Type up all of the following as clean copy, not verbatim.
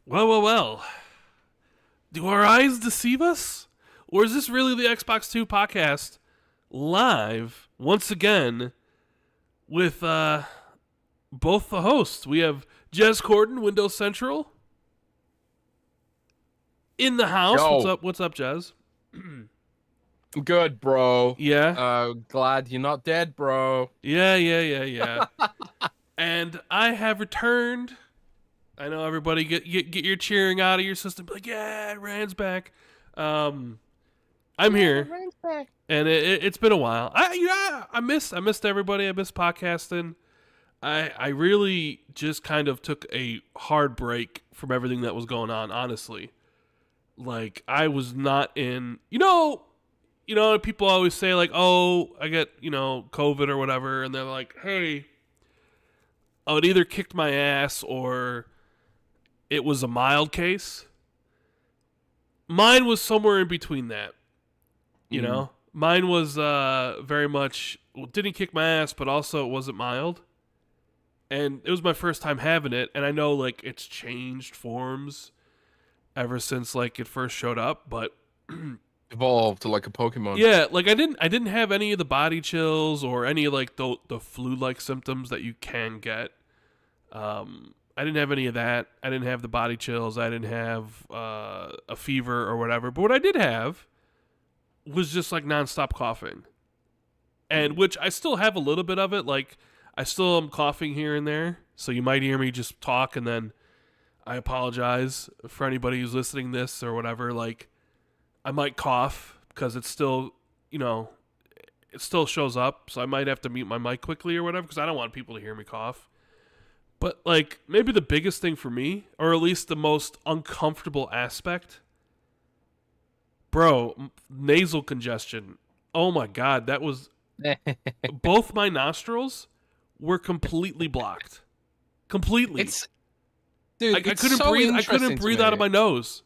Well, well, well. Do our eyes deceive us? Or is this really the Xbox 2 podcast live once again with both the hosts? We have Jez Corden, Windows Central, in the house. Yo. What's up, Jez? Good, bro. Yeah. Glad you're not dead, bro. Yeah. And I have returned. I know everybody get your cheering out of your system. Be like, yeah, Rand's back. I'm here, Rand's back. and it's been a while. I missed everybody. I missed podcasting. I really just kind of took a hard break from everything that was going on. Honestly, like I was not in. People always say like, oh, I get COVID or whatever, and they're like, hey, oh, it either kicked my ass or it was a mild case. Mine was somewhere in between that. Mine was very much didn't kick my ass, but also it wasn't mild. And it was my first time having it, and I know like it's changed forms ever since like it first showed up, but Evolved to like a Pokemon. yeah, like I didn't have any of the body chills or any like the flu-like symptoms that you can get. I didn't have any of that. I didn't have the body chills. I didn't have a fever or whatever. But what I did have was just like nonstop coughing, and which I still have a little bit of it. Like I still am coughing here and there, so you might hear me just talk, and then I apologize for anybody who's listening to this or whatever. Like I might cough because it's still, it still shows up, so I might have to mute my mic quickly or whatever because I don't want people to hear me cough. But, like, maybe the biggest thing for me, or at least the most uncomfortable aspect, bro, nasal congestion. Oh, my God. That was... both my nostrils were completely blocked. Completely. Dude, I couldn't breathe. I couldn't breathe out of my nose.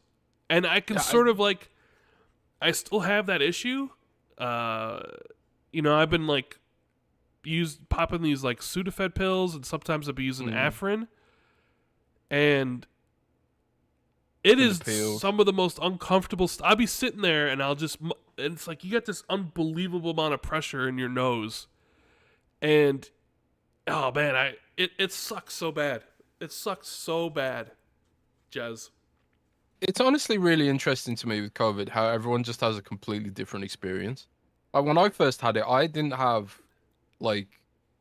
And I can I still have that issue. I've been, like, popping these like Sudafed pills, and sometimes I'll be using Afrin, and it is some of the most uncomfortable I'll be sitting there and and it's like you get this unbelievable amount of pressure in your nose, and oh man, it sucks so bad. It sucks so bad, Jez. It's honestly really interesting to me with COVID how everyone just has a completely different experience. Like when I first had it, I didn't have like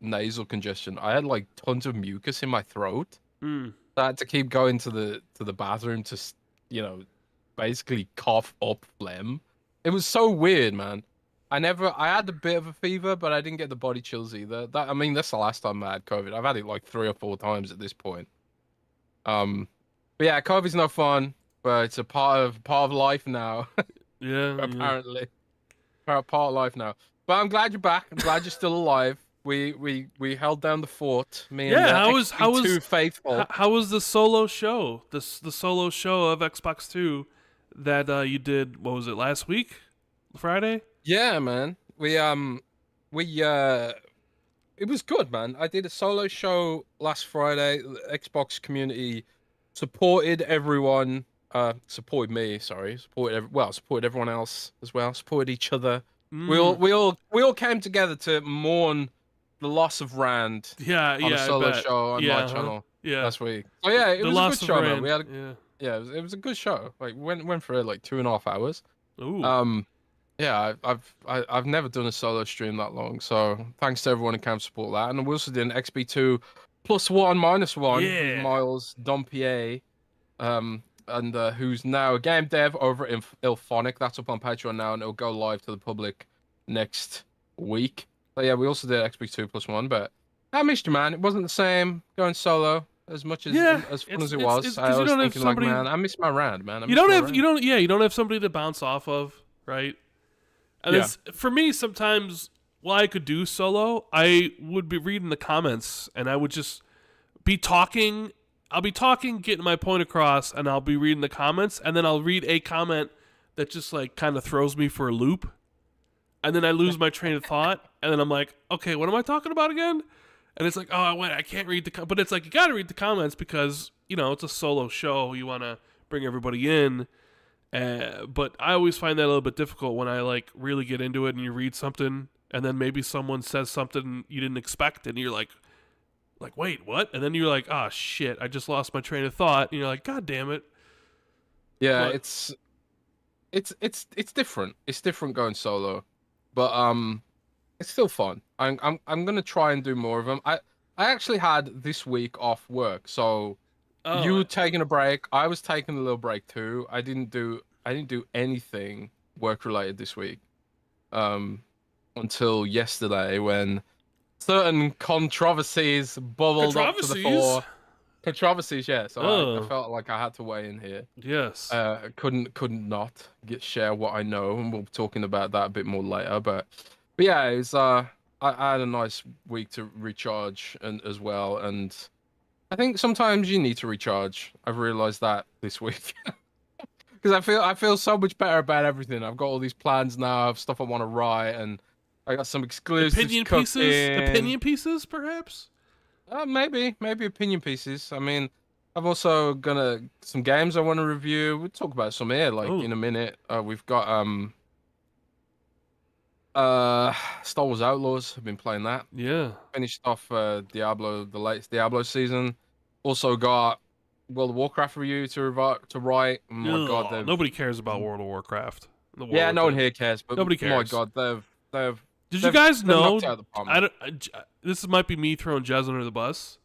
nasal congestion. I had like tons of mucus in my throat. So I had to keep going to the bathroom to basically cough up phlegm. It was so weird, man. I had a bit of a fever, but I didn't get the body chills either. That's the last time I had COVID. I've had it like 3 or 4 times at this point. But yeah, COVID's no fun, but it's a part of life now. Yeah, apparently. Part of life now. But I'm glad you're back. I'm glad you're still alive. We held down the fort. Me and XB2 faithful. How was the solo show? The solo show of Xbox 2 that you did. What was it, last week, Friday? Yeah, man. It was good, man. I did a solo show last Friday. The Xbox community supported everyone. Supported me. Sorry, supported everyone else as well. Supported each other. We all came together to mourn the loss of Rand. On a solo show on my channel last week. Oh yeah, it was a good show, man. We had it was a good show. Like went for like 2.5 hours. Ooh. Yeah, I've never done a solo stream that long, so thanks to everyone who came to support that. And we also did an XB2 +1 - with Miles Dompier, and who's now a game dev over at Ilphonic. That's up on Patreon now, and it'll go live to the public next week. But yeah, we also did XB2 +1, but I missed you, man. It wasn't the same going solo as much as fun as it was. I was thinking like, man, I miss my Rand, man. You don't have somebody to bounce off of, right? And for me, sometimes while I could do solo, I would be reading the comments, and I would just be talking. I'll be talking, getting my point across, and I'll be reading the comments, and then I'll read a comment that just like kind of throws me for a loop, and then I lose my train of thought, and then I'm like, okay, what am I talking about again? And it's like, oh, wait, I can't read but it's like, you got to read the comments because, it's a solo show. You want to bring everybody in. But I always find that a little bit difficult when I like really get into it and you read something and then maybe someone says something you didn't expect and you're like, wait, what? And then you're like, oh shit, I just lost my train of thought. And you're like, God damn it. Yeah, But it's different. It's different going solo, but it's still fun. I'm gonna try and do more of them. I actually had this week off work, so you were taking a break. I was taking a little break too. I didn't do anything work related this week, until yesterday when certain controversies bubbled up to the fore. Controversies, yeah. So I felt like I had to weigh in here. Yes. Couldn't not share what I know, and we'll be talking about that a bit more later. But yeah, it was I had a nice week to recharge and as well, and I think sometimes you need to recharge. I've realized that this week because I feel so much better about everything. I've got all these plans now. I have stuff I want to write, and I got some exclusives opinion pieces, perhaps. Maybe opinion pieces. I mean, I've also some games I want to review. We'll talk about some here, in a minute. We've got Star Wars Outlaws. I've been playing that. Yeah. Finished off Diablo, the latest Diablo season. Also got World of Warcraft review to write. Oh my God, nobody cares about World of Warcraft. Yeah, no one here cares, but nobody cares. Oh my God, they've. Did you guys know? This might be me throwing Jez under the bus,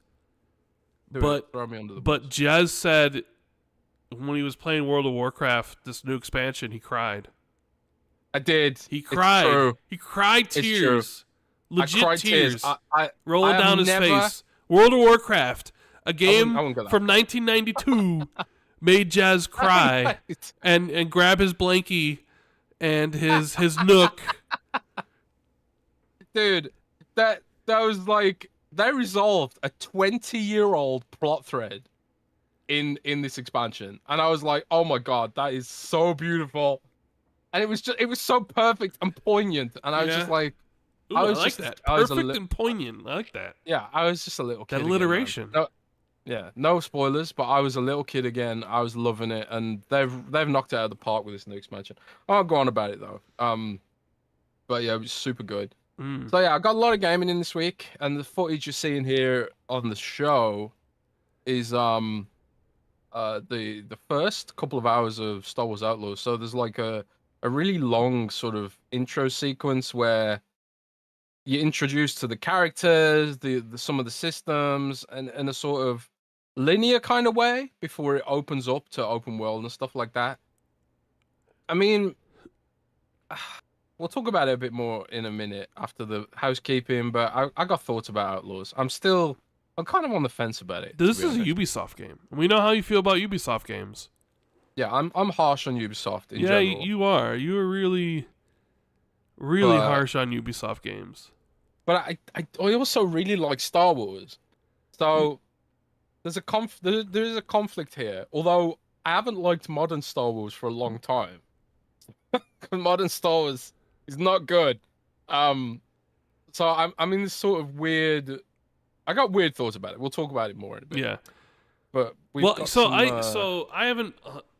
throw me under the bus. But Jez said when he was playing World of Warcraft, this new expansion, he cried. I did. He cried. It's true. He cried tears. Legit tears. I rolling down his face. World of Warcraft, a game from 1992, made Jez cry and grab his blankie and his nook. Dude, that was like they resolved a 20-year-old plot thread in this expansion, and I was like, oh my God, that is so beautiful, and it was so perfect and poignant, and I was just like, ooh, I like that. Perfect and poignant. I like that. Yeah, I was just a little kid. That alliteration. No spoilers, but I was a little kid again. I was loving it, and they've knocked it out of the park with this new expansion. I'll go on about it though. But yeah, it was super good. So yeah, I got a lot of gaming in this week, and the footage you're seeing here on the show is the first couple of hours of Star Wars Outlaws. So there's like a really long sort of intro sequence where you're introduced to the characters, the some of the systems, and in a sort of linear kind of way before it opens up to open world and stuff like that. I mean, we'll talk about it a bit more in a minute after the housekeeping, but I got thoughts about Outlaws. I'm kind of on the fence about it. This is a Ubisoft game. We know how you feel about Ubisoft games. Yeah, I'm harsh on Ubisoft in general. Yeah, you are. You are really harsh on Ubisoft games. But I also really like Star Wars. So there's there is a conflict here. Although I haven't liked modern Star Wars for a long time. Modern Star Wars is not good. So I'm in this sort of weird. I got weird thoughts about it. We'll talk about it more in a bit. Yeah. But I haven't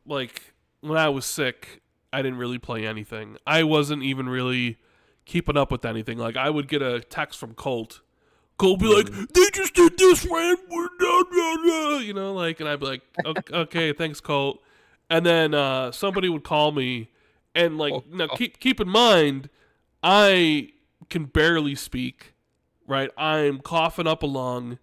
like when I was sick, I didn't really play anything. I wasn't even really keeping up with anything. Like I would get a text from Colt. Colt would be like, "They just did this, Rand. We're done." You know, like, and I'd be like, "Okay, thanks, Colt." And then somebody would call me, and like, keep in mind, I can barely speak. Right, I'm coughing up a lung,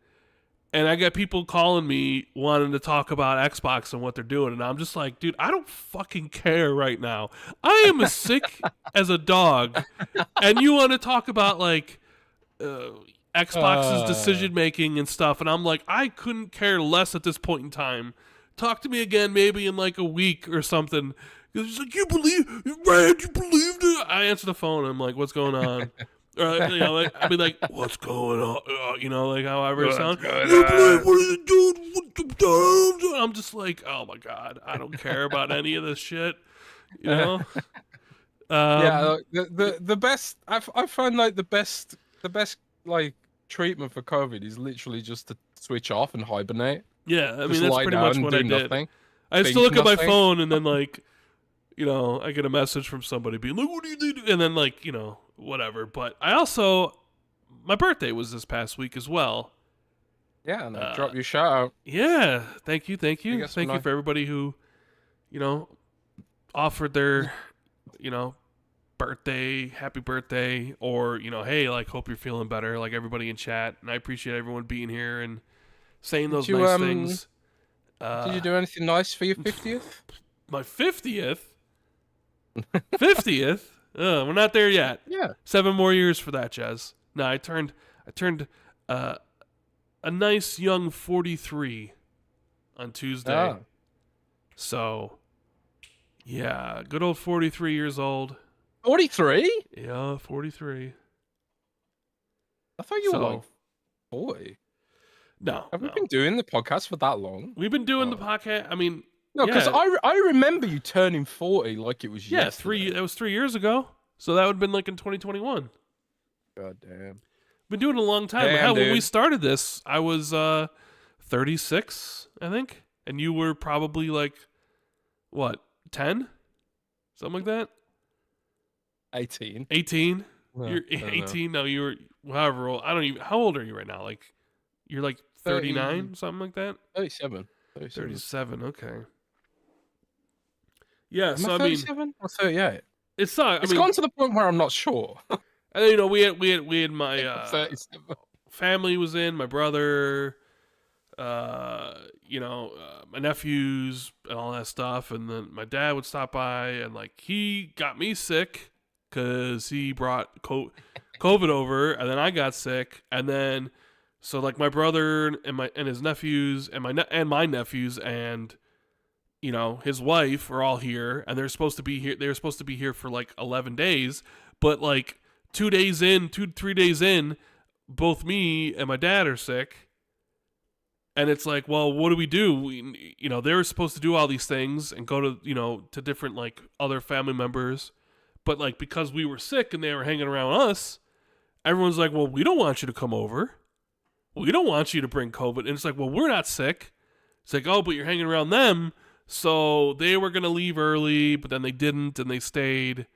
and I get people calling me wanting to talk about Xbox and what they're doing, and I'm just like, dude, I don't fucking care right now. I am as sick as a dog, and you want to talk about like Xbox's decision making and stuff, and I'm like, I couldn't care less at this point in time. Talk to me again, maybe in like a week or something. He's like, Rand, you believed it? I answer the phone, and I'm like, what's going on? Or, you know, like, I'd be like, what's going on? You know, like however it sounds. What are you doing? I'm just like, oh my God, I don't care about any of this shit. You know? Yeah, the best, I find like the best like treatment for COVID is literally just to switch off and hibernate. Yeah, I Just mean that's lie pretty down much and what do I did. nothing. I used to Think look at my nothing. phone and then like, I get a message from somebody being like, "What do you do?" And then like, whatever. But I also, my birthday was this past week as well. Yeah, and drop your shout out. Yeah, thank you, I guess thank you for everybody who, offered their, birthday, happy birthday, or hey, like hope you're feeling better, like everybody in chat, and I appreciate everyone being here and saying those nice things. Did you do anything nice for your 50th? My 50th? 50th? We're not there yet. Yeah. 7 more years for that, Jez. No, I turned a nice young 43 on Tuesday. Ah. So, yeah, good old 43 years old. 43? Yeah, 43. I thought you were like 40. No. Have we been doing the podcast for that long? We've been doing the podcast. I mean, no, because I remember you turning 40 like it was yesterday. That was 3 years ago. So that would have been like in 2021. God damn. Been doing it a long time. Damn, when we started this, I was 36, I think, and you were probably like what, 10, something like that. 18. 18. No, You're 18. No, you were however old. I don't even. How old are you right now? Like, you're like 39, something like that. 37. 37. Okay. Yeah. Am I 37 or 38? It's gone to the point where I'm not sure. And, we had my 37. family was in, my brother, my nephews and all that stuff, and then my dad would stop by, and like he got me sick because he brought COVID over, and then I got sick, and then so like my brother and his nephews and my nephews and his wife are all here, and they're supposed to be here. They were supposed to be here for like 11 days, but like 3 days in, both me and my dad are sick. And it's like, well, what do we do? They were supposed to do all these things and go to, to different like other family members. But like, because we were sick and they were hanging around us, everyone's like, well, we don't want you to come over. We don't want you to bring COVID. And it's like, well, we're not sick. It's like, oh, but you're hanging around them. So they were going to leave early, but then they didn't and they stayed.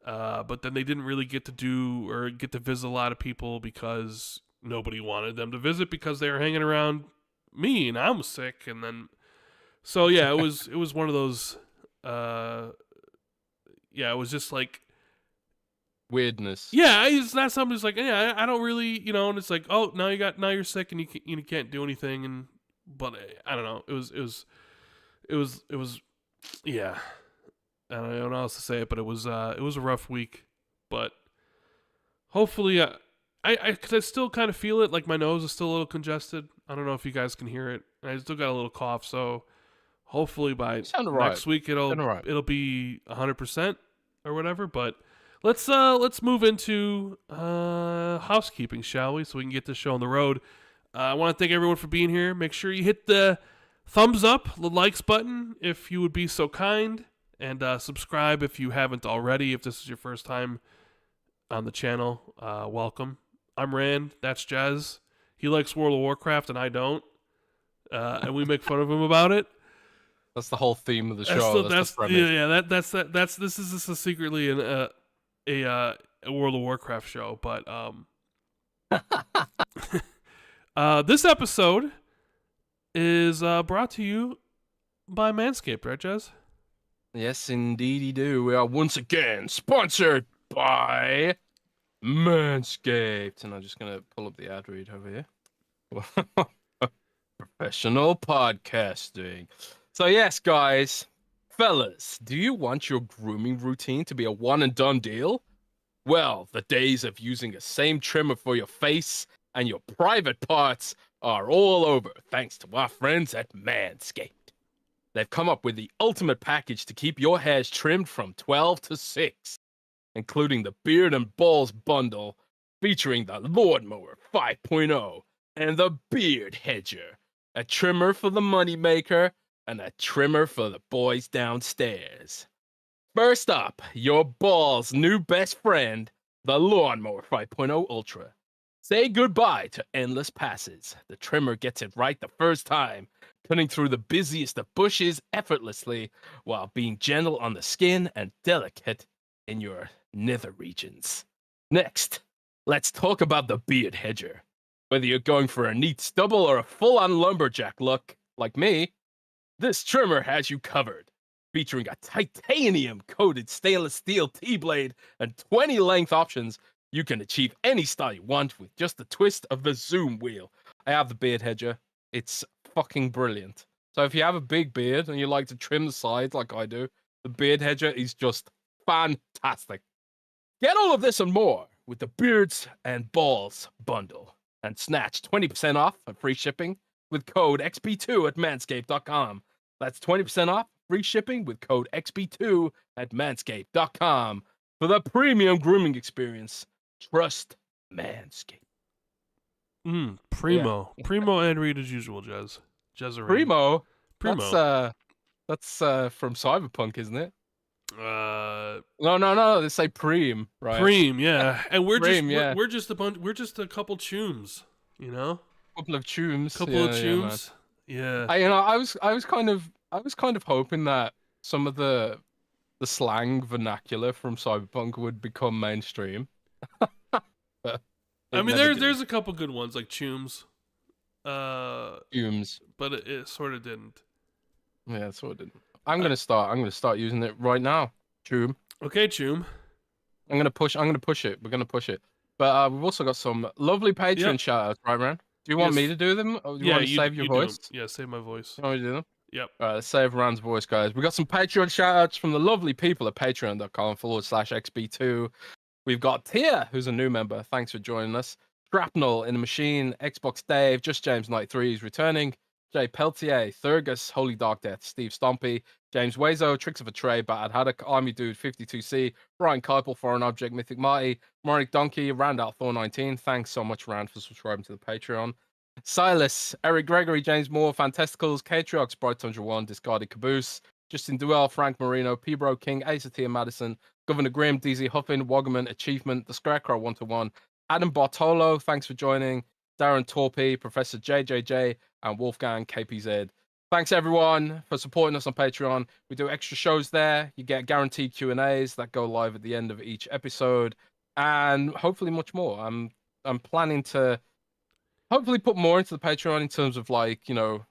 But then they didn't really get to visit a lot of people because nobody wanted them to visit because they were hanging around me and I was sick. And then, so yeah, it was one of those, it was just like weirdness. Yeah, it's not something that's like, yeah, I don't really, and it's like, oh, now you're sick and you can't do anything. But I don't know. It was, yeah. I don't know how else to say it, but it was a rough week. But hopefully, cause I still kind of feel it. Like my nose is still a little congested. I don't know if you guys can hear it. And I still got a little cough. So hopefully by next week it'll be 100% or whatever. But let's move into housekeeping, shall we? So we can get this show on the road. I want to thank everyone for being here. Make sure you hit the thumbs up, the likes button, if you would be so kind. And subscribe if you haven't already. If this is your first time on the channel, welcome. I'm Rand. That's Jez. He likes World of Warcraft and I don't. And we make fun of him about it. That's the whole theme of the show. This is secretly a World of Warcraft show. But this episode is brought to you by Manscaped, right, Jez? Yes, indeedy do. We are once again sponsored by Manscaped. And I'm just going to pull up the ad read over here. Professional podcasting. So yes, guys, fellas, do you want your grooming routine to be a one and done deal? Well, the days of using the same trimmer for your face and your private parts are all over, thanks to our friends at Manscaped. They've come up with the ultimate package to keep your hairs trimmed from 12 to 6, including the Beard and Balls bundle, featuring the Lawnmower 5.0 and the Beard Hedger, a trimmer for the moneymaker and a trimmer for the boys downstairs. First up, your balls' new best friend, the Lawnmower 5.0 Ultra. Say goodbye to endless passes. The trimmer gets it right the first time, cutting through the busiest of bushes effortlessly while being gentle on the skin and delicate in your nether regions. Next, let's talk about the beard hedger. Whether you're going for a neat stubble or a full-on lumberjack look, like me, this trimmer has you covered. Featuring a titanium-coated stainless steel T-blade and 20 length options, you can achieve any style you want with just the twist of the zoom wheel. I have the beard hedger. It's fucking brilliant. So if you have a big beard and you like to trim the sides like I do, the beard hedger is just fantastic. Get all of this and more with the Beards and Balls bundle and snatch 20% off and free shipping with code XB2 at manscaped.com. That's 20% off, free shipping with code XB2 at manscaped.com. For the premium grooming experience, trust Manscaped. Primo. Yeah. Primo and read as usual, Jez. Primo? That's from Cyberpunk, isn't it? No. They say Preem, right? Preem, yeah. And we're just a couple chooms, you know? Couple of chooms. Couple of chooms. Yeah. I was kind of hoping that some of the slang vernacular from Cyberpunk would become mainstream. I mean, there's a couple good ones like chooms. Chooms. But it sort of didn't. Yeah, it sort of didn't. I'm gonna start using it right now. Choom. Okay, choom. I'm gonna push it. We're gonna push it. But we've also got some lovely Patreon shout-outs, right, man? Do you want me to do them? Or do you want to save your voice? Yeah, save my voice. You want me to do them? Yep. All right, let's save Rand's voice, guys. We got some Patreon shout-outs from the lovely people at patreon.com/XB2. We've got Tia, who's a new member. Thanks for joining us. Shrapnel in the Machine, Xbox Dave, Just James 93 is returning. Jay Peltier, Thurgus, Holy Dark Death, Steve Stompy, James Wazo, Tricks of a Tray, Batad Haddock, Army Dude 52C, Brian Keipel, Foreign Object, Mythic Marty, Morik Donkey, Randall Thor 19. Thanks so much, Rand, for subscribing to the Patreon. Silas, Eric Gregory, James Moore, Fantasticals, Katriox, Bright Tundra 1, Discarded Caboose, Justin Duell, Frank Marino, P-Bro King, Ace of Tia Madison, Governor Grimm, DZ Huffin, Woggerman, Achievement, The Scarecrow 1-1, Adam Bartolo, thanks for joining, Darren Torpy, Professor JJJ, and Wolfgang KPZ. Thanks everyone for supporting us on Patreon. We do extra shows there. You get guaranteed Q&As that go live at the end of each episode, and hopefully much more. I'm planning to hopefully put more into the Patreon in terms of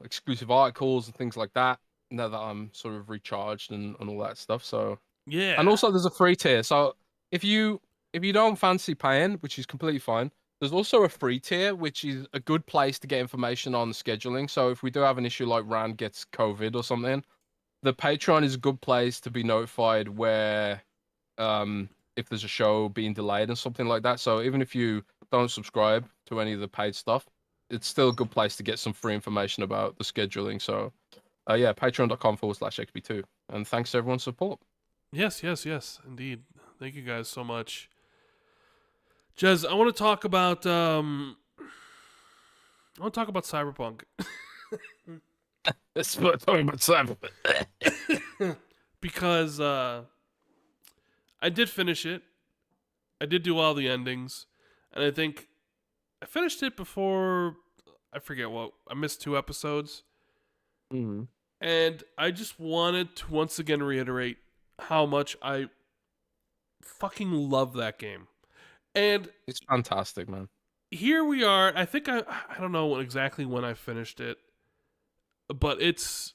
exclusive articles and things like that. Now that I'm sort of recharged and all that stuff. So yeah. And also there's a free tier. So if you don't fancy paying, which is completely fine, there's also a free tier, which is a good place to get information on scheduling. So if we do have an issue like Rand gets COVID or something, the Patreon is a good place to be notified where if there's a show being delayed and something like that. So even if you don't subscribe to any of the paid stuff, it's still a good place to get some free information about the scheduling. So patreon.com/XB2. And thanks to everyone's support. Yes, indeed. Thank you guys so much. Jez, I want to talk about Cyberpunk. Let's talk about Cyberpunk. Because I did finish it. I did do all the endings. And I think I finished it before, I forget what, I missed 2 episodes. Mm-hmm. And I just wanted to once again reiterate how much I fucking love that game. And it's fantastic, man. Here we are. I think I don't know exactly when I finished it, but it's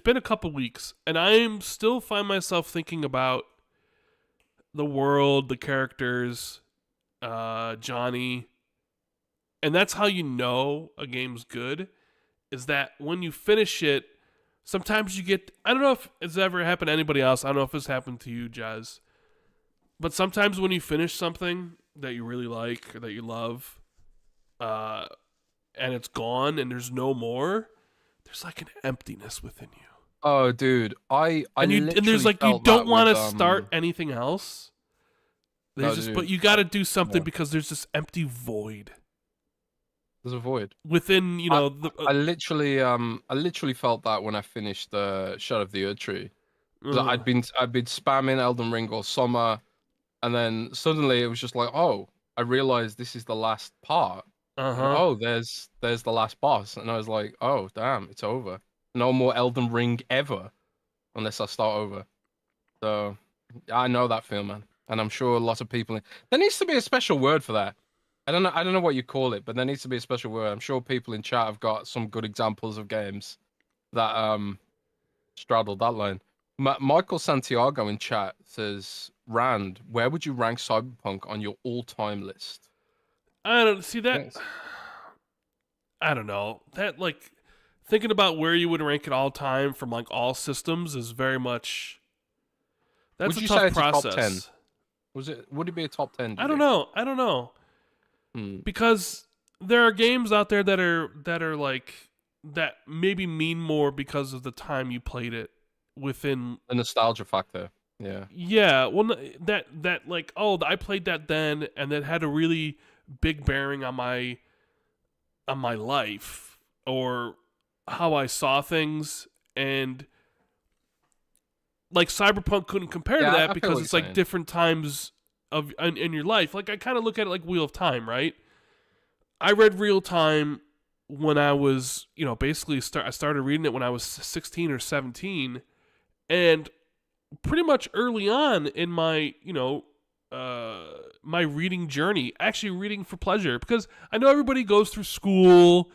been a couple weeks, and I still find myself thinking about the world, the characters, Johnny, and that's how you know a game's good. Is that when you finish it, sometimes you get, I don't know if it's ever happened to anybody else. I don't know if it's happened to you, Jazz. But sometimes when you finish something that you really like or that you love, and it's gone and there's no more, there's like an emptiness within you. Oh, dude, and there's like you don't want to start anything else. But you got to do something because there's this empty void. There's a void within, I literally felt that when I finished Shadow of the Erdtree. I'd been spamming Elden Ring all summer, and then suddenly it was just like, oh, I realized this is the last part. And, Uh-huh. oh, there's the last boss, and I was like, oh damn, it's over. No more Elden Ring ever, unless I start over. So I know that feel, man, and I'm sure lots of people. There needs to be a special word for that. I don't know what you call it, but there needs to be a special word. I'm sure people in chat have got some good examples of games that straddle that line. Michael Santiago in chat says, Rand, where would you rank Cyberpunk on your all-time list? I don't see that. Yes. I don't know. That like thinking about where you would rank it all time from like all systems is very much that's Would a you tough say it's a top 10? process. Would it be a top 10? I don't know. I don't know. Hmm. Because there are games out there that are like that maybe mean more because of the time you played it within. The nostalgia factor. Yeah. Yeah, well, that like, oh, I played that then, and that had a really big bearing on my life or how I saw things, and like Cyberpunk couldn't compare to Yeah, that I feel because what it's you're like saying. different times of in your life. Like I kind of look at it like Wheel of Time, right? I read Real Time when I was, basically I started reading it when I was 16 or 17, and pretty much early on in my, my reading journey, actually reading for pleasure, because I know everybody goes through school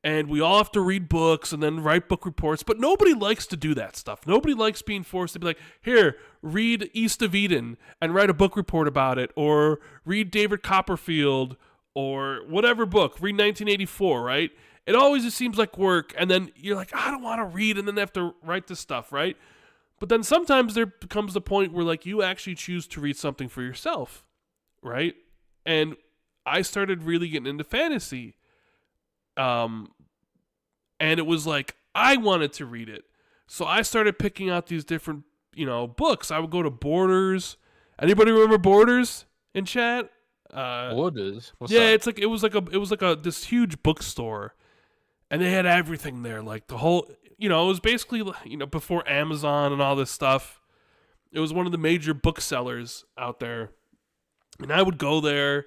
and we all have to read books and then write book reports, but nobody likes to do that stuff. Nobody likes being forced to be like, here, read East of Eden and write a book report about it, or read David Copperfield, or whatever book, read 1984, right? It always just seems like work, and then you're like, I don't want to read, and then have to write this stuff, right? But then sometimes there comes the point where like you actually choose to read something for yourself, right? And I started really getting into fantasy. And it was like I wanted to read it. So I started picking out these different, books. I would go to Borders. Anybody remember Borders in chat? Orders? What's Yeah, that? it was like a this huge bookstore, and they had everything there, like the whole, it was basically, before Amazon and all this stuff. It was one of the major booksellers out there, and I would go there,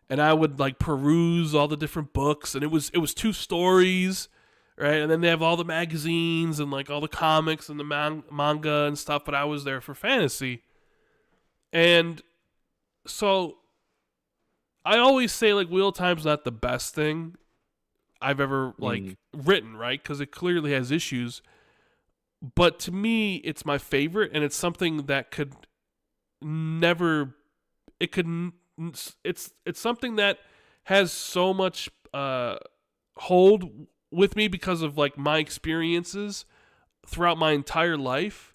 and I would like peruse all the different books, and it was two stories, right? And then they have all the magazines and like all the comics and the manga and stuff. But I was there for fantasy, and so I always say like Wheel of Time's not the best thing I've ever like written, right? Because it clearly has issues. But to me, it's my favorite, and it's something that could never. It could. It's something that has so much hold with me because of like my experiences throughout my entire life.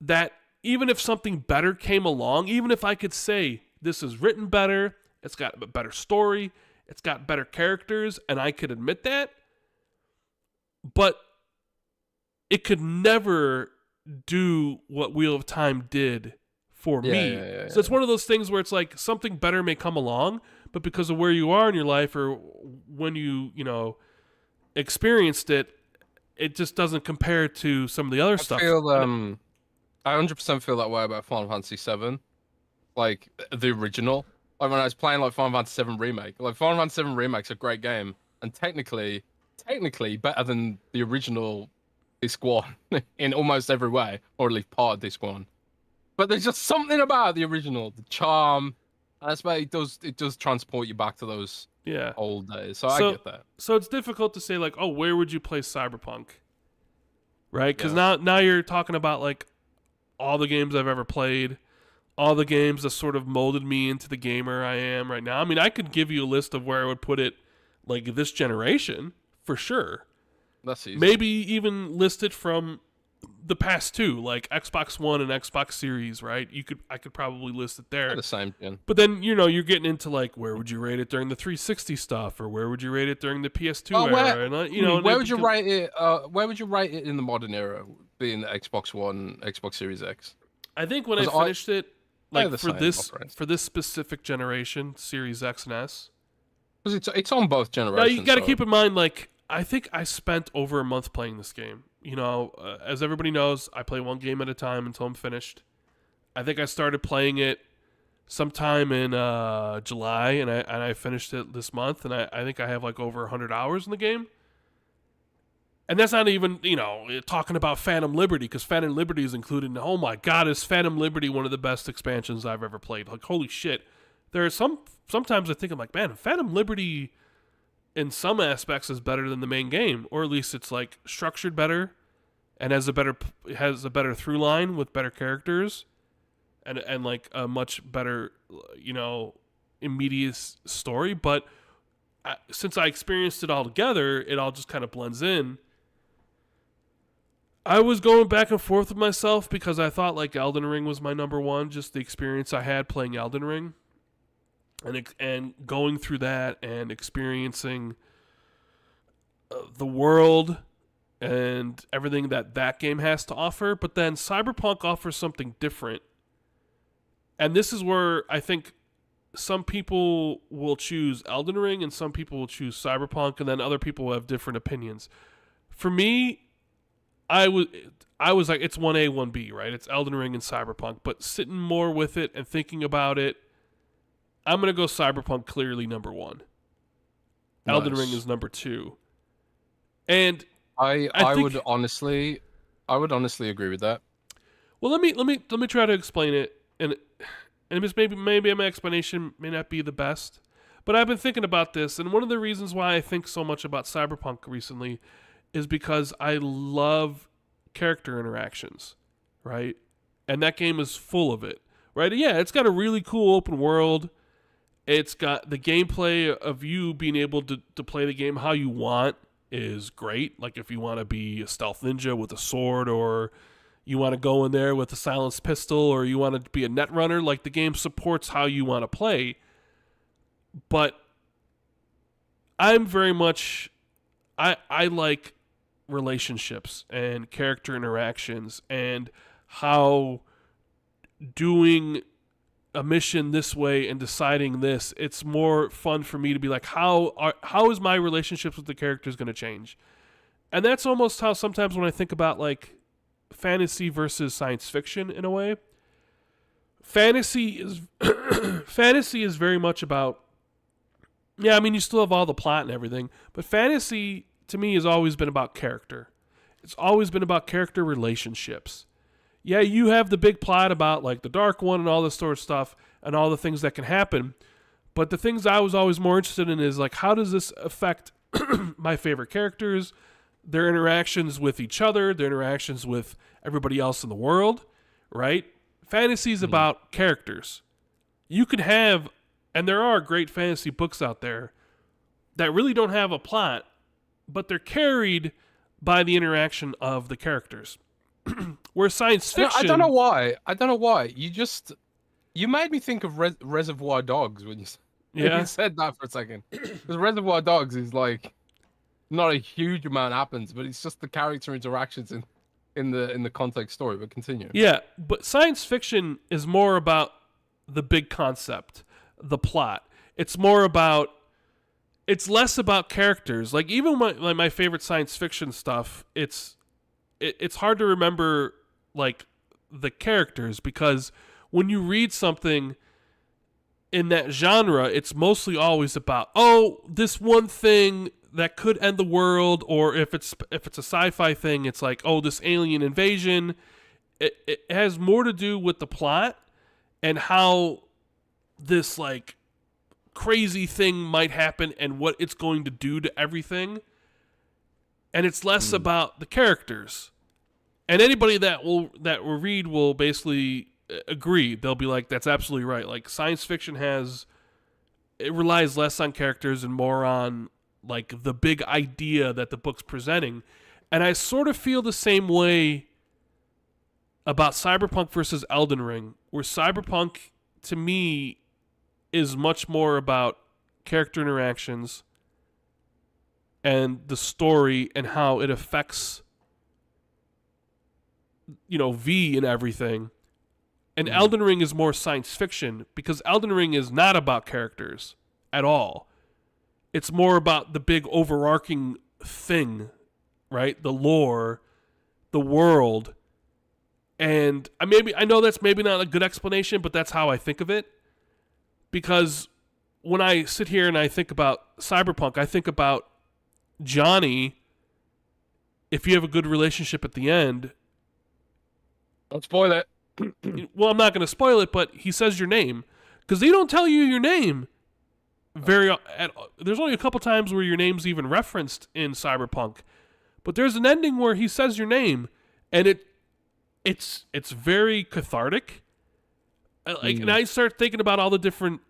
That even if something better came along, even if I could say this is written better, it's got a better story, it's got better characters, and I could admit that, but it could never do what Wheel of Time did for me. So it's one of those things where it's like something better may come along, but because of where you are in your life or when you experienced it, it just doesn't compare to some of the other stuff. I 100% feel that way about Final Fantasy VII, like the original. Like when I was playing like Final Fantasy VII Remake, like Final Fantasy VII Remake's a great game, and technically better than the original Disc 1 in almost every way, or at least part of Disc 1. But there's just something about the original, the charm, and that's why it does transport you back to those old days. So I get that. So it's difficult to say like, oh, where would you place Cyberpunk? Right? Because now you're talking about like all the games I've ever played, all the games that sort of molded me into the gamer I am right now. I mean, I could give you a list of where I would put it, like this generation, for sure. That's easy. Maybe even list it from the past two, like Xbox One and Xbox Series, right? I could probably list it there. They're the same gen. But then you're getting into like where would you rate it during the 360 stuff, or where would you rate it during the PS2 era? And where would you rate it? Where would you rate it in the modern era, being the Xbox One, Xbox Series X? I think when I finished it, like for this specific generation, Series X and S, because it's on both generations. Now you got to keep in mind, like I think I spent over a month playing this game. As everybody knows, I play one game at a time until I'm finished. I think I started playing it sometime in July, and I finished it this month, and I think I have like over 100 hours in the game. And that's not even, talking about Phantom Liberty, because Phantom Liberty is included. And oh my God, is Phantom Liberty one of the best expansions I've ever played? Like, holy shit. There are sometimes I think I'm like, man, Phantom Liberty in some aspects is better than the main game, or at least it's like structured better and has a better through line with better characters and like a much better, immediate story. But since I experienced it all together, it all just kind of blends in. I was going back and forth with myself because I thought like Elden Ring was my number one, just the experience I had playing Elden Ring and going through that and experiencing the world and everything that game has to offer. But then Cyberpunk offers something different. And this is where I think some people will choose Elden Ring and some people will choose Cyberpunk, and then other people will have different opinions. For me, I was like, it's 1A, 1B, right? It's Elden Ring and Cyberpunk. But sitting more with it and thinking about it, I'm going to go Cyberpunk clearly number one. Nice. Elden Ring is number two. And I would honestly agree with that. Well, let me try to explain it, and it's maybe my explanation may not be the best, but I've been thinking about this, and one of the reasons why I think so much about Cyberpunk recently is because I love character interactions, right? And that game is full of it, right? Yeah, it's got a really cool open world. It's got the gameplay of you being able to play the game how you want is great. Like if you want to be a stealth ninja with a sword, or you want to go in there with a silenced pistol, or you want to be a net runner, like the game supports how you want to play. But I'm very much, I like relationships and character interactions, and how doing a mission this way and deciding this, it's more fun for me to be like, how is my relationships with the characters going to change? And that's almost how sometimes when I think about like fantasy versus science fiction in a way. Fantasy is very much about, yeah, I mean, you still have all the plot and everything, but fantasy to me has always been about character. It's always been about character relationships. Yeah, you have the big plot about like the Dark One and all this sort of stuff and all the things that can happen, but the things I was always more interested in is like, how does this affect my favorite characters, their interactions with each other, their interactions with everybody else in the world, right? Fantasy is about characters. You could have, and there are great fantasy books out there that really don't have a plot, but they're carried by the interaction of the characters. Where science fiction... I don't know why. You made me think of Reservoir Dogs when you said that for a second. Because Reservoir Dogs is like, not a huge amount happens, but it's just the character interactions in the context story. But continue. Yeah, but science fiction is more about the big concept, the plot. It's less about characters. Like even my favorite science fiction stuff, it's hard to remember like the characters, because when you read something in that genre, it's mostly always about, oh, this one thing that could end the world, or if it's a sci-fi thing, it's like, oh, this alien invasion. It has more to do with the plot and how this like crazy thing might happen and what it's going to do to everything. And it's less about the characters. And anybody that will read will basically agree. They'll be like, that's absolutely right. Like science fiction it relies less on characters and more on like the big idea that the book's presenting. And I sort of feel the same way about Cyberpunk versus Elden Ring, where Cyberpunk to me is much more about character interactions and the story and how it affects, V and everything. And Elden Ring is more science fiction, because Elden Ring is not about characters at all. It's more about the big overarching thing, right? The lore, the world. And I know that's maybe not a good explanation, but that's how I think of it. because when I sit here and I think about Cyberpunk, I think about Johnny. If you have a good relationship at the end, Don't spoil it. well, I'm not going to spoil it, but he says your name because they don't tell you your name. There's only a couple times where your name's even referenced in Cyberpunk, but there's an ending where he says your name, and it's very cathartic. And I start thinking about all the different,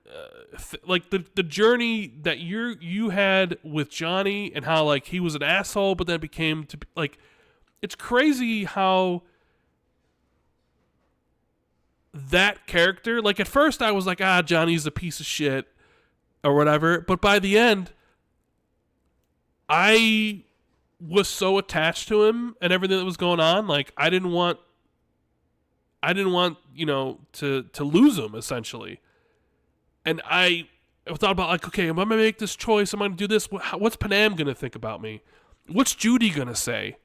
like the journey that you had with Johnny, and how like he was an asshole, but then became to be, like, it's crazy how that character, like at first I was like, Johnny's a piece of shit or whatever, but by the end, I was so attached to him and everything that was going on. Like I didn't want to lose him essentially. And I thought about like, okay, am I gonna make this choice? Am I gonna do this? What's Panam gonna think about me? What's Judy gonna say?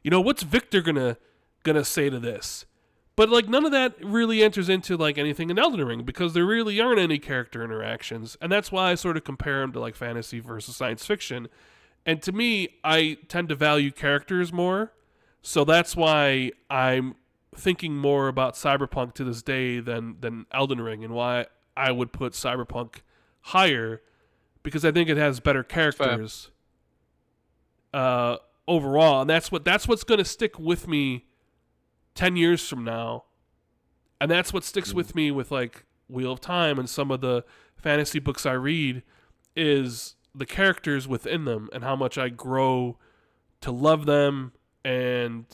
What's Victor gonna say to this? But like none of that really enters into like anything in Elden Ring because there really aren't any character interactions, and that's why I sort of compare them to like fantasy versus science fiction. And to me, I tend to value characters more, so that's why I'm thinking more about Cyberpunk to this day than Elden Ring, and why I would put Cyberpunk higher, because I think it has better characters overall, and that's what's going to stick with me 10 years from now. And that's what sticks with me with like Wheel of Time and some of the fantasy books I read, is the characters within them and how much I grow to love them. And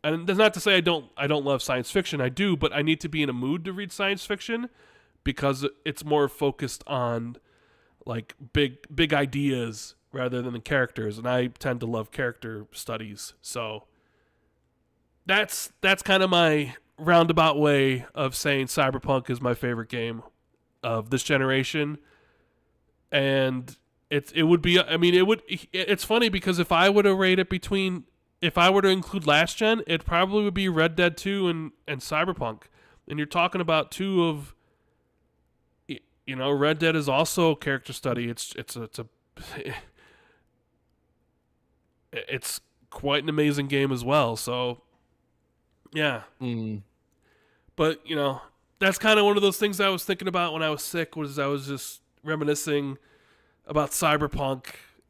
and that's not to say I don't love science fiction. I do, but I need to be in a mood to read science fiction because it's more focused on like big ideas rather than the characters, and I tend to love character studies. So that's kind of my roundabout way of saying Cyberpunk is my favorite game of this generation. And it's funny because if I were to rate it if I were to include last gen, it probably would be Red Dead 2 and Cyberpunk. And you're talking about two of, Red Dead is also a character study. It's quite an amazing game as well. So yeah. But that's kind of one of those things I was thinking about when I was sick, was I was just reminiscing about Cyberpunk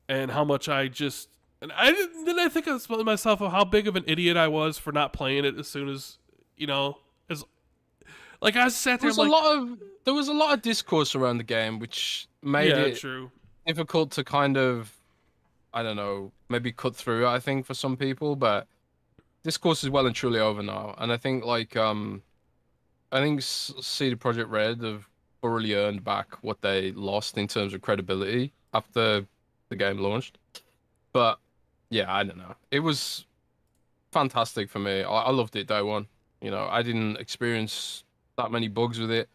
and how much I think to myself of how big of an idiot I was for not playing it as soon as as like I sat there. There was a lot of discourse around the game, which made it difficult to kind of, I don't know, maybe cut through. I think for some people, but discourse is well and truly over now, and I think CD Projekt Red have thoroughly earned back what they lost in terms of credibility after the game launched. But yeah, I don't know. It was fantastic for me. I loved it day one. I didn't experience that many bugs with it.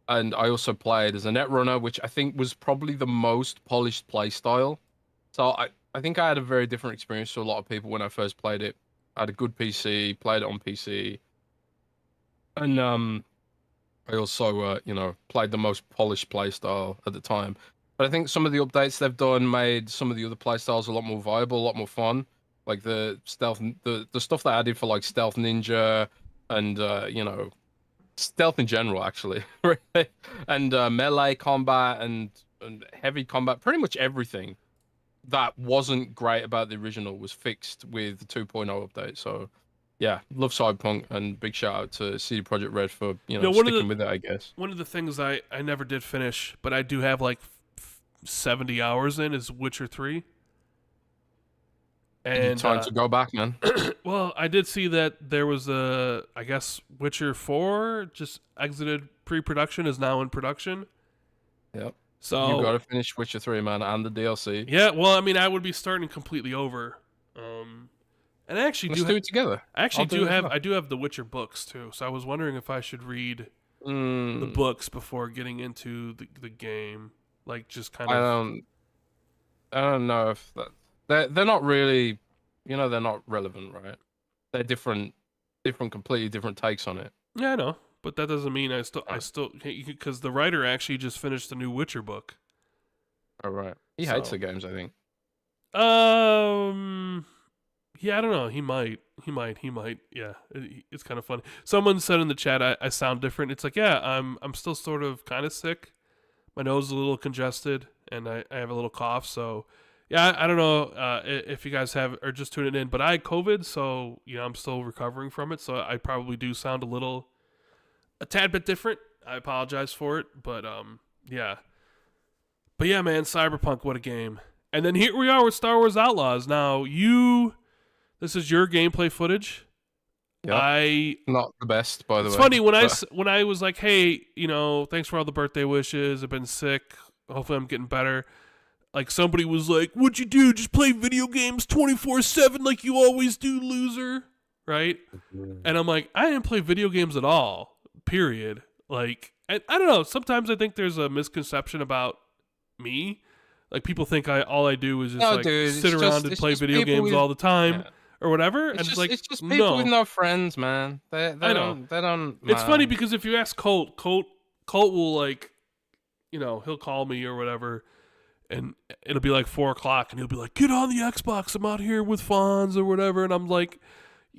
And I also played as a netrunner, which I think was probably the most polished play style. So I think I had a very different experience to a lot of people when I first played it. I had a good PC, played it on PC. And I also, played the most polished play style at the time. But I think some of the updates they've done made some of the other play styles a lot more viable, a lot more fun. Like the stealth, the stuff they added for like stealth ninja and stealth in general, actually, and melee combat and heavy combat. Pretty much everything that wasn't great about the original was fixed with the 2.0 update. So yeah, love Cyberpunk, and big shout out to CD Projekt Red for sticking with it, I guess. One of the things I never did finish, but I do have like 70 hours in, is Witcher 3. And time to go back, man. Well, I did see that there was I guess Witcher 4 just exited pre-production, is now in production. Yep. So you got to finish Witcher 3, man, and the DLC. Yeah, well, I mean, I would be starting completely over. And I actually Let's do it together. I do have the Witcher books too, so I was wondering if I should read the books before getting into the game, like just kind of. I don't know if they're not really, they're not relevant, right? They're different, completely different takes on it. Yeah, I know, but that doesn't mean I still because the writer actually just finished the new Witcher book. All right. He hates the games, I think. Yeah, I don't know. He might. Yeah, it's kind of funny. Someone said in the chat, I sound different. It's like, yeah, I'm still sort of kind of sick. My nose is a little congested, and I have a little cough. So, yeah, I don't know if you guys are just tuning in, but I had COVID, so I'm still recovering from it. So I probably do sound a tad bit different. I apologize for it, but yeah. But yeah, man, Cyberpunk, what a game! And then here we are with Star Wars Outlaws. Now this is your gameplay footage. Yeah, not the best, by the way. It's funny when I was like, hey, thanks for all the birthday wishes. I've been sick. Hopefully, I'm getting better. Like somebody was like, "What'd you do? Just play video games 24/7 like you always do, loser." Right? And I'm like, I didn't play video games at all. Period. Like, I don't know. Sometimes I think there's a misconception about me. Like people think all I do is just sit around and play video games all the time. Yeah. Or whatever, and it's just people with no friends, man. They don't. It's funny because if you ask Colt will he'll call me or whatever, and it'll be like 4:00, and he'll be like, "Get on the Xbox. I'm out here with Fonz or whatever," and I'm like,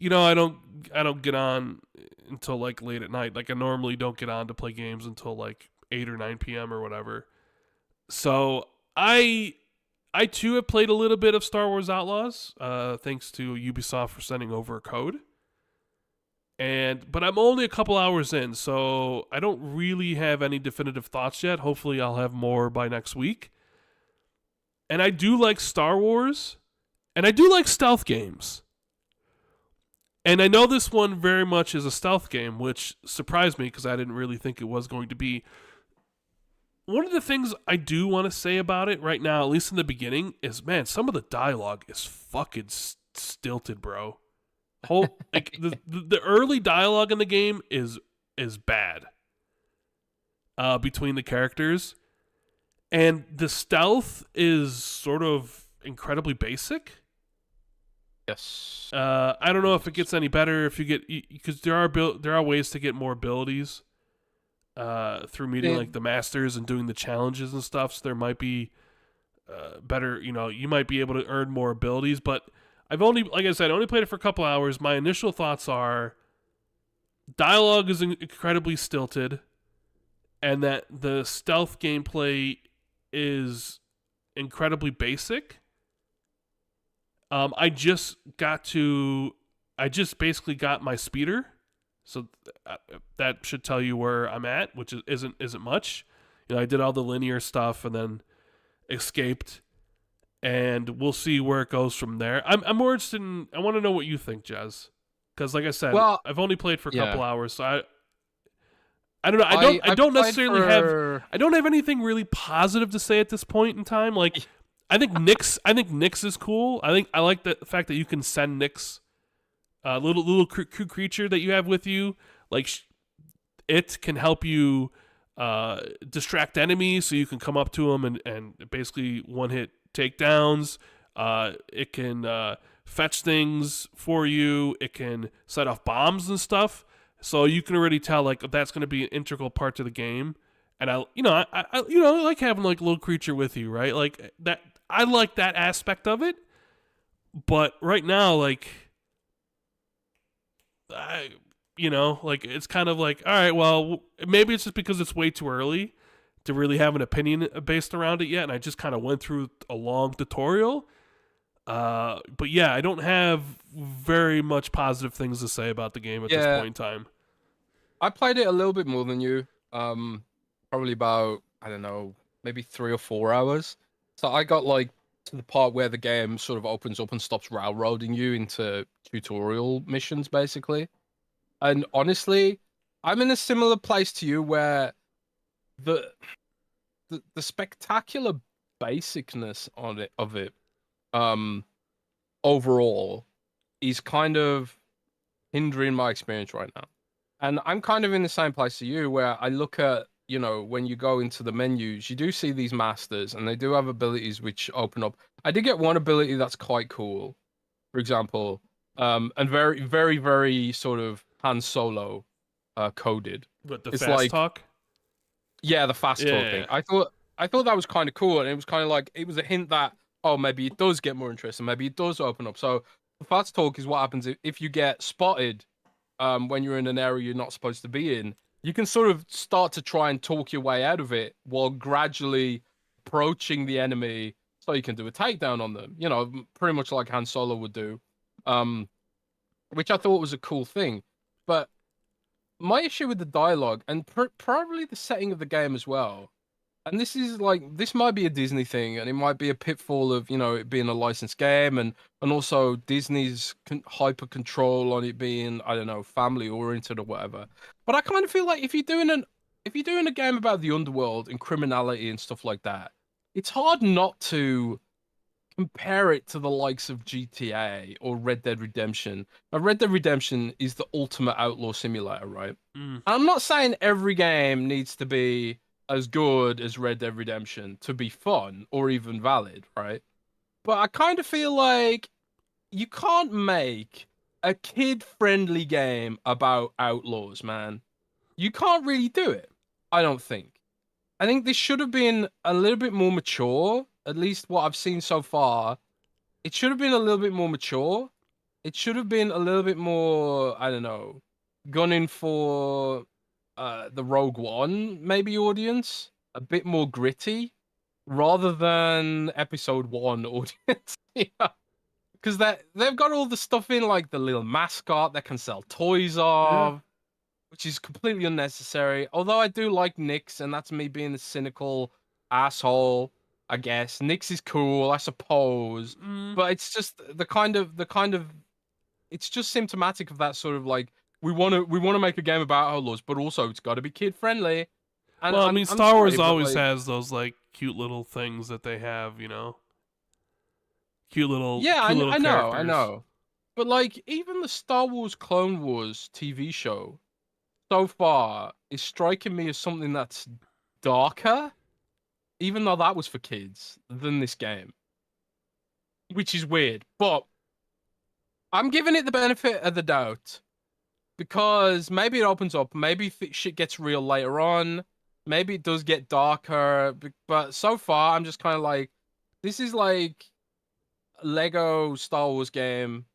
I don't get on until like late at night. Like I normally don't get on to play games until like 8 or 9 p.m. or whatever. So I too have played a little bit of Star Wars Outlaws, thanks to Ubisoft for sending over a code. But I'm only a couple hours in, so I don't really have any definitive thoughts yet. Hopefully I'll have more by next week. And I do like Star Wars, and I do like stealth games. And I know this one very much is a stealth game, which surprised me because I didn't really think it was going to be. One of the things I do want to say about it right now, at least in the beginning, is, man, some of the dialogue is fucking stilted, bro. The early dialogue in the game is bad between the characters, and the stealth is sort of incredibly basic. Yes. I don't know if it gets any better if you get, because there are ways to get more abilities. Through meeting like the masters and doing the challenges and stuff, so there might be better, you might be able to earn more abilities, but like I said, I only played it for a couple hours. My initial thoughts are dialogue is incredibly stilted, and that the stealth gameplay is incredibly basic. I just basically got my speeder. So that should tell you where I'm at, which isn't much. I did all the linear stuff and then escaped, and we'll see where it goes from there. I'm more interested in. I want to know what you think, Jez, because like I said, I've only played for a couple hours, so I don't know. I don't necessarily have. I don't have anything really positive to say at this point in time. Like I think Nyx is cool. I like the fact that you can send Nyx. Little creature that you have with you, like it can help you distract enemies, so you can come up to them and basically one-hit takedowns. It can fetch things for you. It can set off bombs and stuff. So you can already tell like that's going to be an integral part to the game. And I like having like a little creature with you, right? Like that. I like that aspect of it. But right now, like. It's kind of like, all right, well, maybe it's just because it's way too early to really have an opinion based around it yet, and I just kind of went through a long tutorial. But yeah, I don't have very much positive things to say about the game at this point in time. I played it a little bit more than you, probably about, I don't know, maybe 3 or 4 hours. So I got like to the part where the game sort of opens up and stops railroading you into tutorial missions, basically. And honestly, I'm in a similar place to you where the spectacular basicness of it overall is kind of hindering my experience right now. And I'm kind of in the same place to you where I look at, when you go into the menus, you do see these masters and they do have abilities which open up. I did get one ability that's quite cool, for example, and very, very, very sort of Han Solo coded, But the It's fast like, talk. yeah, the fast talking. Yeah. I thought that was kind of cool, and it was kind of like it was a hint that, oh, maybe it does get more interesting, maybe it does open up. So the fast talk is what happens if you get spotted when you're in an area you're not supposed to be in. You can sort of start to try and talk your way out of it while gradually approaching the enemy, so you can do a takedown on them. You know, pretty much like Han Solo would do, um, which I thought was a cool thing. But my issue with the dialogue and probably the setting of the game as well, and this is like, this might be a Disney thing, and it might be a pitfall of, you know, it being a licensed game, and also Disney's hyper control on it being, I don't know, family oriented or whatever. But I kind of feel like if you're doing a game about the underworld and criminality and stuff like that, it's hard not to compare it to the likes of GTA or Red Dead Redemption. Now, Red Dead Redemption is the ultimate outlaw simulator, right? Mm. I'm not saying every game needs to be as good as Red Dead Redemption to be fun or even valid, right? But I kind of feel like you can't make a kid-friendly game about outlaws, man. You can't really do it, I don't think. I think this should have been a little bit more mature, at least what I've seen so far. It should have been a little bit more mature. It should have been a little bit more, I don't know, gunning for the Rogue One maybe audience, a bit more gritty, rather than Episode 1 audience. Yeah. Because they've got all the stuff in, like the little mascot that can sell toys Yeah. of, which is completely unnecessary. Although I do like Nyx, and that's me being a cynical asshole, I guess. Nyx is cool, I suppose, Mm. but it's just the kind of it's just symptomatic of that sort of like, we want to make a game about outlaws, but also it's got to be kid friendly. And Well, I mean, I'm Star sorry, Wars but always like, has those like cute little things that they have, you know, yeah, cute little I know, I characters. know, but like even the Star Wars Clone Wars TV show so far is striking me as something that's darker, even though that was for kids, than this game, which is weird. But I'm giving it the benefit of the doubt because maybe it opens up, maybe shit gets real later on, maybe it does get darker. But so far, I'm just kind of like, this is like a Lego Star Wars game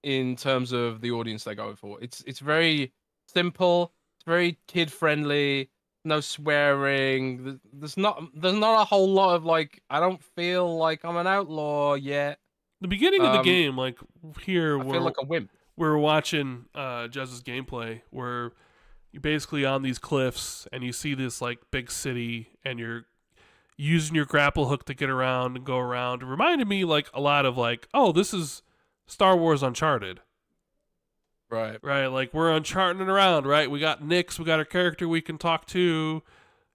in terms of the audience they go for. It's very simple, it's very kid friendly. No swearing. There's not a whole lot of like, I don't feel like I'm an outlaw yet. The beginning of the Um, game, like here, I feel like a wimp. we're watching Jez's gameplay, where you're basically on these cliffs and you see this like big city, and you're using your grapple hook to get around and go around. It reminded me like a lot of like, oh, this is Star Wars Uncharted. Right. Right, like we're uncharting around, right? We got Nyx, we got our character we can talk to.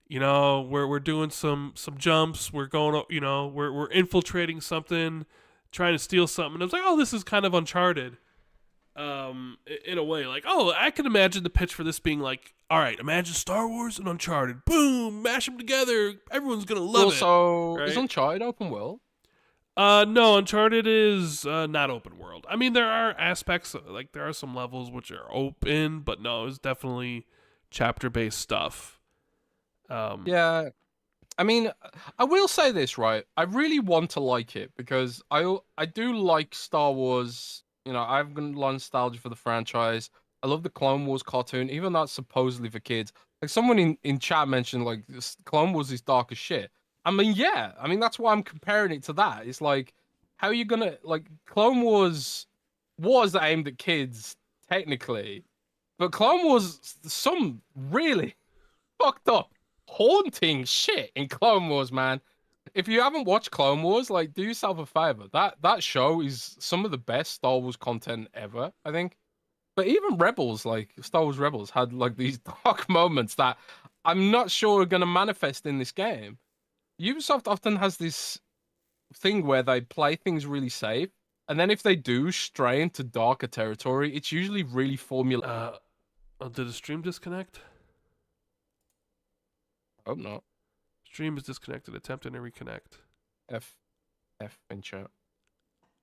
You know, we're doing some jumps. We're going, you know, we're infiltrating something, trying to steal something. And I was like, oh, this is kind of Uncharted, in a way. Like, oh, I can imagine the pitch for this being like, all right, imagine Star Wars and Uncharted, boom, mash them together. Everyone's gonna love Also, it, is right? Uncharted open world? No, Uncharted is not open world. I mean, there are aspects, like there are some levels which are open, but no, it's definitely chapter based stuff. Yeah. I mean, I will say this, right? I really want to like it because I do like Star Wars. You know, I've got a lot of nostalgia for the franchise. I love the Clone Wars cartoon, even though it's supposedly for kids. Like someone in chat mentioned, like Clone Wars is dark as shit. I mean, yeah. I mean, that's why I'm comparing it to that. It's like, how are you gonna like Clone Wars was aimed at kids technically, but Clone Wars some really fucked up, haunting shit in Clone Wars, man. If you haven't watched Clone Wars, like, do yourself a favor. That show is some of the best Star Wars content ever, I think. But even Rebels, like Star Wars Rebels, had like these dark moments that I'm not sure are gonna manifest in this game. Ubisoft often has this thing where they play things really safe, and then if they do stray into darker territory, it's usually really formula. Oh, did the stream disconnect? I hope not. Stream is disconnected. Attempting to reconnect. F in chat.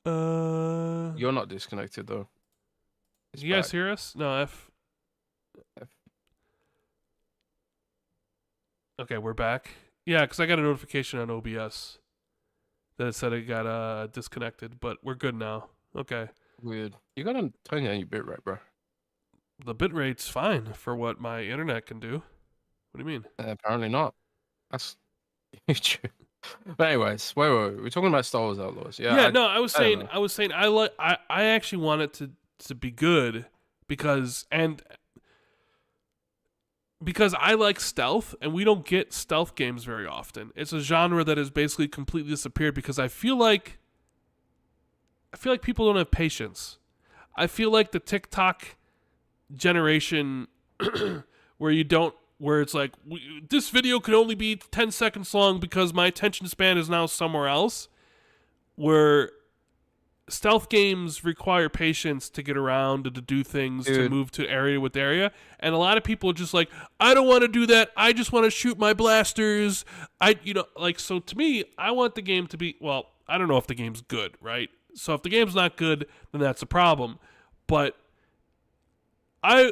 Uh, You're not disconnected though. It's you guys back. hear us? No, F. F. Okay, we're back. Yeah, because I got a notification on OBS that it said it got disconnected, but we're good now. Okay. Weird. You gotta turn down your bitrate, bro. The bitrate's fine for what my internet can do. What do you mean? Apparently not. That's true. But anyways, wait. We're talking about Star Wars Outlaws. Yeah. Yeah, I was saying I actually want it to be good because I like stealth, and we don't get stealth games very often. It's a genre that has basically completely disappeared because I feel like people don't have patience. I feel like the TikTok generation where it's like, this video can only be 10 seconds long because my attention span is now somewhere else, where stealth games require patience to get around and to do things, to move to area with area. And a lot of people are just like, I don't want to do that. I just want to shoot my blasters. So to me, I want the game to be, well, I don't know if the game's good, right? So if the game's not good, then that's a problem. But I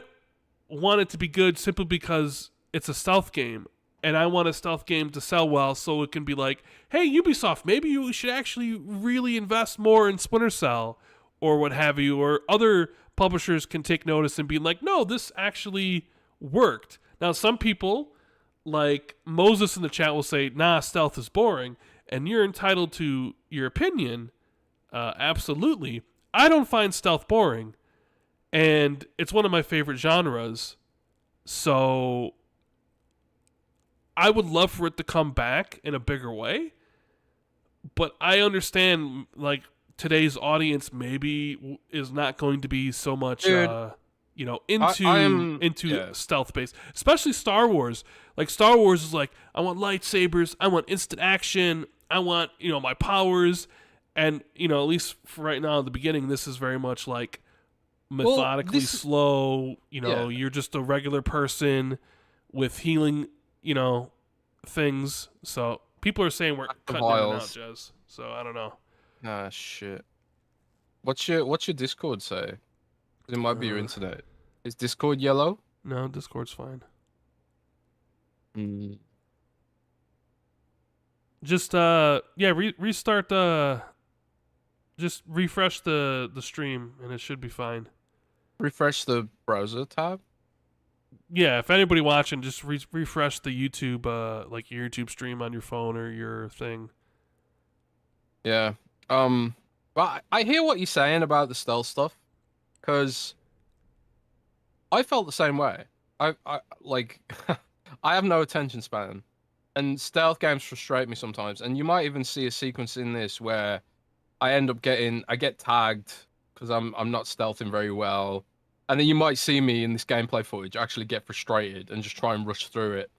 want it to be good simply because it's a stealth game. And I want a stealth game to sell well, so it can be like, hey, Ubisoft, maybe you should actually really invest more in Splinter Cell or what have you, or other publishers can take notice and be like, no, this actually worked. Now, some people, like Moses in the chat, will say, nah, stealth is boring, and you're entitled to your opinion. Absolutely. I don't find stealth boring, and it's one of my favorite genres, so I would love for it to come back in a bigger way, but I understand, like, today's audience maybe is not going to be so much, into stealth based, especially Star Wars. Like, Star Wars is like, I want lightsabers, I want instant action, I want, my powers, and, at least for right now, at the beginning, this is very much like methodically slow, you're just a regular person with healing, things. So people are saying we're cutting it out, Jez. So I don't know. Ah, shit. What's your Discord say? 'Cause it might be your internet. Is Discord yellow? No, Discord's fine. Just restart just refresh the stream and it should be fine. Refresh the browser tab? Yeah, if anybody watching, just refresh the YouTube, like your YouTube stream on your phone or your thing. Yeah. But I hear what you're saying about the stealth stuff, because I felt the same way. I like, I have no attention span, and stealth games frustrate me sometimes. And you might even see a sequence in this where I get tagged because I'm not stealthing very well. And then you might see me in this gameplay footage actually get frustrated and just try and rush through it.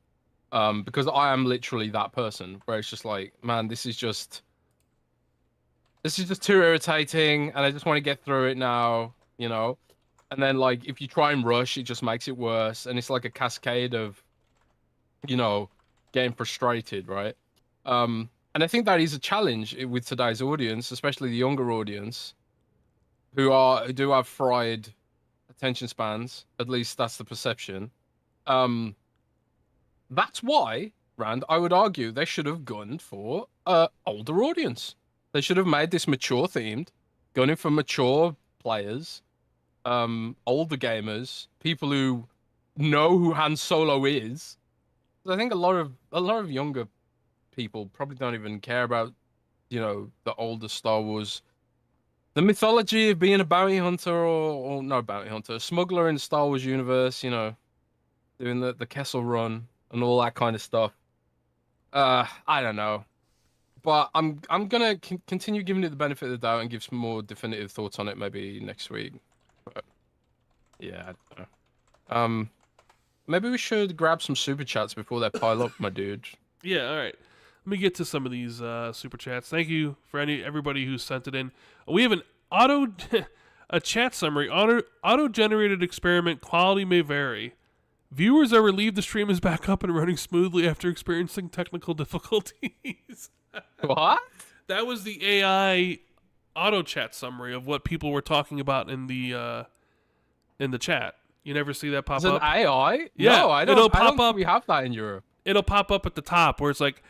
Because I am literally that person where it's just like, man, this is just too irritating and I just want to get through it now, And then, like, if you try and rush, it just makes it worse. And it's like a cascade of, getting frustrated, right? And I think that is a challenge with today's audience, especially the younger audience, who do have fried attention spans. At least that's the perception. That's why, Rand, I would argue they should have gone for older audience. They should have made this mature themed, going for mature players, older gamers, people who know who Han Solo is. I think a lot of younger people probably don't even care about, the older Star Wars. The mythology of being a bounty hunter or no bounty hunter, a smuggler in the Star Wars universe, doing the Kessel Run and all that kind of stuff. I don't know, but I'm gonna continue giving it the benefit of the doubt and give some more definitive thoughts on it maybe next week. But yeah, I don't know. Maybe we should grab some super chats before they pile up, my dude. Yeah, all right. Let me get to some of these super chats. Thank you for everybody who sent it in. We have a chat summary. Auto-generated experiment. Quality may vary. Viewers are relieved the stream is back up and running smoothly after experiencing technical difficulties. What? That was the AI auto chat summary of what people were talking about in the chat. You never see that pop up? Is it AI? Yeah, no, I don't. It'll pop I don't up. think we have that in Europe. it'll pop up at the top where it's like,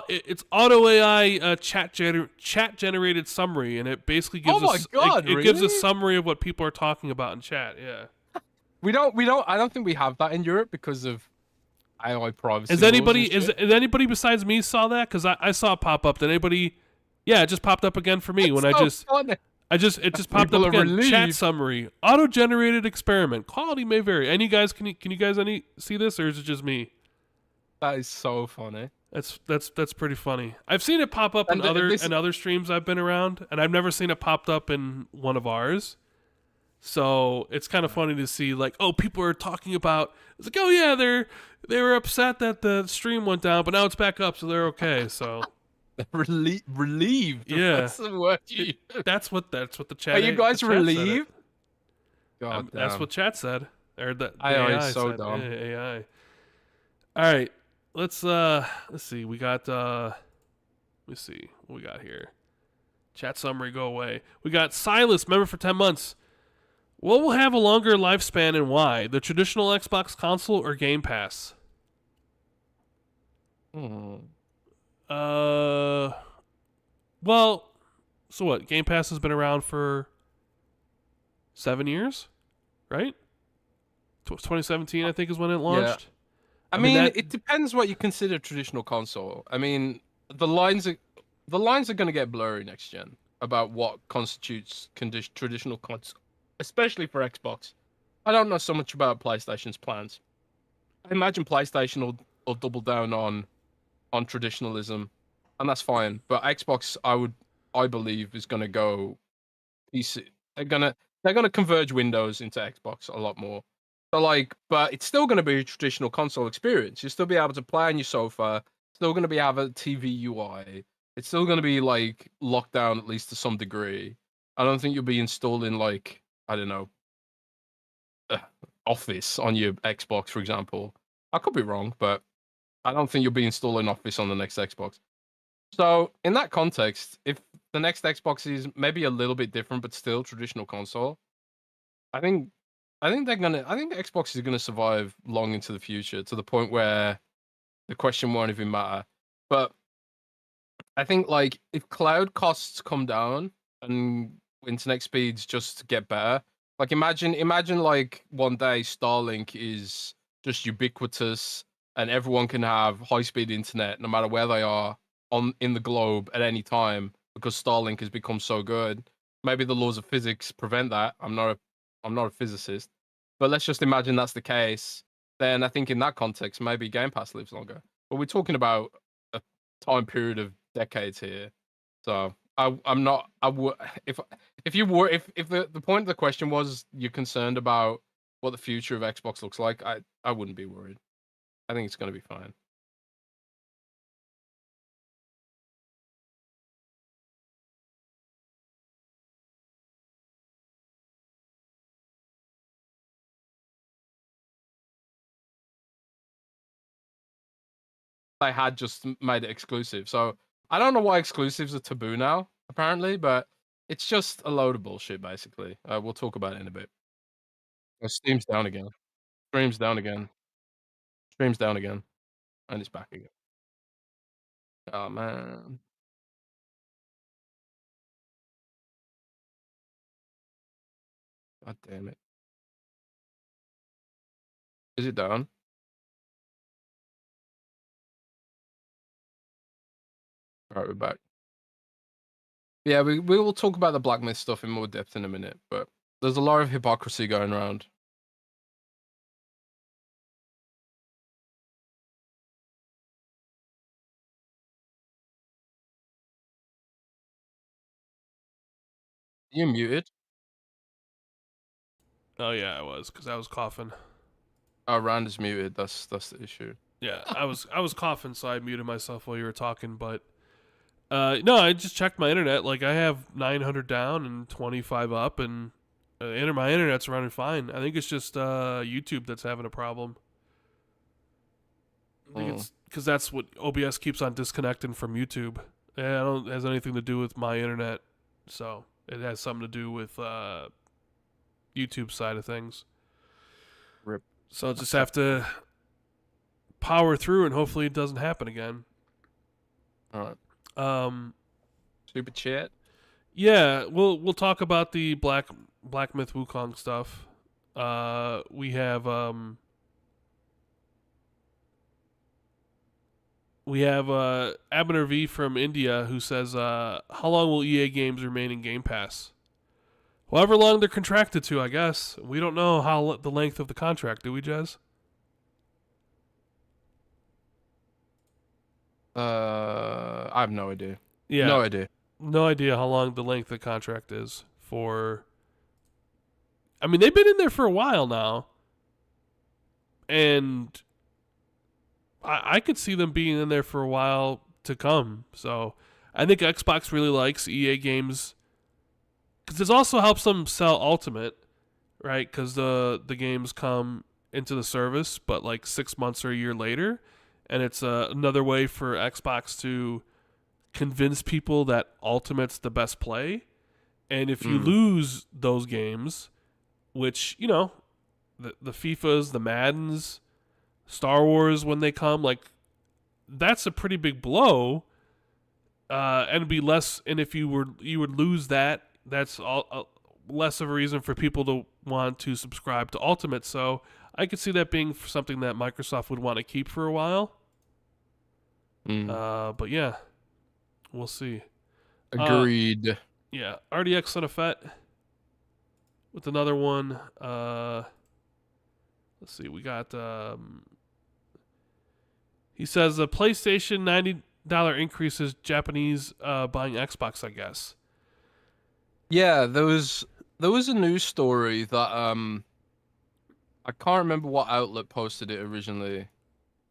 it's auto AI chat generated summary, and it basically gives Oh my God, it gives a really? summary of what people are talking about in chat. Yeah. We don't. I don't think we have that in Europe because of AI privacy Has laws and anybody shit. is anybody besides me saw that? Because I saw it pop up. Did anybody? Yeah, it just popped up again for me It's when so funny. it just popped People up are again. Chat relieved. summary, auto generated experiment. Quality may vary. Any guys can you guys see this, or is it just me? That is so funny. That's pretty funny. I've seen it pop up in And this, other streams I've been around, and I've never seen it popped up in one of ours. So it's kind of funny to see, like, oh, people are talking about. It's like, oh yeah, they were upset that the stream went down, but now it's back up, so they're okay. So relieved. yeah, That's the word you. that's what the chat. Are you guys the chat said it. relieved? God damn. That's what chat said, or the AI AI is so said. dumb. Yeah, AI. All right, let's see. We got let me see what we got here. Chat summary, go away. We got Silas, member for 10 months. What will have a longer lifespan and why? The traditional Xbox console or Game Pass? Hmm. Well, so what? Game Pass has been around for 7 years, right? 2017, I think, is when it launched. I mean, it depends what you consider traditional console. I mean, the lines are going to get blurry next gen about what constitutes traditional console, especially for Xbox. I don't know so much about PlayStation's plans. I imagine PlayStation will double down on traditionalism, and that's fine. But Xbox, I believe, is going to go PC. They're gonna converge Windows into Xbox a lot more. So like, but it's still gonna be a traditional console experience. You'll still be able to play on your sofa. Still gonna have a TV UI. It's still gonna be like locked down at least to some degree. I don't think you'll be installing like, I don't know, Office on your Xbox, for example. I could be wrong, but I don't think you'll be installing Office on the next Xbox. So in that context, if the next Xbox is maybe a little bit different but still traditional console, I think I think Xbox is gonna survive long into the future to the point where the question won't even matter. But I think like if cloud costs come down and internet speeds just get better, like imagine like one day Starlink is just ubiquitous and everyone can have high speed internet no matter where they are in the globe at any time because Starlink has become so good. Maybe the laws of physics prevent that. I'm not a physicist, but let's just imagine that's the case. Then I think in that context, maybe Game Pass lives longer. But we're talking about a time period of decades here, so I'm not. I would if you were if the point of the question was you're concerned about what the future of Xbox looks like, I wouldn't be worried. I think it's going to be fine. They had just made it exclusive. So I don't know why exclusives are taboo now, apparently, but it's just a load of bullshit, basically. We'll talk about it in a bit. Steam's down again. Stream's down again. Stream's down again. And it's back again. Oh, man. God damn it. Is it down? All right, we're back. Yeah, we will talk about the Black Myth stuff in more depth in a minute, but there's a lot of hypocrisy going around. You muted? Oh yeah, I was because I was coughing. Oh, Rand is muted. That's the issue. Yeah, I was coughing, so I muted myself while you were talking. But no, I just checked my internet. Like I have 900 down and 25 up, and my internet's running fine. I think it's just YouTube that's having a problem. I think it's because that's what OBS keeps on disconnecting from YouTube. Yeah, I don't it has anything to do with my internet, so it has something to do with YouTube side of things. Rip. So I'll just have to power through, and hopefully it doesn't happen again. All right. Super chat. Yeah, we'll talk about the Black Myth Wukong stuff. We have Abner V from India who says, how long will EA games remain in Game Pass? However long they're contracted to, I guess. We don't know the length of the contract, do we, Jez? I have no idea. Yeah. No idea. No idea how long the length of the contract is for. I mean, they've been in there for a while now. And I could see them being in there for a while to come. So I think Xbox really likes EA games. Because this also helps them sell Ultimate, right? Because the games come into the service, but like 6 months or a year later. And it's another way for Xbox to convince people that Ultimate's the best play. And if you lose those games, which, you know, the FIFAs, the Maddens, Star Wars when they come, like, that's a pretty big blow. And it'd be less, and if you would lose that, that's less of a reason for people to want to subscribe to Ultimate. So I could see that being something that Microsoft would want to keep for a while. But yeah, we'll see. Agreed. Yeah, RDX Sonafet with another one. Let's see, we got. He says the PlayStation $90 increases Japanese buying Xbox, I guess. Yeah, there was a news story that I can't remember what outlet posted it originally.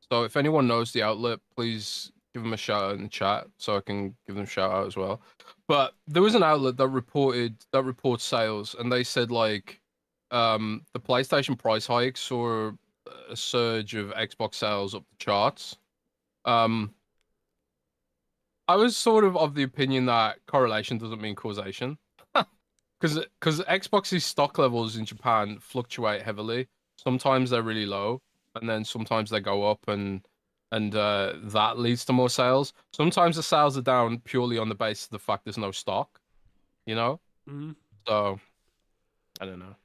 So if anyone knows the outlet, please give them a shout out in the chat so I can give them a shout out as well. But there was an outlet that reports sales, and they said like the PlayStation price hikes saw a surge of Xbox sales up the charts. I was sort of the opinion that correlation doesn't mean causation. Because Xbox's stock levels in Japan fluctuate heavily. Sometimes they're really low, and then sometimes they go up, and that leads to more sales. Sometimes the sales are down purely on the basis of the fact there's no stock, you know. Mm-hmm. So I don't know.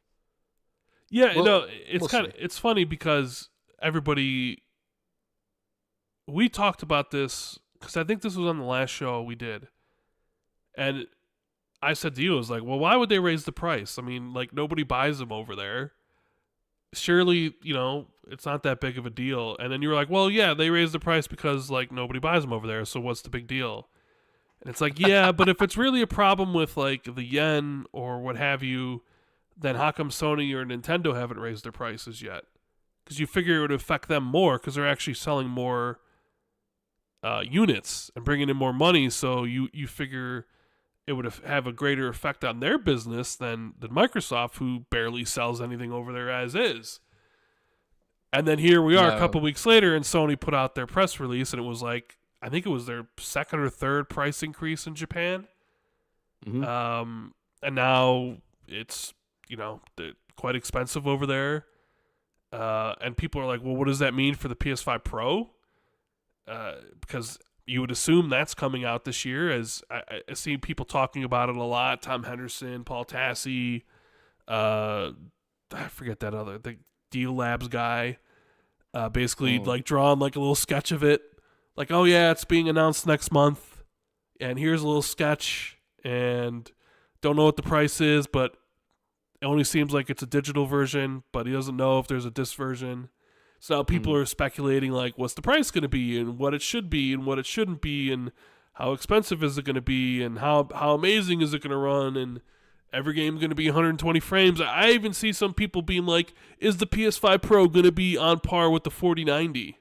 Yeah, well, it's funny because we talked about this because I think this was on the last show we did, and I said to you, I was like, well, why would they raise the price? I mean, like, nobody buys them over there. Surely, you know, it's not that big of a deal. And then you were like, well, yeah, they raised the price because, like, nobody buys them over there, so what's the big deal? And it's like, yeah, but if it's really a problem with, like, the yen or what have you, then how come Sony or Nintendo haven't raised their prices yet? Because you figure it would affect them more because they're actually selling more units and bringing in more money, so you figure it would have a greater effect on their business than Microsoft, who barely sells anything over there as is. And then here we are a couple weeks later, and Sony put out their press release, and it was like, I think it was their second or third price increase in Japan. Mm-hmm. And now it's, you know, quite expensive over there. And people are like, well, what does that mean for the PS5 Pro? Because you would assume that's coming out this year, as I see people talking about it a lot. Tom Henderson, Paul Tassi, I forget that other, the Deal Labs guy, basically like drawing like a little sketch of it. Like, oh yeah, it's being announced next month, and here's a little sketch, and don't know what the price is, but it only seems like it's a digital version, but he doesn't know if there's a disc version. So now people are speculating, like, what's the price going to be, and what it should be, and what it shouldn't be, and how expensive is it going to be, and how amazing is it going to run, and every game going to be 120 frames. I even see some people being like, is the PS5 Pro going to be on par with the 4090?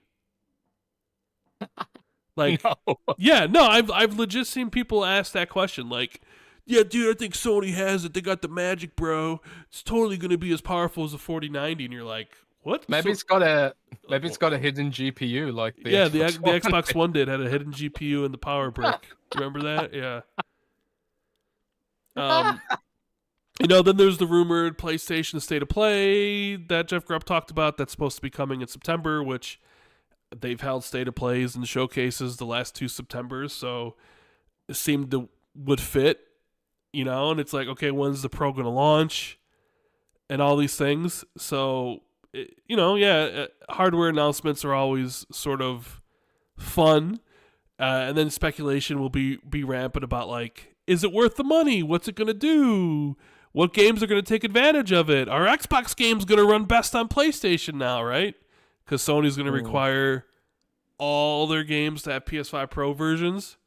Like, no. Yeah, no, I've legit seen people ask that question, like, yeah, dude, I think Sony has it. They got the Magic, bro. It's totally going to be as powerful as the 4090, and you're like, what? Maybe it's got a hidden GPU like the Xbox One. The Xbox One had a hidden GPU in the power brick. Remember that? Yeah. You know, then there's the rumored PlayStation State of Play that Jeff Grubb talked about that's supposed to be coming in September, which they've held state of plays and showcases the last 2 Septembers, so it seemed to would fit, and it's like, okay, when's the Pro going to launch and all these things. So, hardware announcements are always sort of fun. And then speculation will be rampant about, like, is it worth the money? What's it going to do? What games are going to take advantage of it? Are Xbox games going to run best on PlayStation now, right? Because Sony's going to require all their games to have PS5 Pro versions.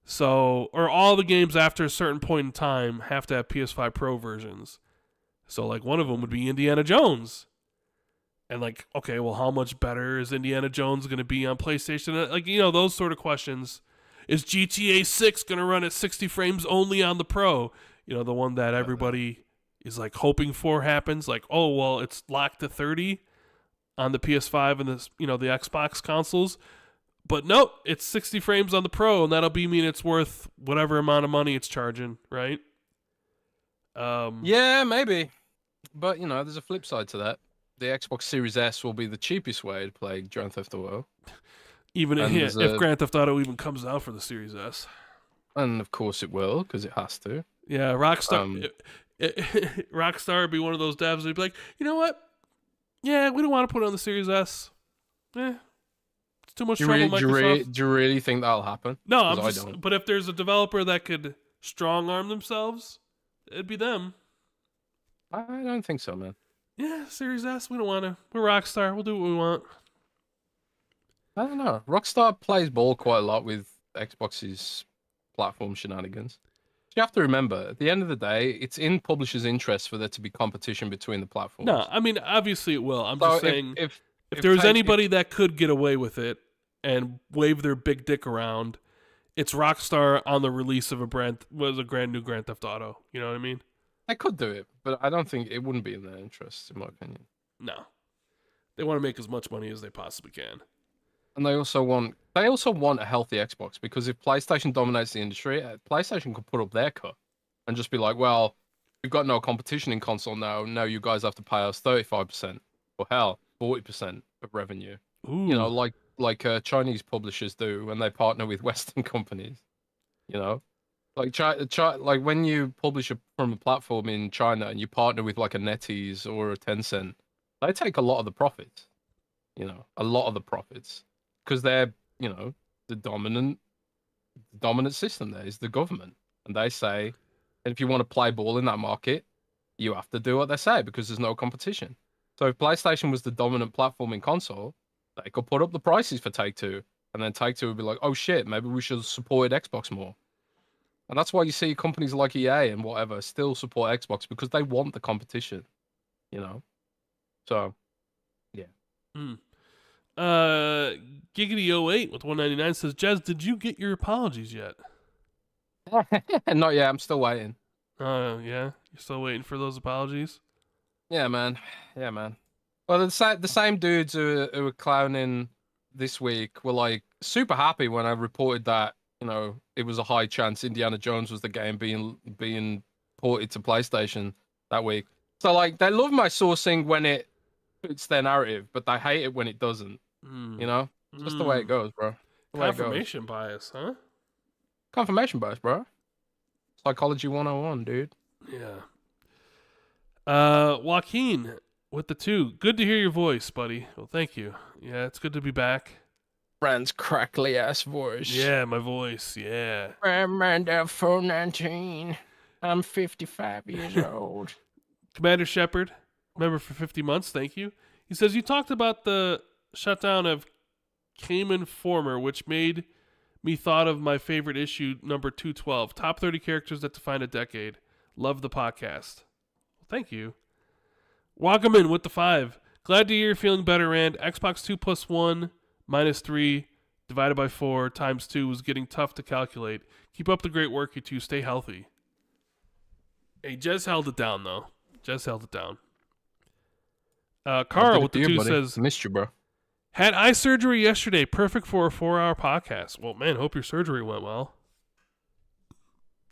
So, or all the games after a certain point in time have to have PS5 Pro versions. So, like, one of them would be Indiana Jones. And, like, okay, well, how much better is Indiana Jones going to be on PlayStation? Like, those sort of questions. Is GTA 6 going to run at 60 frames only on the Pro? The one that everybody is, like, hoping for happens. Like, oh, well, it's locked to 30 on the PS5 and the Xbox consoles. But nope, it's 60 frames on the Pro, and that'll mean it's worth whatever amount of money it's charging, right? Yeah, maybe. But, there's a flip side to that. The Xbox Series S will be the cheapest way to play Grand Theft Auto. Even if Grand Theft Auto even comes out for the Series S. And, of course, it will, because it has to. Yeah, Rockstar would be one of those devs that'd be like, you know what? Yeah, we don't want to put it on the Series S. It's too much trouble, Microsoft. Do you really think that'll happen? No, but if there's a developer that could strong-arm themselves, it'd be them. I don't think so, man. Yeah, Series S, we don't want to. We're Rockstar. We'll do what we want. I don't know. Rockstar plays ball quite a lot with Xbox's platform shenanigans. You have to remember, at the end of the day, it's in publishers' interest for there to be competition between the platforms. No, I mean, obviously it will. I'm just saying, if there was anybody that could get away with it and wave their big dick around, it's Rockstar on the release of a brand new Grand Theft Auto. You know what I mean? I could do it, but I don't think it wouldn't be in their interest, in my opinion. No. They want to make as much money as they possibly can. And they also want a healthy Xbox, because if PlayStation dominates the industry, PlayStation could put up their cut and just be like, well, we've got no competition in console now. Now you guys have to pay us 35%, or hell, 40% of revenue. Ooh. Like Chinese publishers do when they partner with Western companies. Like when you publish from a platform in China and you partner with like a NetEase or a Tencent, they take a lot of the profits. A lot of the profits. Because they're, the dominant system there is the government. And they say, if you want to play ball in that market, you have to do what they say because there's no competition. So if PlayStation was the dominant platform in console, they could put up the prices for Take-Two. And then Take-Two would be like, oh shit, maybe we should support Xbox more. And that's why you see companies like EA and whatever still support Xbox, because they want the competition. So, yeah. Giggity08 with 199 says, Jez, did you get your apologies yet? Not yet. I'm still waiting. Yeah? You're still waiting for those apologies? Yeah, man. Well, the same dudes who were clowning this week were like super happy when I reported that, it was a high chance Indiana Jones was the game being ported to PlayStation that week. So, like, they love my sourcing when it fits their narrative, but they hate it when it doesn't. It's just the way it goes, bro. Confirmation bias, huh? Confirmation bias, bro. Psychology 101, dude. Yeah. Joaquin with the 2. Good to hear your voice, buddy. Well, thank you. Yeah, it's good to be back. Rand's crackly ass voice. Yeah, my voice. Yeah. I'm Rand 419. I'm 55 years old. Commander Shepard, member for 50 months. Thank you. He says, you talked about the shutdown of Cayman Former, which made me thought of my favorite issue, number 212. Top 30 characters that define a decade. Love the podcast. Well, thank you. Wagaman with the 5. Glad to hear you're feeling better, Rand. Xbox 2 plus 1 minus 3 divided by 4 times 2 was getting tough to calculate. Keep up the great work, you two. Stay healthy. Hey, Jez held it down, though. Jez held it down. Carl with the 2 says, missed you, bro. Had eye surgery yesterday. Perfect for a 4-hour podcast. Well, man, hope your surgery went well.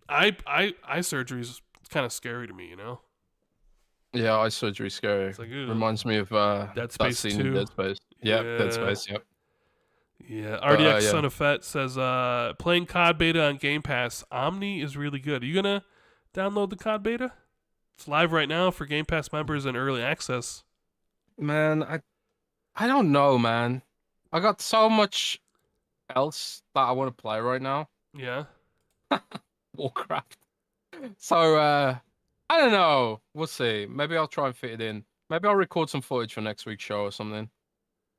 Eye surgery is kind of scary to me, Yeah, eye surgery is scary. It's like, reminds me of Dead Space that scene 2. in Dead Space. Yep, Dead Space, yep. Yeah, RDX Yeah. Son of Fett says, playing COD beta on Game Pass, Omni is really good. Are you gonna download the COD beta? It's live right now for Game Pass members and early access. Man, I don't know, man. I got so much else that I want to play right now. Yeah. Warcraft. So I don't know. We'll see. Maybe I'll try and fit it in. Maybe I'll record some footage for next week's show or something.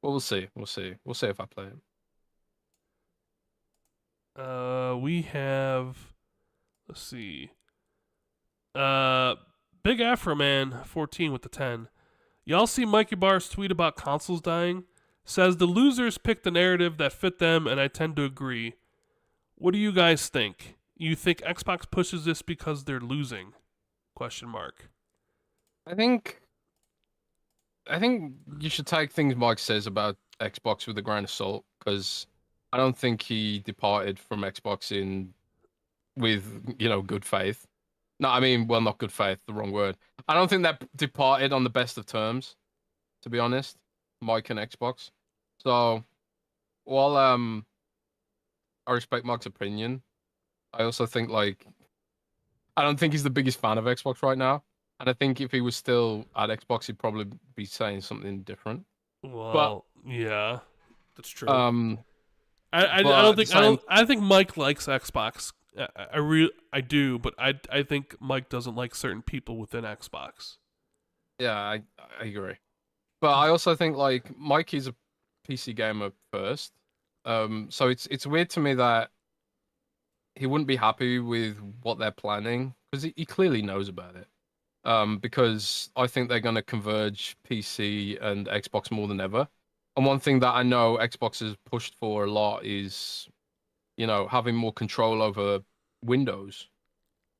But we'll see. We'll see. We'll see if I play it. We have, let's see. Big Afro Man 14 with the 10. Y'all see Mike Ybarra's tweet about consoles dying? Says the losers pick the narrative that fit them, and I tend to agree. What do you guys think? You think Xbox pushes this because they're losing? Question mark. I think you should take things Mike says about Xbox with a grain of salt, because I don't think he departed from Xbox with good faith. No, I mean, well, not good faith, the wrong word. I don't think that departed on the best of terms, to be honest, Mike and Xbox. So, while I respect Mike's opinion, I also think, I don't think he's the biggest fan of Xbox right now. And I think if he was still at Xbox, he'd probably be saying something different. Well, yeah, that's true. I think Mike likes Xbox. I do, but I think Mike doesn't like certain people within Xbox. Yeah, I agree. But I also think Mike is a PC gamer first. So it's weird to me that he wouldn't be happy with what they're planning, because he clearly knows about it. Because I think they're going to converge PC and Xbox more than ever. And one thing that I know Xbox has pushed for a lot is, having more control over Windows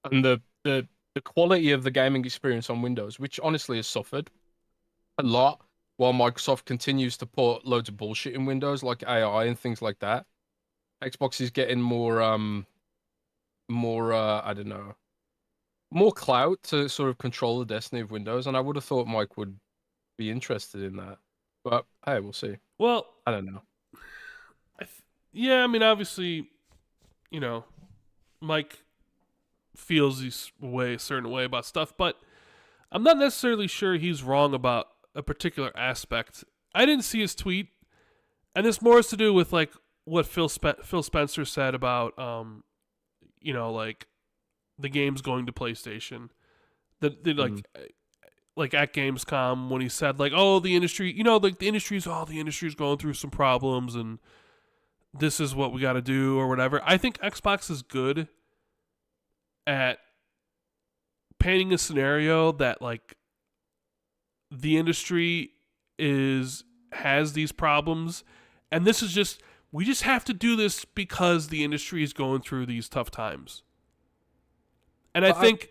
and the quality of the gaming experience on Windows, which honestly has suffered a lot, while Microsoft continues to put loads of bullshit in Windows, like AI and things like that. Xbox is getting more I don't know, more clout to sort of control the destiny of Windows, and I would have thought Mike would be interested in that. But hey, we'll see. Well, I don't know. Yeah, I mean, obviously, Mike feels a certain way about stuff, but I'm not necessarily sure he's wrong about a particular aspect. I didn't see his tweet, and this more has to do with what Phil Spencer said about the games going to PlayStation. Like at Gamescom, when he said the industry, the industry's going through some problems and this is what we got to do or whatever. I think Xbox is good at painting a scenario that the industry has these problems, and this is we just have to do this because the industry is going through these tough times. And I think,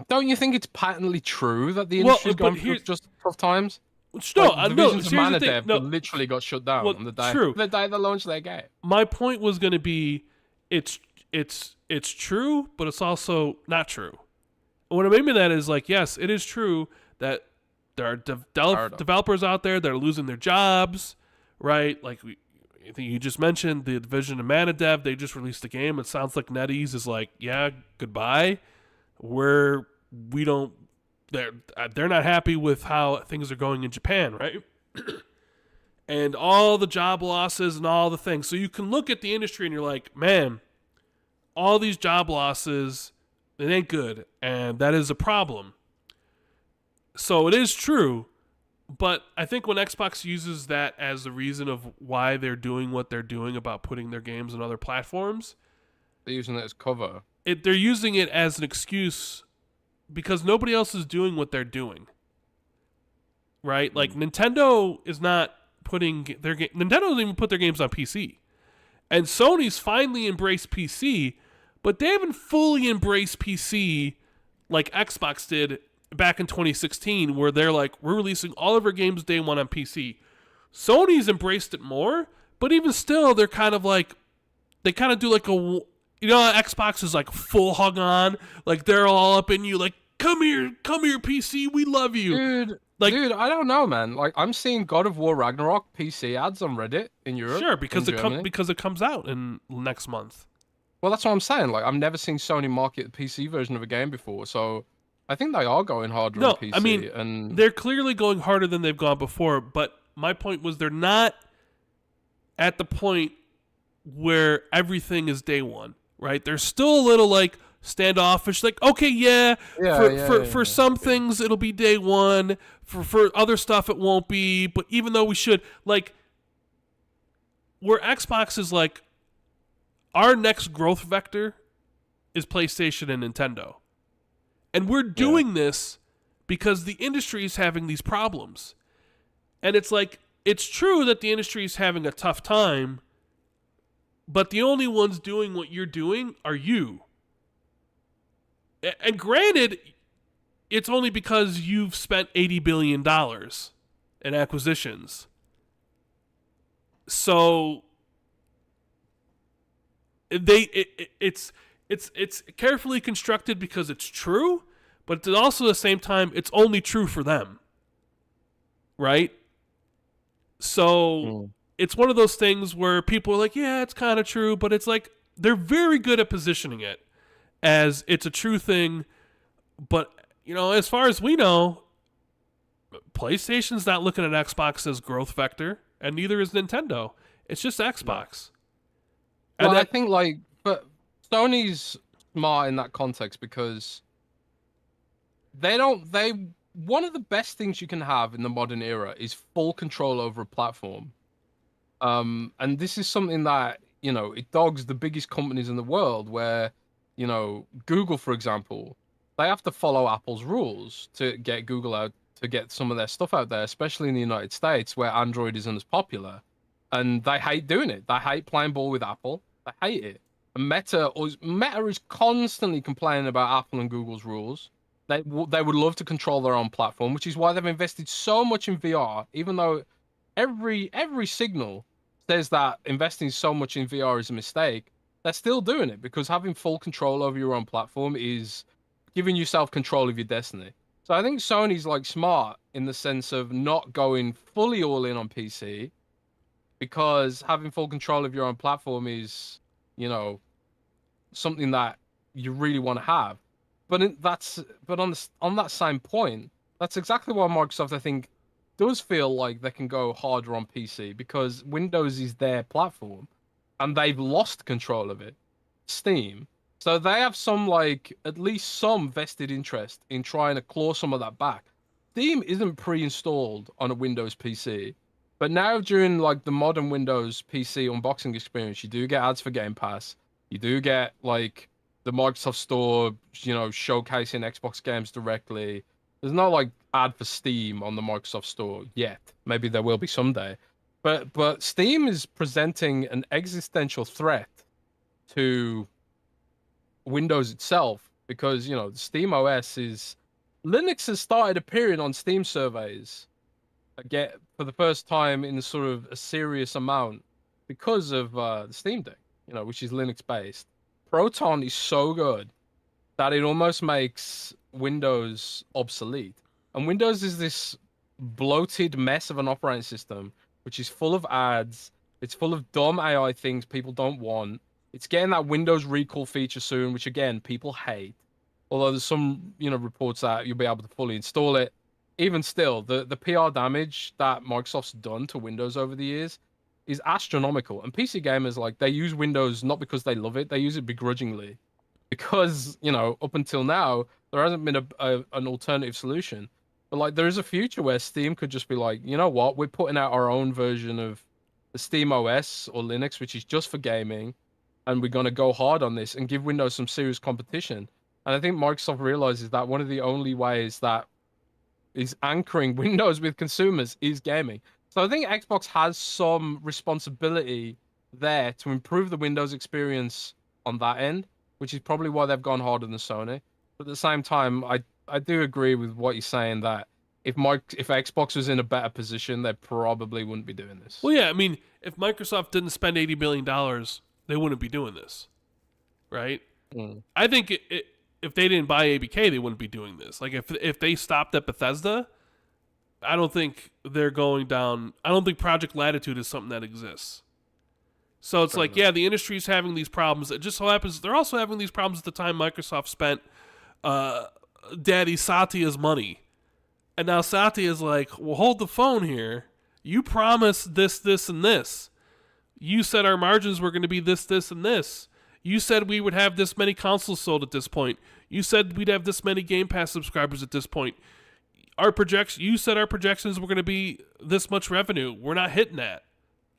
don't you think it's patently true that the industry's going through just tough times? Divisions of Manadev literally got shut down on the day they launched their game. My point was going to be, it's true, but it's also not true. And what I mean by that is yes, it is true that there are developers out there that are losing their jobs, right? I think you just mentioned the division of Manadev. They just released a game. It sounds like NetEase is goodbye. They're not happy with how things are going in Japan, right? And all the job losses and all the things. So you can look at the industry and you're like, man, all these job losses, it ain't good, and that is a problem. So it is true, but I think when Xbox uses that as the reason of why they're doing what they're doing about putting their games on other platforms, they're using it as cover. They're using it as an excuse because nobody else is doing what they're doing, right? Nintendo is not putting Nintendo doesn't even put their games on PC, and Sony's finally embraced PC, but they haven't fully embraced PC like Xbox did back in 2016, where they're we're releasing all of our games day one on PC. Sony's embraced it more, but even still, they're kind of they kind of do Xbox is full hug on, they're all up in you, come here, PC, we love you. Dude, I don't know, man. Like, I'm seeing God of War Ragnarok PC ads on Reddit in Europe. Sure, because it comes out in next month. Well, that's what I'm saying. Like, I've never seen Sony market the PC version of a game before, so I think they are going harder on PC. I mean, and they're clearly going harder than they've gone before. But my point was, they're not at the point where everything is day one, right? They're still a little like standoffish, like, okay, for some things it'll be day one, for other stuff it won't be, but even though we should, like, where Xbox is like, our next growth vector is PlayStation and Nintendo, and we're doing this because the industry is having these problems. And it's like, it's true that the industry is having a tough time, but the only ones doing what you're doing are you. And granted, it's only because you've spent $80 billion in acquisitions. So it's carefully constructed because it's true, but also at the same time, it's only true for them. Right? So it's one of those things where people are like, yeah, it's kind of true, but it's like, they're very good at positioning it as it's a true thing. But, you know, as far as we know, PlayStation's not looking at Xbox as growth vector, and neither is Nintendo. It's just Xbox. And well, I think, like, but Sony's smart in that context because one of the best things you can have in the modern era is full control over a platform. And this is something that, you know, it dogs the biggest companies in the world where, you know, Google, for example, they have to follow Apple's rules to get Google out, to get some of their stuff out there, especially in the United States where Android isn't as popular. And they hate doing it. They hate playing ball with Apple. They hate it. And Meta is constantly complaining about Apple and Google's rules. They would love to control their own platform, which is why they've invested so much in VR, even though every signal says that investing so much in VR is a mistake. They're still doing it because having full control over your own platform is giving yourself control of your destiny. So I think Sony's like smart in the sense of not going fully all in on PC, because having full control of your own platform is, you know, something that you really want to have. But on that same point, that's exactly why Microsoft, I think, does feel like they can go harder on PC, because Windows is their platform and they've lost control of it. Steam. So they have some, like, at least some vested interest in trying to claw some of that back. Steam isn't pre-installed on a Windows PC, but now during, like, the modern Windows PC unboxing experience, you do get ads for Game Pass. You do get, like, the Microsoft Store, you know, showcasing Xbox games directly. There's no, like, ad for Steam on the Microsoft Store yet. Maybe there will be someday. But Steam is presenting an existential threat to Windows itself, because, you know, the Steam OS is... Linux has started appearing on Steam surveys again for the first time in sort of a serious amount because of the Steam Deck, you know, which is Linux-based. Proton is so good that it almost makes Windows obsolete. And Windows is this bloated mess of an operating system, which is full of ads. It's full of dumb AI things people don't want. It's getting that Windows recall feature soon, which again, people hate. Although there's some, you know, reports that you'll be able to fully install it. Even still, the PR damage that Microsoft's done to Windows over the years is astronomical. And PC gamers, like, they use Windows not because they love it, they use it begrudgingly. Because, you know, up until now, there hasn't been an alternative solution. But, like, there is a future where Steam could just be like, you know what, we're putting out our own version of the Steam OS or Linux, which is just for gaming, and we're going to go hard on this and give Windows some serious competition. And I think Microsoft realizes that one of the only ways that is anchoring Windows with consumers is gaming. So I think Xbox has some responsibility there to improve the Windows experience on that end, which is probably why they've gone harder than Sony. But at the same time, I do agree with what you're saying that if Xbox was in a better position, they probably wouldn't be doing this. Well, yeah, I mean, if Microsoft didn't spend $80 billion, they wouldn't be doing this, right? I think if they didn't buy ABK, they wouldn't be doing this. Like if they stopped at Bethesda, I don't think they're going down. I don't think Project Latitude is something that exists. So it's like, yeah, the industry's having these problems. It just so happens they're also having these problems at the time Microsoft spent Daddy Satya's money. And now Satya is like, well, hold the phone here. You promised this, this, and this. You said our margins were going to be this, this, and this. You said we would have this many consoles sold at this point. You said we'd have this many Game Pass subscribers at this point. You said our projections were going to be this much revenue. We're not hitting that.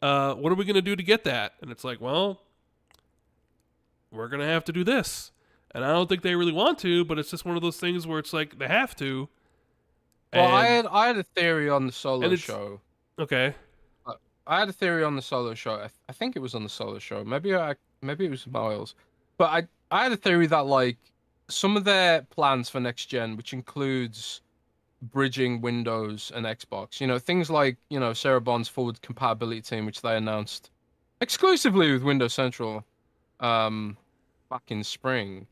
What are we going to do to get that? And it's like, well, we're going to have to do this. And I don't think they really want to, but it's just one of those things where it's like they have to. Well, I had a theory on the solo show. Okay. I had a theory on the solo show. I think it was on the solo show. Maybe it was Miles. But I had a theory that like some of their plans for next gen, which includes bridging Windows and Xbox, things like, Sarah Bond's forward compatibility team, which they announced exclusively with Windows Central back in spring.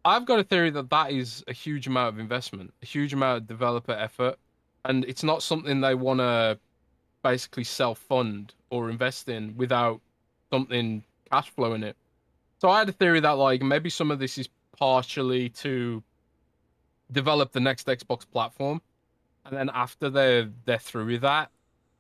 I've got a theory that is a huge amount of investment, a huge amount of developer effort, and it's not something they want to basically self-fund or invest in without something cash flow in it. So I had a theory that like maybe some of this is partially to develop the next Xbox platform, and then after they're through with that,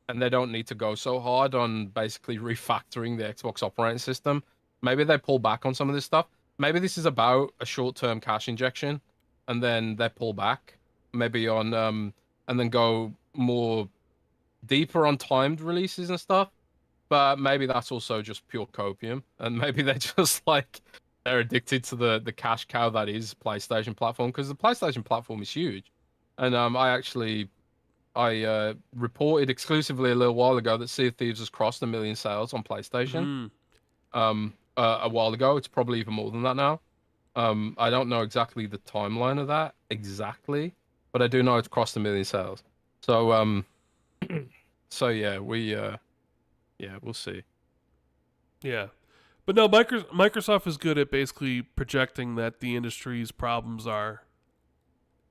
and they don't need to go so hard on basically refactoring the Xbox operating system, maybe they pull back on some of this stuff. Maybe this is about a short-term cash injection, and then they pull back, maybe on and then go more deeper on timed releases and stuff. But maybe that's also just pure copium, and maybe they're just like they're addicted to the cash cow that is PlayStation platform, because the PlayStation platform is huge. And I reported exclusively a little while ago that Sea of Thieves has crossed 1 million sales on PlayStation. A while ago. It's probably even more than that now. I don't know exactly the timeline of that exactly, but I do know it's crossed 1 million sales. So so yeah, we'll see. Yeah. But no, Microsoft is good at basically projecting that the industry's problems are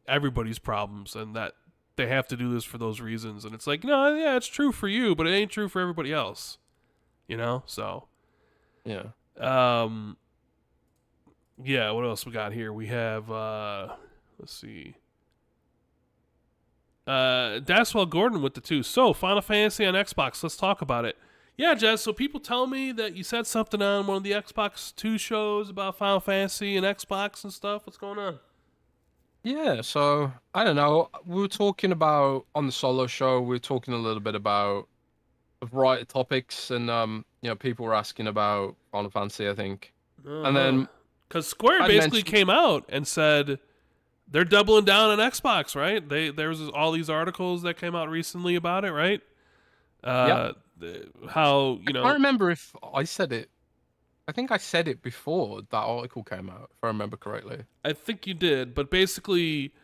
everybody's problems, and that they have to do this for those reasons. And it's like, no, yeah, it's true for you, but it ain't true for everybody else. So yeah. Yeah, what else we got here? We have let's see. Daswell Gordon with the 2. So, Final Fantasy on Xbox, let's talk about it. Yeah, Jez, so people tell me that you said something on one of the Xbox 2 shows about Final Fantasy and Xbox and stuff. What's going on? Yeah, so I don't know. We were talking about on the solo show, we were talking a little bit about a variety of topics, and people were asking about Final Fantasy, I think. And then because Square basically came out and said they're doubling down on Xbox, right? There was all these articles that came out recently about it, right? Yeah. How I can't remember if I said it. I think I said it before that article came out, if I remember correctly. I think you did, but basically,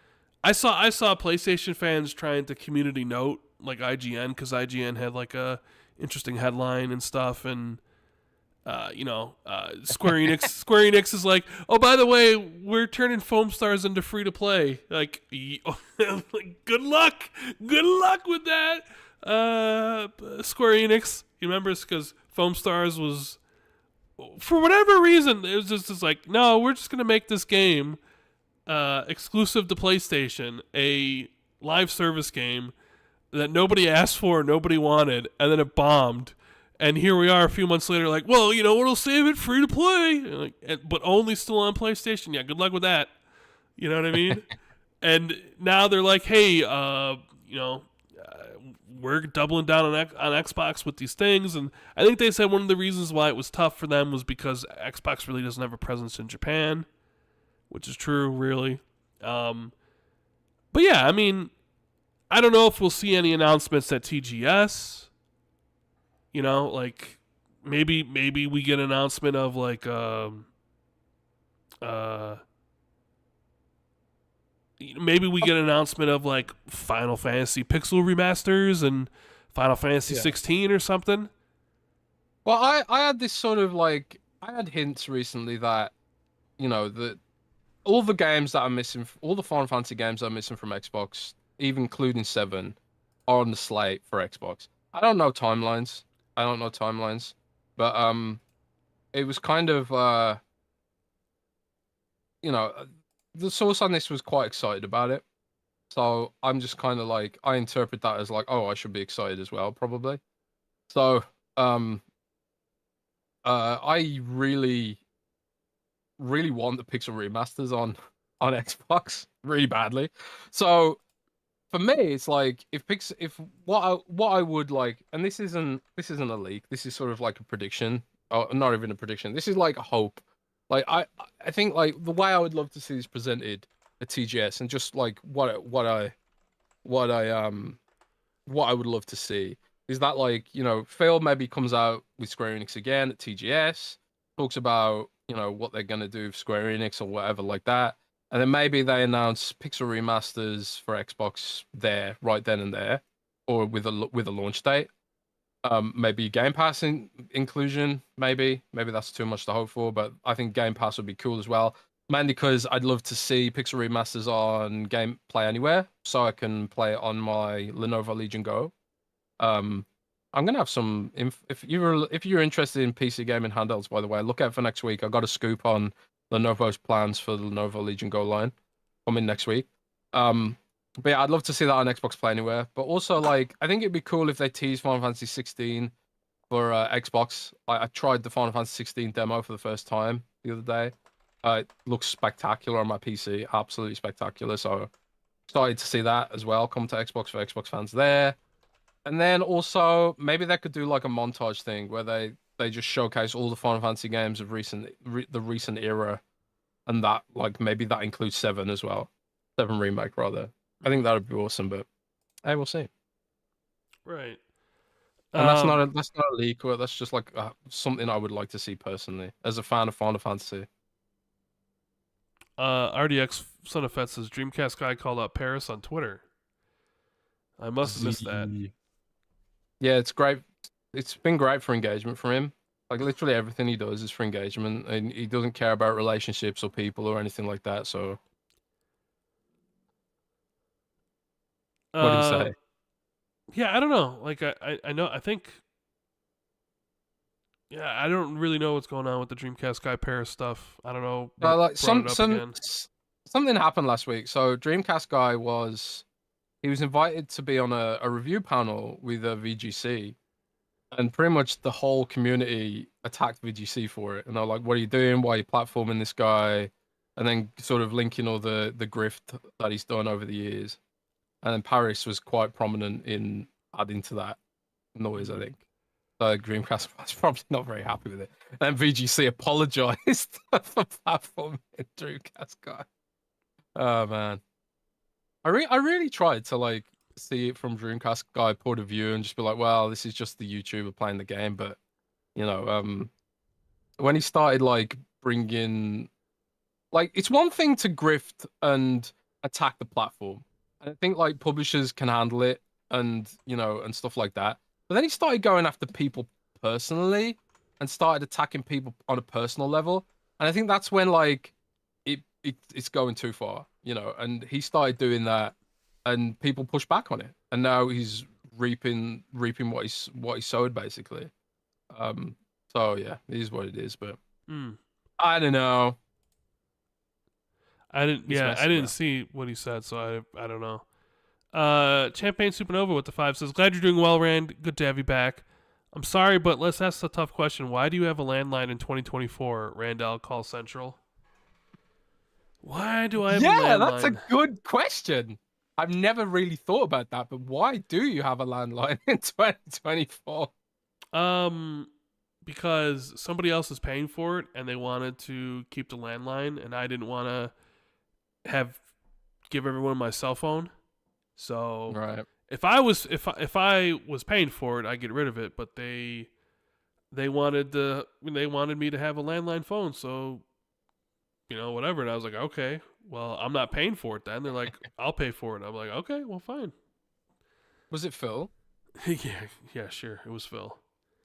I saw PlayStation fans trying to community note like IGN, because IGN had like a interesting headline and stuff, and Square Enix is like, oh, by the way, we're turning Foam Stars into free to play. Like, good luck with that, Square Enix. You remember, it's because Foam Stars was, for whatever reason, it was just like, no, we're just gonna make this game exclusive to PlayStation, a live service game that nobody asked for, nobody wanted, and then it bombed. And here we are a few months later, like, well, what'll save it? Free to play. But only still on PlayStation. Yeah, good luck with that. You know what I mean? And now they're like, hey, we're doubling down on Xbox with these things. And I think they said one of the reasons why it was tough for them was because Xbox really doesn't have a presence in Japan, which is true, really. But yeah, I mean, I don't know if we'll see any announcements at TGS. Like maybe we get an announcement of like maybe we get an announcement of like Final Fantasy Pixel remasters and Final Fantasy 16 or something. Well, I had this sort of like I had hints recently that that all the games that are missing, all the Final Fantasy games that are missing from Xbox, even including 7, are on the slate for Xbox. I don't know timelines. I don't know timelines, but it was kind of you know, the source on this was quite excited about it. So I'm just kind of like, I interpret that as like, oh, I should be excited as well, probably. So um I really, really want the Pixel remasters on Xbox really badly. So for me, it's like if what I would like, and this isn't a leak. This is sort of like a prediction. Oh, not even a prediction. This is like a hope. Like I think like the way I would love to see this presented at TGS, and just like what I what I would love to see is that, like, Phil maybe comes out with Square Enix again at TGS, talks about, what they're gonna do with Square Enix or whatever like that. And then maybe they announce Pixel remasters for Xbox there, right then and there, or with a launch date. Maybe Game Pass inclusion. Maybe that's too much to hope for, but I think Game Pass would be cool as well. Mainly because I'd love to see Pixel remasters on Game Play Anywhere, so I can play it on my Lenovo Legion Go. Um, I'm gonna have some. If you're interested in PC gaming handhelds, by the way, look out for next week. I got a scoop on Lenovo's plans for the Lenovo Legion Go line coming next week. But yeah, I'd love to see that on Xbox Play Anywhere. But also, like, I think it'd be cool if they tease Final Fantasy 16 for Xbox. I tried the Final Fantasy 16 demo for the first time the other day. It looks spectacular on my PC, absolutely spectacular. So excited to see that as well come to Xbox for Xbox fans there. And then also maybe they could do like a montage thing where they just showcase all the Final Fantasy games of the recent era, and that, like, maybe that includes 7 as well, 7 remake rather. I think that would be awesome, but hey, we'll see. Right. And that's not a leak, or that's just like something I would like to see personally as a fan of Final Fantasy. RDX Son of Fett says Dreamcast guy called out Paris on Twitter. I must have missed that. Yeah, it's great. It's been great for engagement for him. Like, literally everything he does is for engagement, and he doesn't care about relationships or people or anything like that. So, what do you Uh, say? yeah, I don't know. Like, I know. I think. Yeah, I don't really know what's going on with the Dreamcast guy Paris stuff. I don't know what Like brought it up again. something happened last week. So Dreamcast guy he was invited to be on a review panel with a VGC, and pretty much the whole community attacked VGC for it. And they're like, "What are you doing? Why are you platforming this guy?" And then sort of linking all the grift that he's done over the years. And then Paris was quite prominent in adding to that noise, I think. So Dreamcast was probably not very happy with it. And VGC apologized for platforming Dreamcast guy. Oh man, I really tried to, like, see it from Dreamcast guy point of view and just be like, well, this is just the YouTuber playing the game. But when he started, like, bringing, like, it's one thing to grift and attack the platform. And I think, like, publishers can handle it, and and stuff like that. But then he started going after people personally and started attacking people on a personal level. And I think that's when, like, it's going too far, and he started doing that, and people pushed back on it. And now he's reaping what he sowed, basically. So yeah, it is what it is, but Mm. I don't know. I didn't. He's Yeah, I messing didn't around. see what he said, so I don't know. Champagne Supernova with the 5 says, "Glad you're doing well, Rand. Good to have you back. I'm sorry, but let's ask a tough question. Why do you have a landline in 2024?" Randall Call Central. Why do I have a Yeah, that's a landline? good question. I've never really thought about that, but why do you have a landline in 2024? Um, because somebody else is paying for it, and they wanted to keep the landline, and I didn't want to give everyone my cell phone. So Right. if I was paying for it, I'd get rid of it. But they wanted me to have a landline phone, so whatever. And I was like, okay, well, I'm not paying for it then. They're like, I'll pay for it. I'm like, okay, well, fine. Was it Phil? Yeah, sure. It was Phil.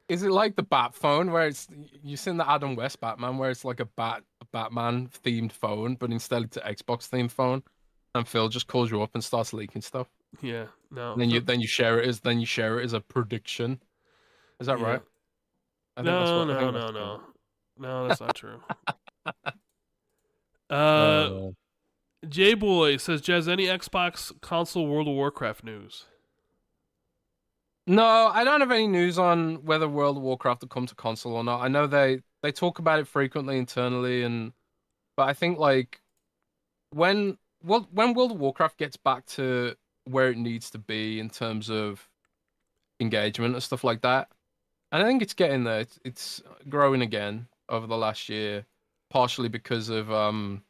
Is it like the Bat phone where it's, you seen the Adam West Batman where it's like a bat Batman themed phone, but instead it's an Xbox themed phone, and Phil just calls you up and starts leaking stuff. Yeah, no. And then you share it as a prediction. Is that Yeah. right? I think that's No, what I no, think no, that's no. true. No, that's not true. Uh, J Boy says, Jez, any Xbox console World of Warcraft news? no, I don't have any news on whether World of Warcraft will come to console or not. I know they talk about it frequently internally, but I think like when World of Warcraft gets back to where it needs to be in terms of engagement and stuff like that, and I think it's getting there. It's growing again over the last year, partially because of World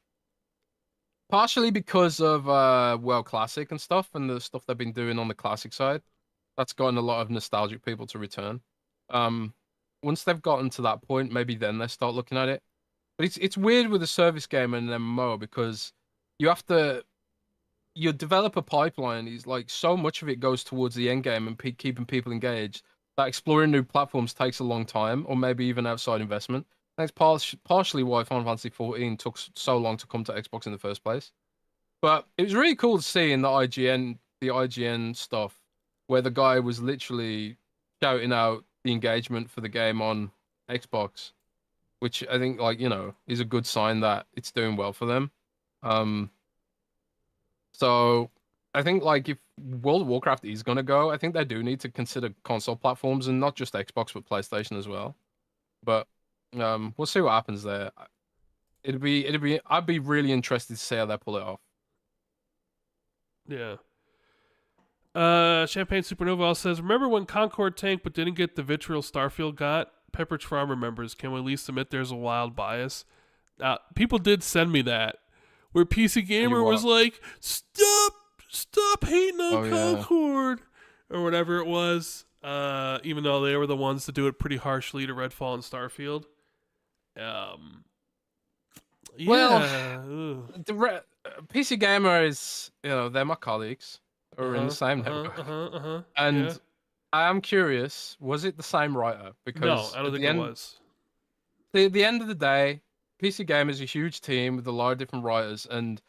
Classic and stuff, and the stuff they've been doing on the classic side. That's gotten a lot of nostalgic people to return. Um, Once they've gotten to that point, maybe then they start looking at it. But it's weird with a service game and an MMO because you have to your developer pipeline is like so much of it goes towards the end game and keeping people engaged that exploring new platforms takes a long time, or maybe even outside investment. That's partially why Final Fantasy 14 took so long to come to Xbox in the first place. But it was really cool to see in the IGN stuff, where the guy was literally shouting out the engagement for the game on Xbox, which I think, like, is a good sign that it's doing well for them. So I think, like, if World of Warcraft is gonna go, I think they do need to consider console platforms and not just Xbox but PlayStation as well. But we'll see what happens there. I'd be really interested to see how they pull it off. Yeah. Champagne Supernova also says, remember when Concord tanked but didn't get the vitriol Starfield got? Pepperidge Farm remembers. Can we at least admit there's a wild bias? People did send me that, where PC Gamer was like, stop hating on Concord, or whatever it was, even though they were the ones to do it pretty harshly to Redfall and Starfield. Well, PC Gamer is, they're my colleagues who are in the same network. And yeah. I am curious, was it the same writer? Because no, I don't think it was. At the end of the day, PC Gamer is a huge team with a lot of different writers, and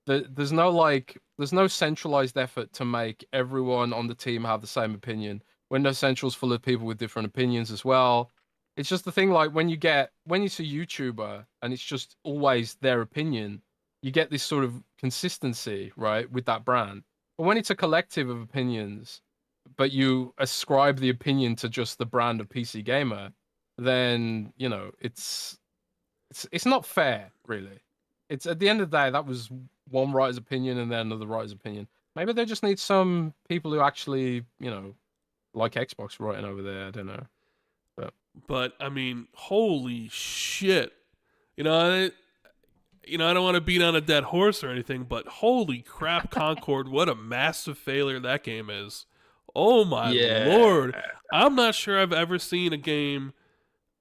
there's no centralized effort to make everyone on the team have the same opinion. Windows Central's full of people with different opinions as well. It's just the thing, like, when it's a YouTuber and it's just always their opinion, you get this sort of consistency, right, with that brand. But when it's a collective of opinions, but you ascribe the opinion to just the brand of PC Gamer, then, it's not fair, really. It's, at the end of the day, that was one writer's opinion and then another writer's opinion. Maybe they just need some people who actually, like Xbox writing over there. I don't know. But I mean, holy shit! I don't want to beat on a dead horse or anything, but holy crap, Concord! What a massive failure that game is. Oh my lord! I'm not sure I've ever seen a game,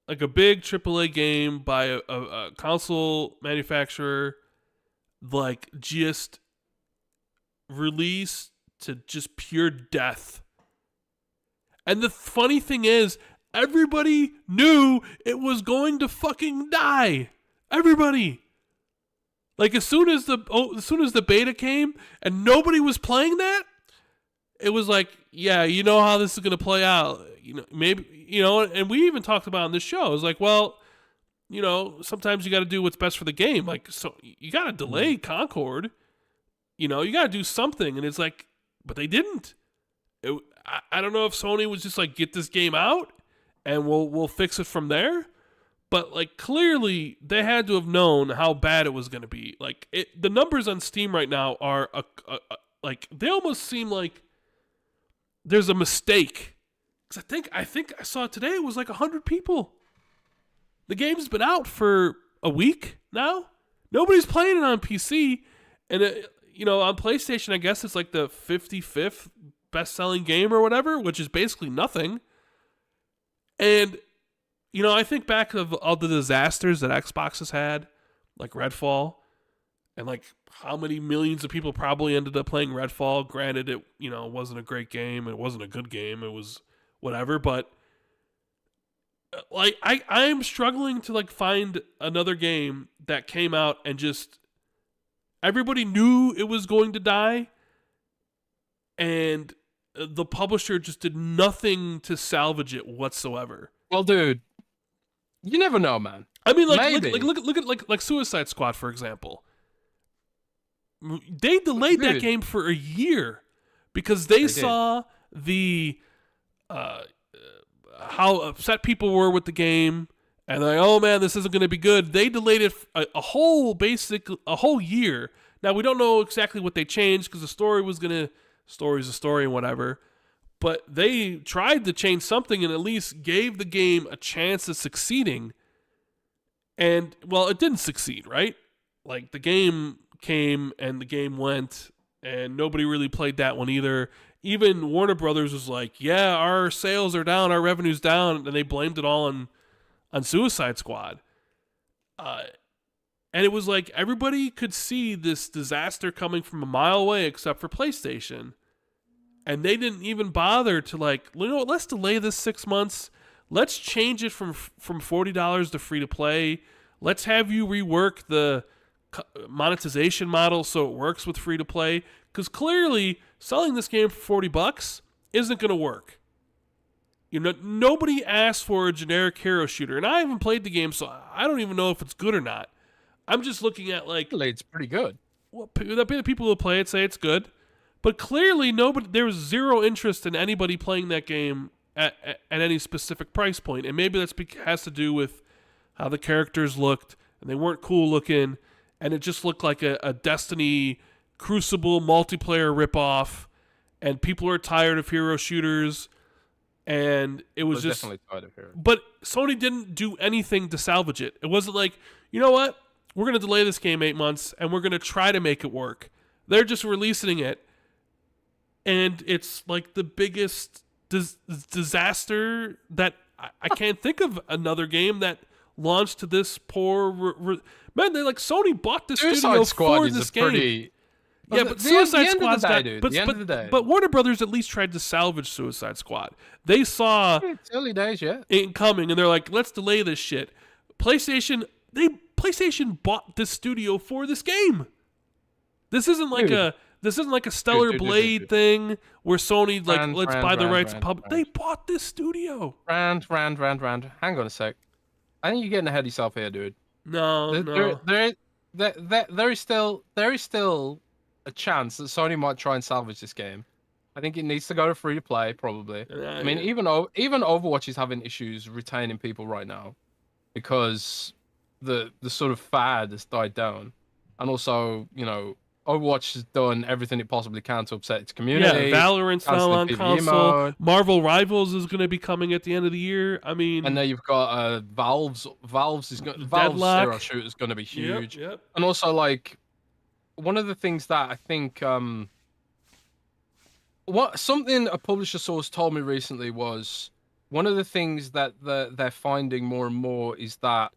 like a big AAA game by a console manufacturer, like, just release to just pure death. And the funny thing is, everybody knew it was going to fucking die. Everybody. Like, as soon as the beta came and nobody was playing that, it was like, yeah, you know how this is going to play out. Maybe, and we even talked about on this show. It was like, well, sometimes you got to do what's best for the game. Like, so you got to delay Concord. You got to do something. And it's like, but they didn't. I don't know if Sony was just like, get this game out and we'll fix it from there. But, like, clearly they had to have known how bad it was going to be. Like, the numbers on Steam right now are like, they almost seem like there's a mistake. Because I think I saw today it was like 100 people. The game's been out for a week now. Nobody's playing it on PC, and on PlayStation, I guess it's like the 55th best-selling game or whatever, which is basically nothing. And I think back of all the disasters that Xbox has had, like Redfall, and like how many millions of people probably ended up playing Redfall. Granted, it wasn't a great game, it wasn't a good game, it was whatever. But like I'm struggling to like find another game that came out and just everybody knew it was going to die, and the publisher just did nothing to salvage it whatsoever. Well, dude, you never know, man. I mean, look at Suicide Squad, for example. They delayed that game for a year because they saw the how upset people were with the game, and they're like, oh man, this isn't going to be good. They delayed it a whole year. Now we don't know exactly what they changed because the story's a story and whatever. But they tried to change something and at least gave the game a chance of succeeding. And, well, it didn't succeed, right? Like, the game came and the game went, and nobody really played that one either. Even Warner Brothers was like, yeah, our sales are down, our revenue's down, and they blamed it all on Suicide Squad. And it was like everybody could see this disaster coming from a mile away except for PlayStation. And they didn't even bother to let's delay this 6 months. Let's change it from $40 to free to play. Let's have you rework the monetization model so it works with free to play. Because clearly, selling this game for $40 isn't going to work. You know, nobody asked for a generic hero shooter, and I haven't played the game, so I don't even know if it's good or not. I'm just looking at it's pretty good. Well, the people who play it say it's good. But clearly, there was zero interest in anybody playing that game at any specific price point. And maybe that has to do with how the characters looked, and they weren't cool looking, and it just looked like a Destiny Crucible multiplayer ripoff, and people are tired of hero shooters, and it was just... definitely tired of hero. But Sony didn't do anything to salvage it. It wasn't like, you know what? We're going to delay this game 8 months, and we're going to try to make it work. They're just releasing it. And it's like the biggest disaster that I can't think of another game that launched to this poor... Man, they Sony bought this studio for this game. Yeah, but Suicide Squad's got... But Warner Brothers at least tried to salvage Suicide Squad. They saw... It's early days, yeah. It coming, and they're like, let's delay this shit. PlayStation bought this studio for this game. This isn't like a Stellar Blade thing where Sony let's buy the rights. They bought this studio. Rand. Hang on a sec. I think you're getting ahead of yourself here, dude. No. There is still a chance that Sony might try and salvage this game. I think it needs to go to free to play, probably. I mean, even Overwatch is having issues retaining people right now because the sort of fad has died down, and also Overwatch has done everything it possibly can to upset its community. Yeah, Valorant's now on console. Mode. Marvel Rivals is going to be coming at the end of the year. I mean, and then you've got Valve's hero shooter is going to be huge. Yep. And also, one of the things that I think, something a publisher source told me recently was one of the things that they're finding more and more is that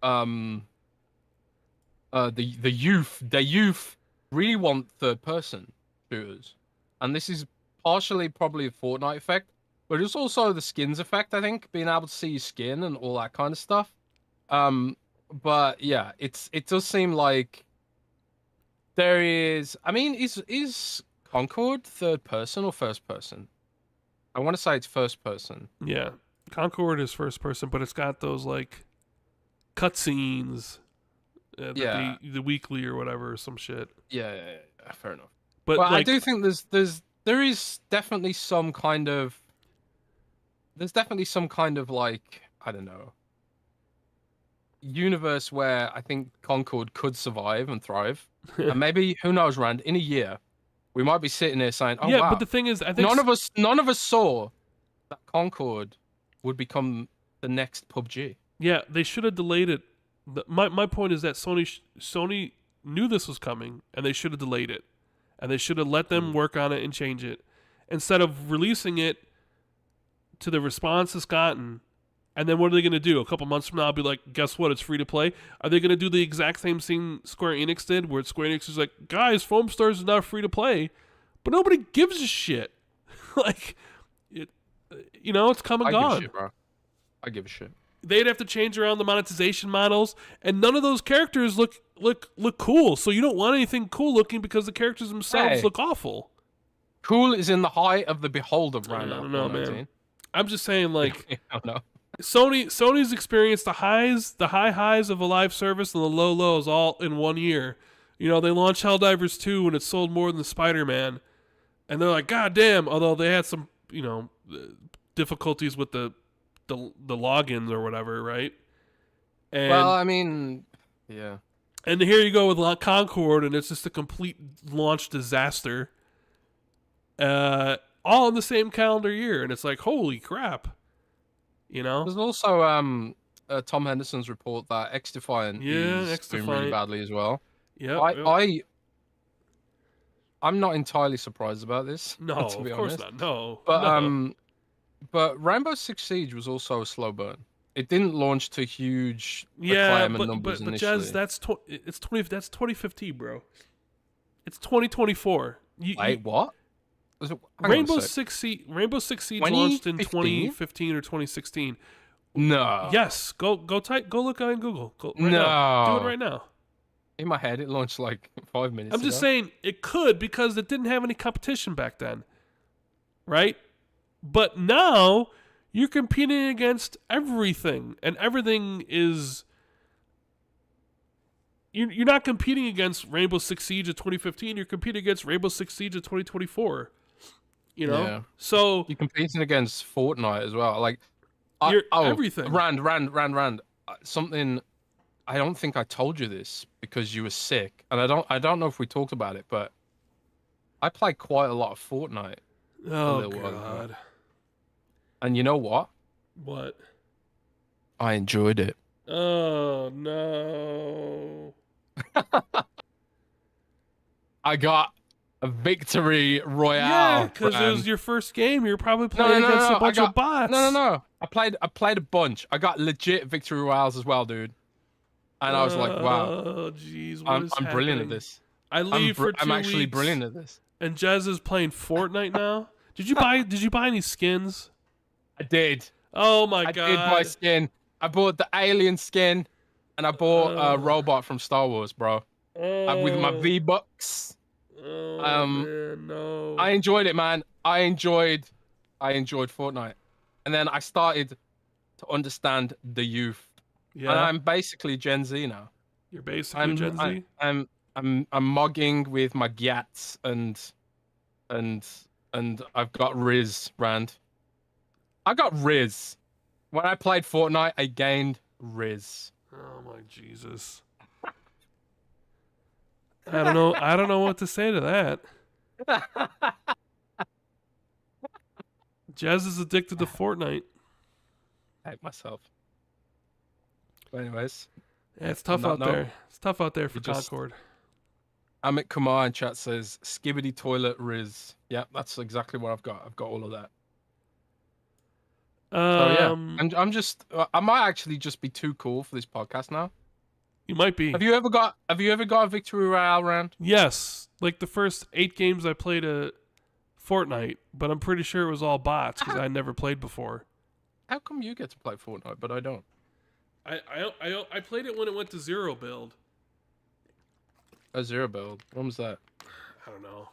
the youth really want third-person shooters, and this is partially probably a Fortnite effect, but it's also the skins effect. I think being able to see your skin and all that kind of stuff. But yeah, it does seem like there is. I mean, is Concord third person or first person? I want to say it's first person. Yeah, Concord is first person, but it's got those cutscenes. The weekly or whatever, or some shit. Yeah, fair enough. But I do think there is definitely some kind of I don't know, universe where I think Concord could survive and thrive, and maybe, who knows, Rand, in a year we might be sitting there saying, "Oh, wow." But the thing is, I think none of us saw that Concord would become the next PUBG. Yeah, they should have delayed it. My point is that Sony knew this was coming, and they should have delayed it, and they should have let them work on it and change it, instead of releasing it to the response it's gotten. And then what are they going to do? A couple months from now, I'll be like, guess what? It's free to play. Are they going to do the exact same thing Square Enix did, where Square Enix is like, guys, Foam Stars is now free to play, but nobody gives a shit. It's come and gone. Give a shit, bro. I give a shit. they'd have to change around the monetization models, and none of those characters look cool. So you don't want anything cool looking because the characters themselves look awful. Cool is in the eye of the beholder, I right now. don't know, man. I'm just saying, like, I don't know. Sony's experienced the high highs of a live service and the low lows all in 1 year. You know, they launched Helldivers 2 and it sold more than Spider-Man, and they're like, God damn. Although they had some, you know, difficulties with the logins or whatever, right? And, Well, I mean, yeah. And here you go with Concord, and it's just a complete launch disaster. All in the same calendar year, and it's like, holy crap, you know. There's also Tom Henderson's report that X-Defiant is doing really badly as well. Yeah, I'm not entirely surprised about this. No, to be of course honest. not. No, but Rainbow Six Siege was also a slow burn. It didn't launch to huge acclaim and numbers initially. Jez, that's 2015, bro. It's 2024. Wait, what? Rainbow Six Siege launched in 2015 or 2016. No. Yes, go look on Google. Do it right now. In my head, it launched like 5 minutes. I'm just saying it could because it didn't have any competition back then, right? But now you're competing against everything, and everything is. You're not competing against Rainbow Six Siege of 2015. You're competing against Rainbow Six Siege of 2024. You know, yeah. So you're competing against Fortnite as well. Like, everything. Rand. Something. I don't think I told you this because you were sick, and I don't know if we talked about it, but I played quite a lot of Fortnite. Oh God! And you know what? What? I enjoyed it. Oh no! I got a victory royale. Yeah, because it was your first game. You're probably playing against a bunch of bots. No. I played a bunch. I got legit victory royales as well, dude. And I was like, wow. Oh, jeez, I'm brilliant at this. I'm actually brilliant at this. And Jez is playing Fortnite now. Did you buy any skins? I did. Oh my God! I did buy skin. I bought the alien skin, and I bought a robot from Star Wars, bro. With my V-Bucks. Oh man, no. I enjoyed it, man. I enjoyed Fortnite, and then I started to understand the youth. Yeah. And I'm basically Gen Z now. You're basically Gen Z. I'm mogging with my Gyats and I've got Riz, Rand. I got Riz. When I played Fortnite, I gained Riz. Oh my Jesus. I don't know what to say to that. Jez is addicted to Fortnite. I hate myself. But anyways. Yeah, it's tough out there. It's tough out there for Concord. Amit Kumar in chat says, Skibbity Toilet Riz. Yeah, that's exactly what I've got. I've got all of that. So yeah, I'm just. I might actually just be too cool for this podcast now. You might be. Have you ever got a victory royale round? Yes, like the first 8 games I played a Fortnite, but I'm pretty sure it was all bots because I never played before. How come you get to play Fortnite but I don't? I played it when it went to 0 build. A 0 build. When was that? I don't know.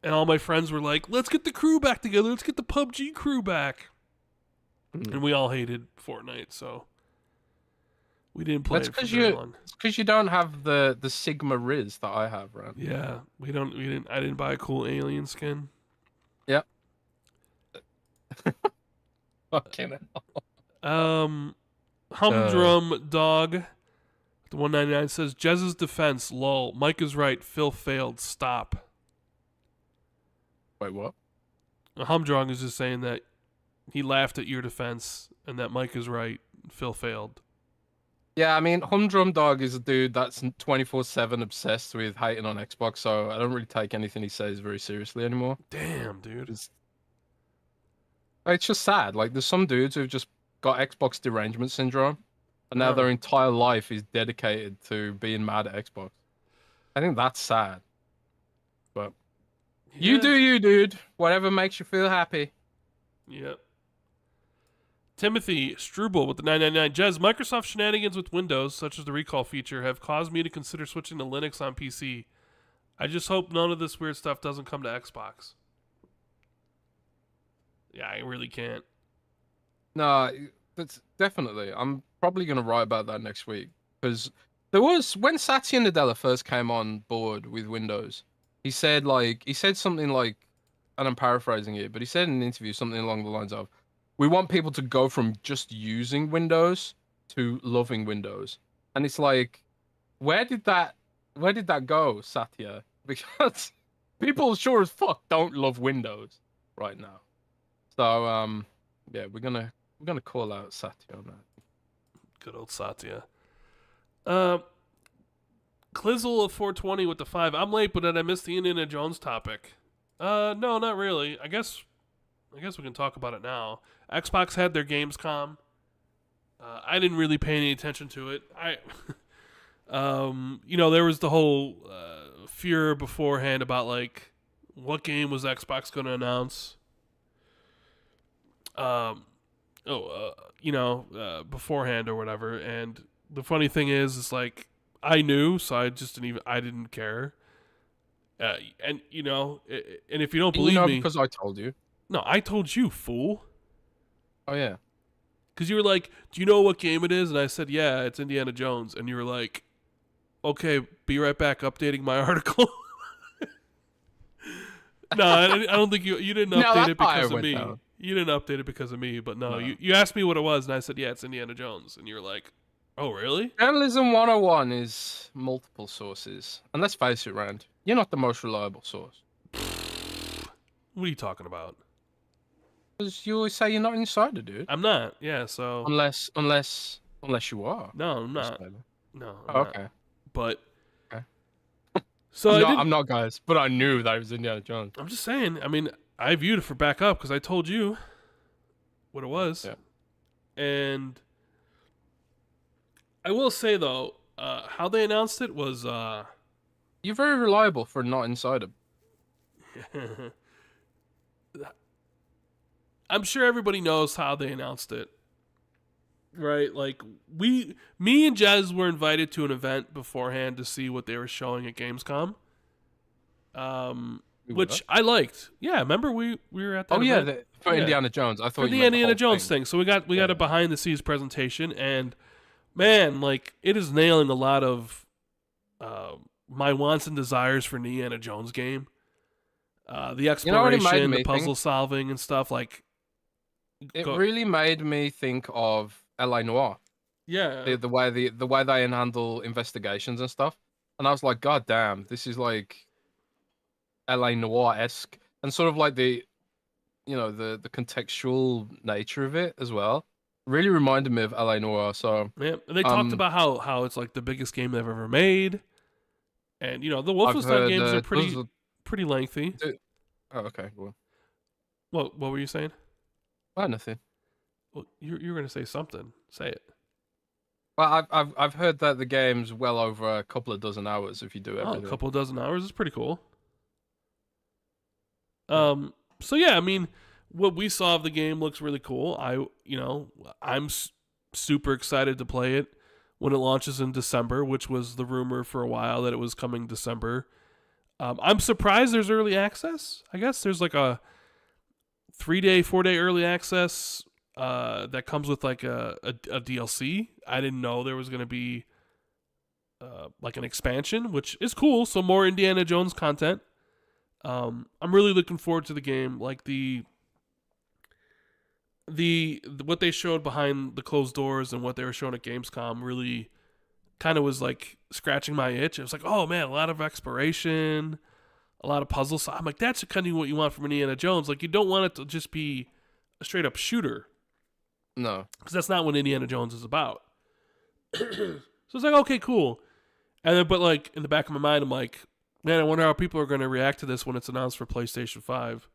And all my friends were like, "Let's get the crew back together. Let's get the PUBG crew back." And we all hated Fortnite, so we didn't play it for very long. It's because you don't have the Sigma Riz that I have, right? Yeah, we didn't. I didn't buy a cool alien skin. Yep. Fucking hell. Humdrum Dog, the 199 says, Jez's defense, lol. Mike is right. Phil failed. Stop. Wait, what? Humdrum is just saying that he laughed at your defense and that Mike is right. Phil failed. Yeah, I mean, Humdrum Dog is a dude that's 24/7 obsessed with hating on Xbox, so I don't really take anything he says very seriously anymore. Damn, dude. It's just sad. Like, there's some dudes who've just got Xbox derangement syndrome, and now their entire life is dedicated to being mad at Xbox. I think that's sad. But you do you, dude. Whatever makes you feel happy. Yep. Timothy Struble with the 999. Jez, Microsoft shenanigans with Windows, such as the recall feature, have caused me to consider switching to Linux on PC. I just hope none of this weird stuff doesn't come to Xbox. Yeah, I really can't. No, that's definitely. I'm probably going to write about that next week. Because there was, when Satya Nadella first came on board with Windows, he said something like, and I'm paraphrasing it, but he said in an interview something along the lines of, we want people to go from just using Windows to loving Windows. And it's like, where did that go, Satya? Because people sure as fuck don't love Windows right now. So yeah, we're gonna call out Satya on that. Good old Satya. Clizzle of 420 with the 5. I'm late, but did I miss the Indiana Jones topic? No, not really. I guess we can talk about it now. Xbox had their Gamescom. I didn't really pay any attention to it. There was the whole fear beforehand about like what game was Xbox going to announce. Beforehand or whatever. And the funny thing is like I knew, so I didn't care. And if you don't believe me, because I told you. No, I told you, fool. Oh yeah. Because you were like, do you know what game it is? And I said, yeah, it's Indiana Jones. And you were like, okay, be right back, updating my article. No, I don't think you didn't update it because of me. Down. You didn't update it because of me, but no. You asked me what it was, and I said, yeah, it's Indiana Jones. And you were like, oh, really? Journalism 101 is multiple sources. And let's face it, Rand, you're not the most reliable source. What are you talking about? Because you always say you're not an insider, dude. I'm not. Yeah, so unless you are. No, I'm not. No. Okay. Not. But so I'm not, guys. But I knew that it was Indiana Jones. I'm just saying. I mean, I viewed it for backup because I told you what it was. Yeah. And I will say though, how they announced it was. You're very reliable for not insider. I'm sure everybody knows how they announced it, right? Like me and Jez were invited to an event beforehand to see what they were showing at Gamescom, which I liked. Yeah, remember we were at that. Oh event? For Indiana Jones. I thought for the Indiana Jones thing. So we got a behind the scenes presentation, and man, like it is nailing a lot of my wants and desires for an Indiana Jones game. The exploration, the puzzle solving, and stuff like. It really made me think of LA Noire. Yeah. The way they handle investigations and stuff. And I was like, God damn, this is like LA Noire-esque. And sort of like the contextual nature of it as well. Really reminded me of LA Noire. So yeah, and they talked about how it's like the biggest game they've ever made. And the Wolfenstein games are pretty lengthy. Oh, okay. Well. What were you saying? Oh, nothing. Well, you were going to say something. Say it. Well, I've heard that the game's well over a couple of dozen hours if you do everything. A couple of dozen hours is pretty cool. So yeah, I mean, what we saw of the game looks really cool. I'm super excited to play it when it launches in December, which was the rumor for a while that it was coming December. I'm surprised there's early access. I guess there's like a 3-day, 4-day early access that comes with like a DLC. I didn't know there was going to be like an expansion, which is cool. So more Indiana Jones content. I'm really looking forward to the game. Like the what they showed behind the closed doors and what they were showing at Gamescom really kind of was like scratching my itch. It was like, oh man, a lot of exploration, a lot of puzzles. So I'm like, that's kind of what you want from Indiana Jones. Like, you don't want it to just be a straight up shooter. No. Because that's not what Indiana Jones is about. So it's like, okay, cool. And then, but like, in the back of my mind, I'm like, man, I wonder how people are going to react to this when it's announced for PlayStation 5.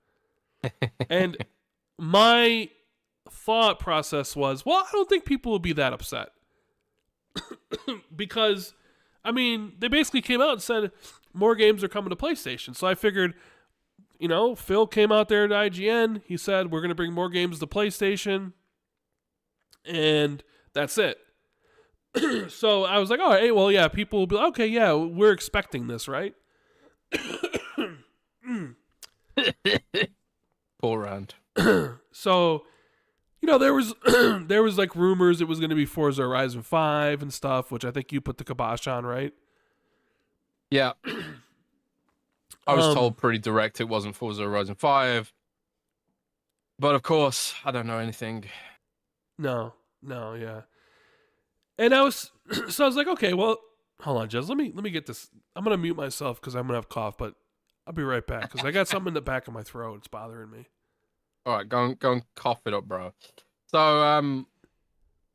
And my thought process was, well, I don't think people will be that upset. Because, I mean, they basically came out and said more games are coming to PlayStation. So I figured, Phil came out there at IGN. He said, we're going to bring more games to PlayStation. and that's it. So I was like, all right, well, yeah, people will be like, okay, yeah, we're expecting this, right? Poor Rand. So, there was there was like rumors it was going to be Forza Horizon 5 and stuff, which I think you put the kibosh on, right? Yeah. I was told pretty direct it wasn't Forza Horizon 5. But of course, I don't know anything. No, yeah. And I was so I was like, okay, well, hold on, Jez, let me get this. I'm gonna mute myself because I'm gonna have cough, but I'll be right back because I got something in the back of my throat. It's bothering me. All right, go and cough it up, bro. So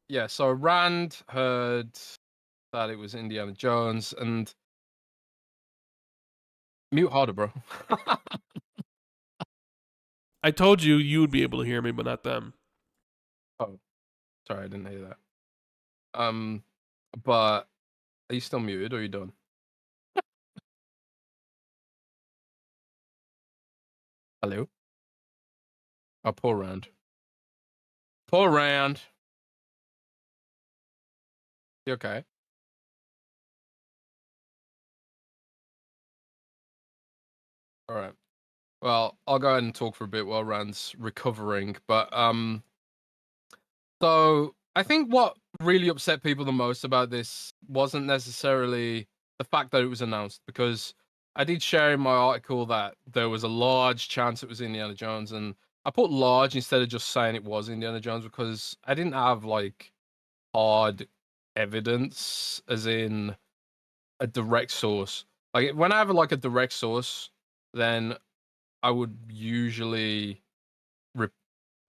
yeah, so Rand heard that it was Indiana Jones and mute harder, bro. I told you you would be able to hear me, but not them. Oh, sorry, I didn't hear that. But are you still muted or are you done? Hello? Oh, poor Rand. Poor Rand. You okay? All right. Well, I'll go ahead and talk for a bit while Rand's recovering. But so I think what really upset people the most about this wasn't necessarily the fact that it was announced, because I did share in my article that there was a large chance it was Indiana Jones, and I put large instead of just saying it was Indiana Jones because I didn't have like hard evidence, as in a direct source. Like when I have like a direct source, then I would usually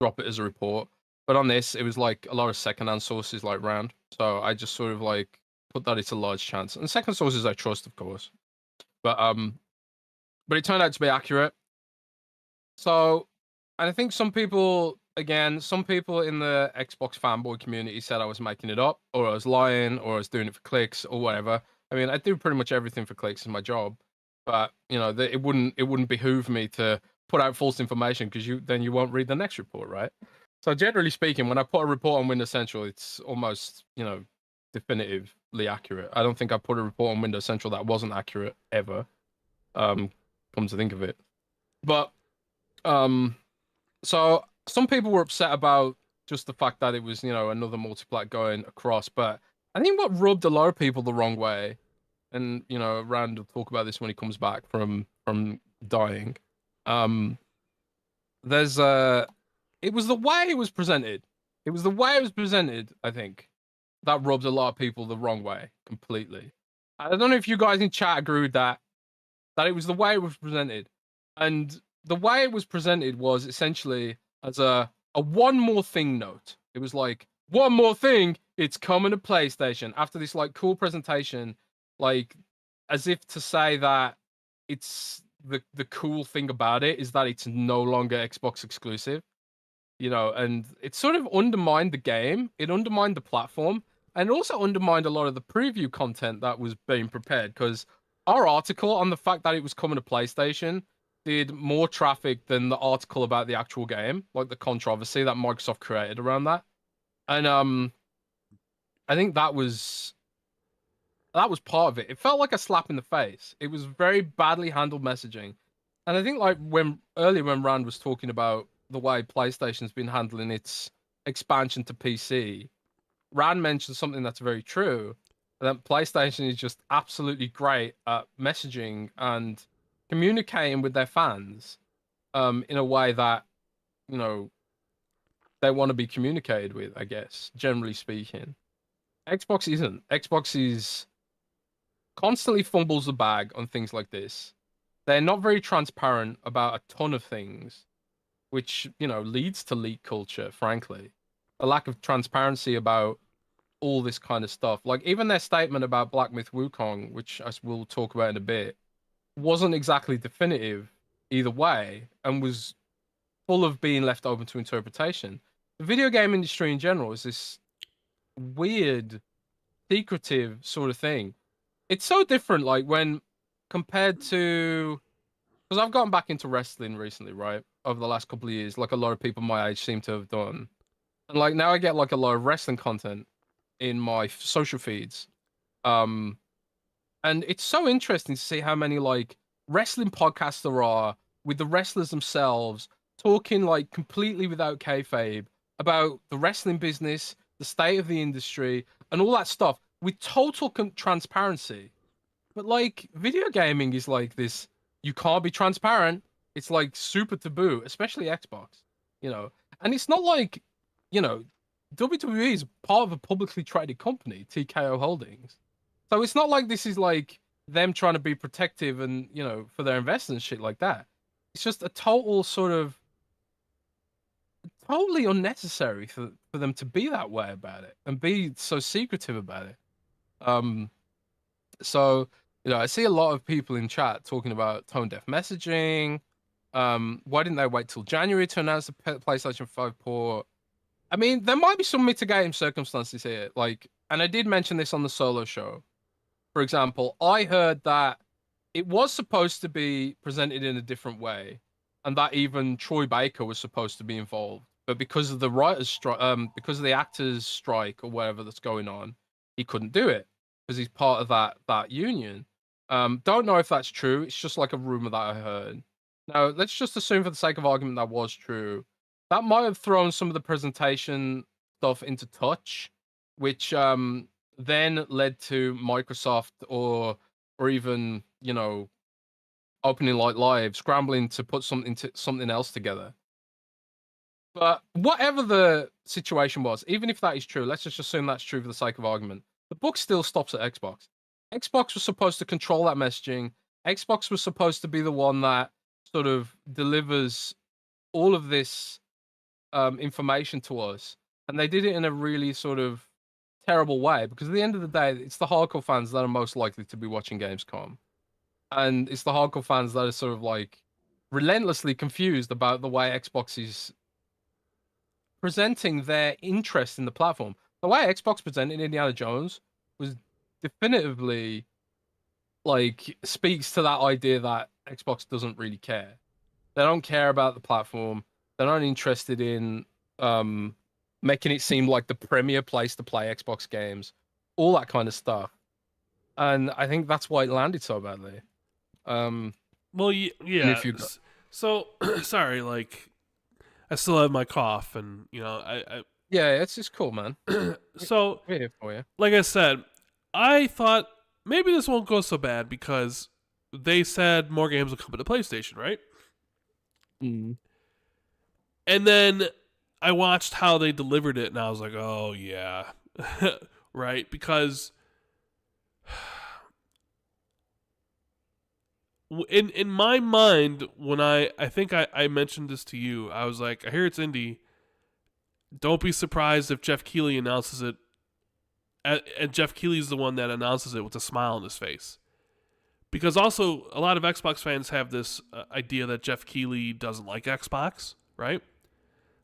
drop it as a report. But on this, it was like a lot of secondhand sources like Rand. So I just sort of like put that it's a large chance. And second sources I trust, of course. But it turned out to be accurate. So, and I think some people, again, some people in the Xbox fanboy community said I was making it up, or I was lying, or I was doing it for clicks, or whatever. I mean, I do pretty much everything for clicks in my job, but it wouldn't behoove me to put out false information because then you won't read the next report, right? So generally speaking, when I put a report on Windows Central, it's almost definitively accurate. I don't think I put a report on Windows Central that wasn't accurate ever. Come to think of it, but so some people were upset about just the fact that it was, another multiplat going across. But I think what rubbed a lot of people the wrong way, and Rand will talk about this when he comes back from dying. There's it was the way it was presented. It was the way it was presented, I think, that rubbed a lot of people the wrong way completely. I don't know if you guys in chat agree with that it was the way it was presented. And the way it was presented was essentially as a one more thing note. It was like, one more thing, it's coming to PlayStation. After this like cool presentation, like as if to say that it's the cool thing about it is that it's no longer Xbox exclusive. And it sort of undermined the game. It undermined the platform, and it also undermined a lot of the preview content that was being prepared, because our article on the fact that it was coming to PlayStation did more traffic than the article about the actual game, like the controversy that Microsoft created around that. And I think that was part of it. It felt like a slap in the face. It was very badly handled messaging. And I think like when Rand was talking about the way PlayStation's been handling its expansion to PC, Rand mentioned something that's very true. That PlayStation is just absolutely great at messaging and communicating with their fans in a way that, they want to be communicated with, I guess, generally speaking. Xbox isn't. Xbox is constantly fumbles the bag on things like this. They're not very transparent about a ton of things, which, leads to leak culture, frankly. A lack of transparency about all this kind of stuff. Like, even their statement about Black Myth Wukong, which we'll talk about in a bit, wasn't exactly definitive either way and was full of being left open to interpretation. The video game industry in general is this weird, secretive sort of thing. It's so different, like, when compared to... Because I've gotten back into wrestling recently, right? Over the last couple of years, like a lot of people my age seem to have done. And like now I get like a lot of wrestling content in my social feeds. Um, and it's so interesting to see how many like wrestling podcasts there are with the wrestlers themselves talking like completely without kayfabe about the wrestling business, the state of the industry, and all that stuff with total transparency. But like video gaming is like this, you can't be transparent. It's like super taboo, especially Xbox, you know. And it's not like, you know, WWE is part of a publicly traded company, TKO Holdings. So it's not like this is like them trying to be protective and, you know, for their investors and shit like that. It's just a total sort of totally unnecessary for them to be that way about it and be so secretive about it. Um so you know, I see a lot of people in chat talking about tone deaf messaging. Why didn't they wait till January to announce the PlayStation 5 port? I mean, there might be some mitigating circumstances here. Like, and I did mention this on the solo show. For example, I heard that it was supposed to be presented in a different way, and that even Troy Baker was supposed to be involved. But because of the writers' strike, because of the actors' strike or whatever that's going on, he couldn't do it because he's part of that union. Don't know if that's true. It's just like a rumor that I heard. Now, let's just assume for the sake of argument that was true. That might have thrown some of the presentation stuff into touch, which then led to Microsoft or even, you know, Opening Light Live scrambling to put something else together. But whatever the situation was, even if that is true, let's just assume that's true for the sake of argument. The book still stops at Xbox. Xbox was supposed to control that messaging. Xbox was supposed to be the one that sort of delivers all of this information to us, and they did it in a really sort of terrible way because at the end of the day, it's the hardcore fans that are most likely to be watching Gamescom, and it's the hardcore fans that are sort of like relentlessly confused about the way Xbox is presenting their interest in the platform. The way Xbox presented Indiana Jones was definitively like speaks to that idea that Xbox doesn't really care. They don't care about the platform. They're not interested in making it seem like the premier place to play Xbox games, all that kind of stuff. And I think that's why it landed so badly. Well, yeah. If you So sorry, like I still have my cough, and you know, yeah, it's just cool, man. So We're here for you. like I said, I thought maybe this won't go so bad because they said more games will come to PlayStation, right? Mm. And then I watched how they delivered it, and I was like, oh yeah, right? Because in my mind, when I think I mentioned this to you, I was like, I hear it's indie. Don't be surprised if Jeff Keighley announces it, and Jeff Keighley's the one that announces it with a smile on his face. Because also, a lot of Xbox fans have this idea that Jeff Keighley doesn't like Xbox, right?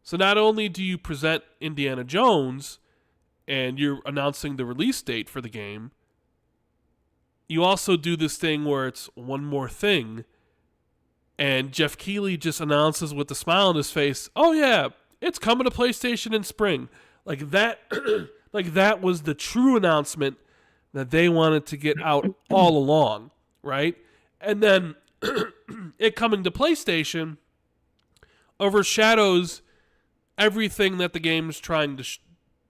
So not only do you present Indiana Jones and you're announcing the release date for the game, you also do this thing where it's one more thing, and Jeff Keighley just announces with a smile on his face, oh yeah, it's coming to PlayStation in spring. Like that like that was the true announcement that they wanted to get out all along, right? And then it coming to PlayStation overshadows everything that the game's trying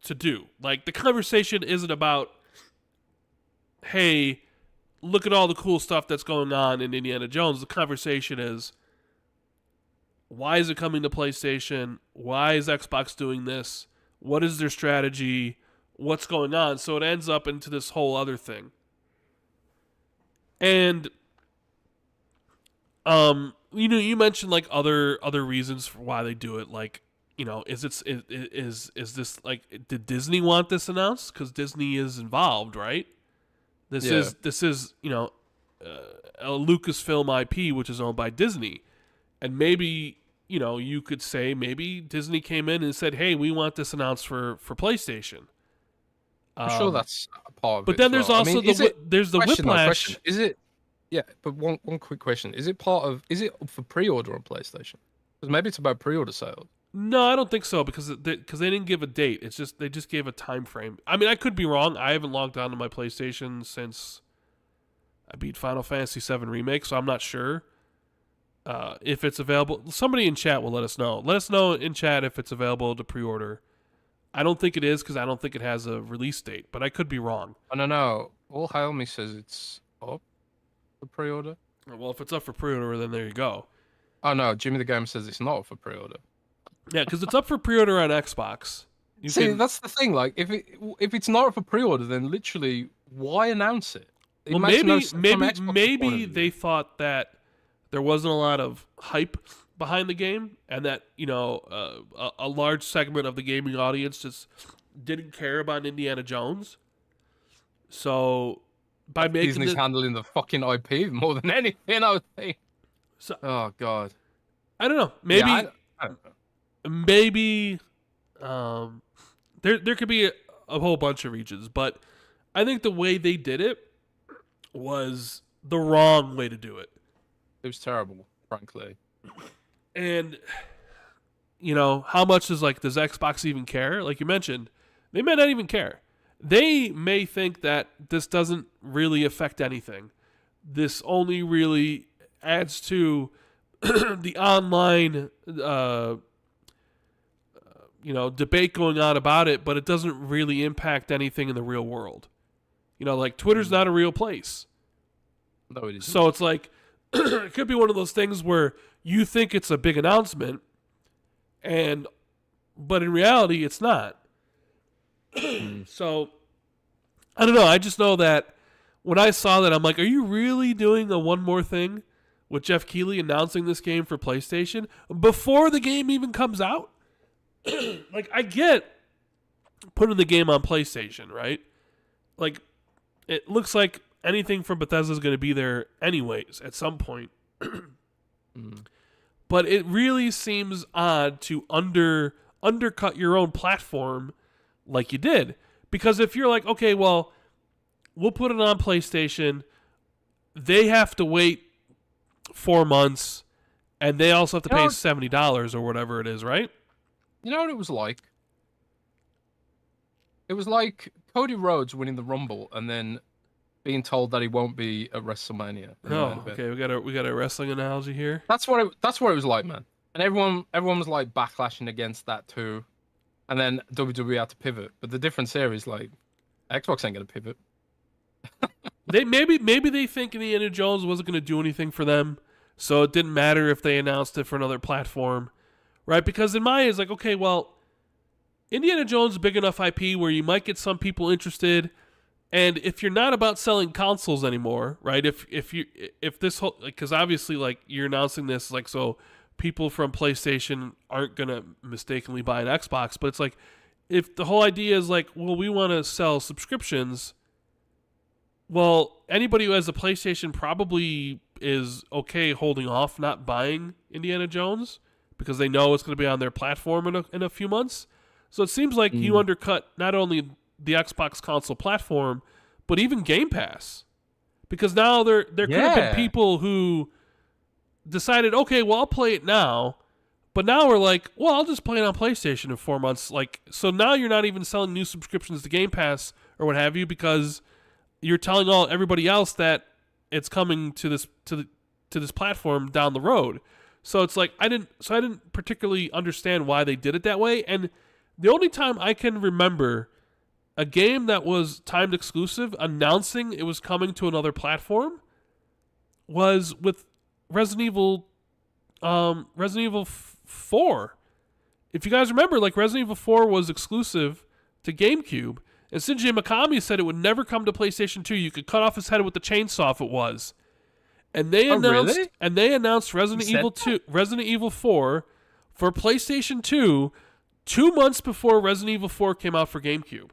to do. Like, the conversation isn't about, hey, look at all the cool stuff that's going on in Indiana Jones. The conversation is, why is it coming to PlayStation? Why is Xbox doing this? What is their strategy? What's going on? So it ends up into this whole other thing. And you know, you mentioned like other reasons for why they do it, like, you know, is this like, did Disney want this announced? Because Disney is involved, right? This is you know, a Lucasfilm IP which is owned by Disney, and maybe, you know, you could say maybe Disney came in and said, hey, we want this announced for PlayStation. I'm sure that's a part of but it. then as there's well. also there's the whiplash. Is it? Yeah, but one quick question: is it up for pre-order on PlayStation? Because maybe it's about pre-order sales. No, I don't think so because they didn't give a date. It's just they just gave a time frame. I mean, I could be wrong. I haven't logged on to my PlayStation since I beat Final Fantasy VII Remake, so I'm not sure if it's available. Somebody in chat will let us know. Let us know in chat if it's available to pre-order. I don't think it is because I don't think it has a release date, but I could be wrong. I don't know. All Hail Me says it's up for pre-order. Well, if it's up for pre-order, then there you go. Oh no, Jimmy the Gamer says it's not up for pre-order. Yeah, because it's up for pre-order on Xbox. That's the thing. Like, if it's not up for pre-order, then literally, why announce it? Well, maybe they thought that there wasn't a lot of hype behind the game, and that a large segment of the gaming audience just didn't care about Indiana Jones. So by making Disney's handling the fucking IP more than anything, I would think. So, oh god, I don't know. Maybe I don't know. Maybe there could be a whole bunch of regions, but I think the way they did it was the wrong way to do it. It was terrible, frankly. And how much does Xbox even care? Like you mentioned, they may not even care. They may think that this doesn't really affect anything. This only really adds to the online debate going on about it, but it doesn't really impact anything in the real world. Twitter's not a real place. No, it isn't. So it's like, it could be one of those things where you think it's a big announcement, but in reality, it's not. So, I don't know. I just know that when I saw that, I'm like, are you really doing a one more thing with Jeff Keighley announcing this game for PlayStation before the game even comes out? Like, I get putting the game on PlayStation, right? Like, it looks like anything from Bethesda is going to be there anyways at some point. But it really seems odd to undercut your own platform like you did. Because if you're like, okay, well, we'll put it on PlayStation, they have to wait 4 months, and they also have to pay $70 or whatever it is, right? You know what it was like? It was like Cody Rhodes winning the Rumble and then being told that he won't be at WrestleMania. Oh, okay. We got a wrestling analogy here. That's what it was like, man. And everyone was like backlashing against that too. And then WWE had to pivot. But the difference here is like Xbox ain't gonna pivot. Maybe they think Indiana Jones wasn't gonna do anything for them, so it didn't matter if they announced it for another platform, right? Because in my eyes, like, okay, well, Indiana Jones is a big enough IP where you might get some people interested. And if you're not about selling consoles anymore, right? If this whole, because obviously, like, you're announcing this, like, so people from PlayStation aren't gonna mistakenly buy an Xbox, but it's like, if the whole idea is like, well, we want to sell subscriptions, well, anybody who has a PlayStation probably is okay holding off not buying Indiana Jones because they know it's going to be on their platform in a few months. So it seems like you undercut not only the Xbox console platform, but even Game Pass. Because now there could have been people who decided, okay, well, I'll play it now. But now we're like, well, I'll just play it on PlayStation in 4 months. Like, so now you're not even selling new subscriptions to Game Pass or what have you because you're telling everybody else that it's coming to this platform down the road. So it's like I didn't particularly understand why they did it that way. And the only time I can remember a game that was timed exclusive announcing it was coming to another platform was with Resident Evil 4. If you guys remember, like, Resident Evil 4 was exclusive to GameCube, and Shinji Mikami said it would never come to PlayStation 2. You could cut off his head with the chainsaw if it was. And they announced Resident Evil 4 for PlayStation 2 2 months before Resident Evil 4 came out for GameCube.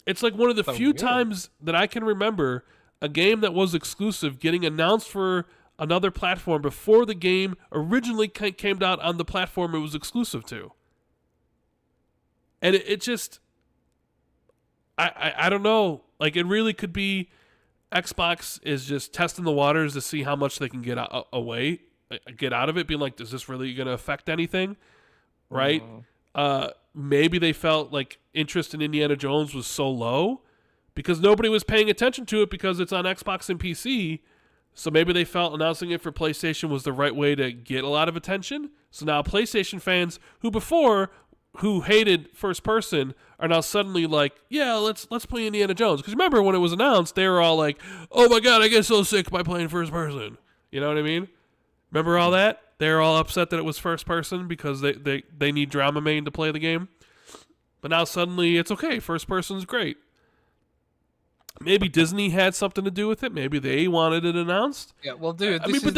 It's like one of the few times that I can remember a game that was exclusive getting announced for another platform before the game originally came out on the platform it was exclusive to. And it just, I don't know. Like, it really could be Xbox is just testing the waters to see how much they can get away get out of it, being like, is this really going to affect anything? Right? Maybe they felt like interest in Indiana Jones was so low because nobody was paying attention to it because it's on Xbox and PC. So maybe they felt announcing it for PlayStation was the right way to get a lot of attention. So now PlayStation fans who hated first person are now suddenly like, yeah, let's play Indiana Jones. Because remember when it was announced, they were all like, oh my god, I get so sick by playing first person. You know what I mean? Remember all that? They were all upset that it was first person because they need Dramamine to play the game. But now suddenly it's okay. First person's great. Maybe Disney had something to do with it. Maybe they wanted it announced. Yeah, well, dude. But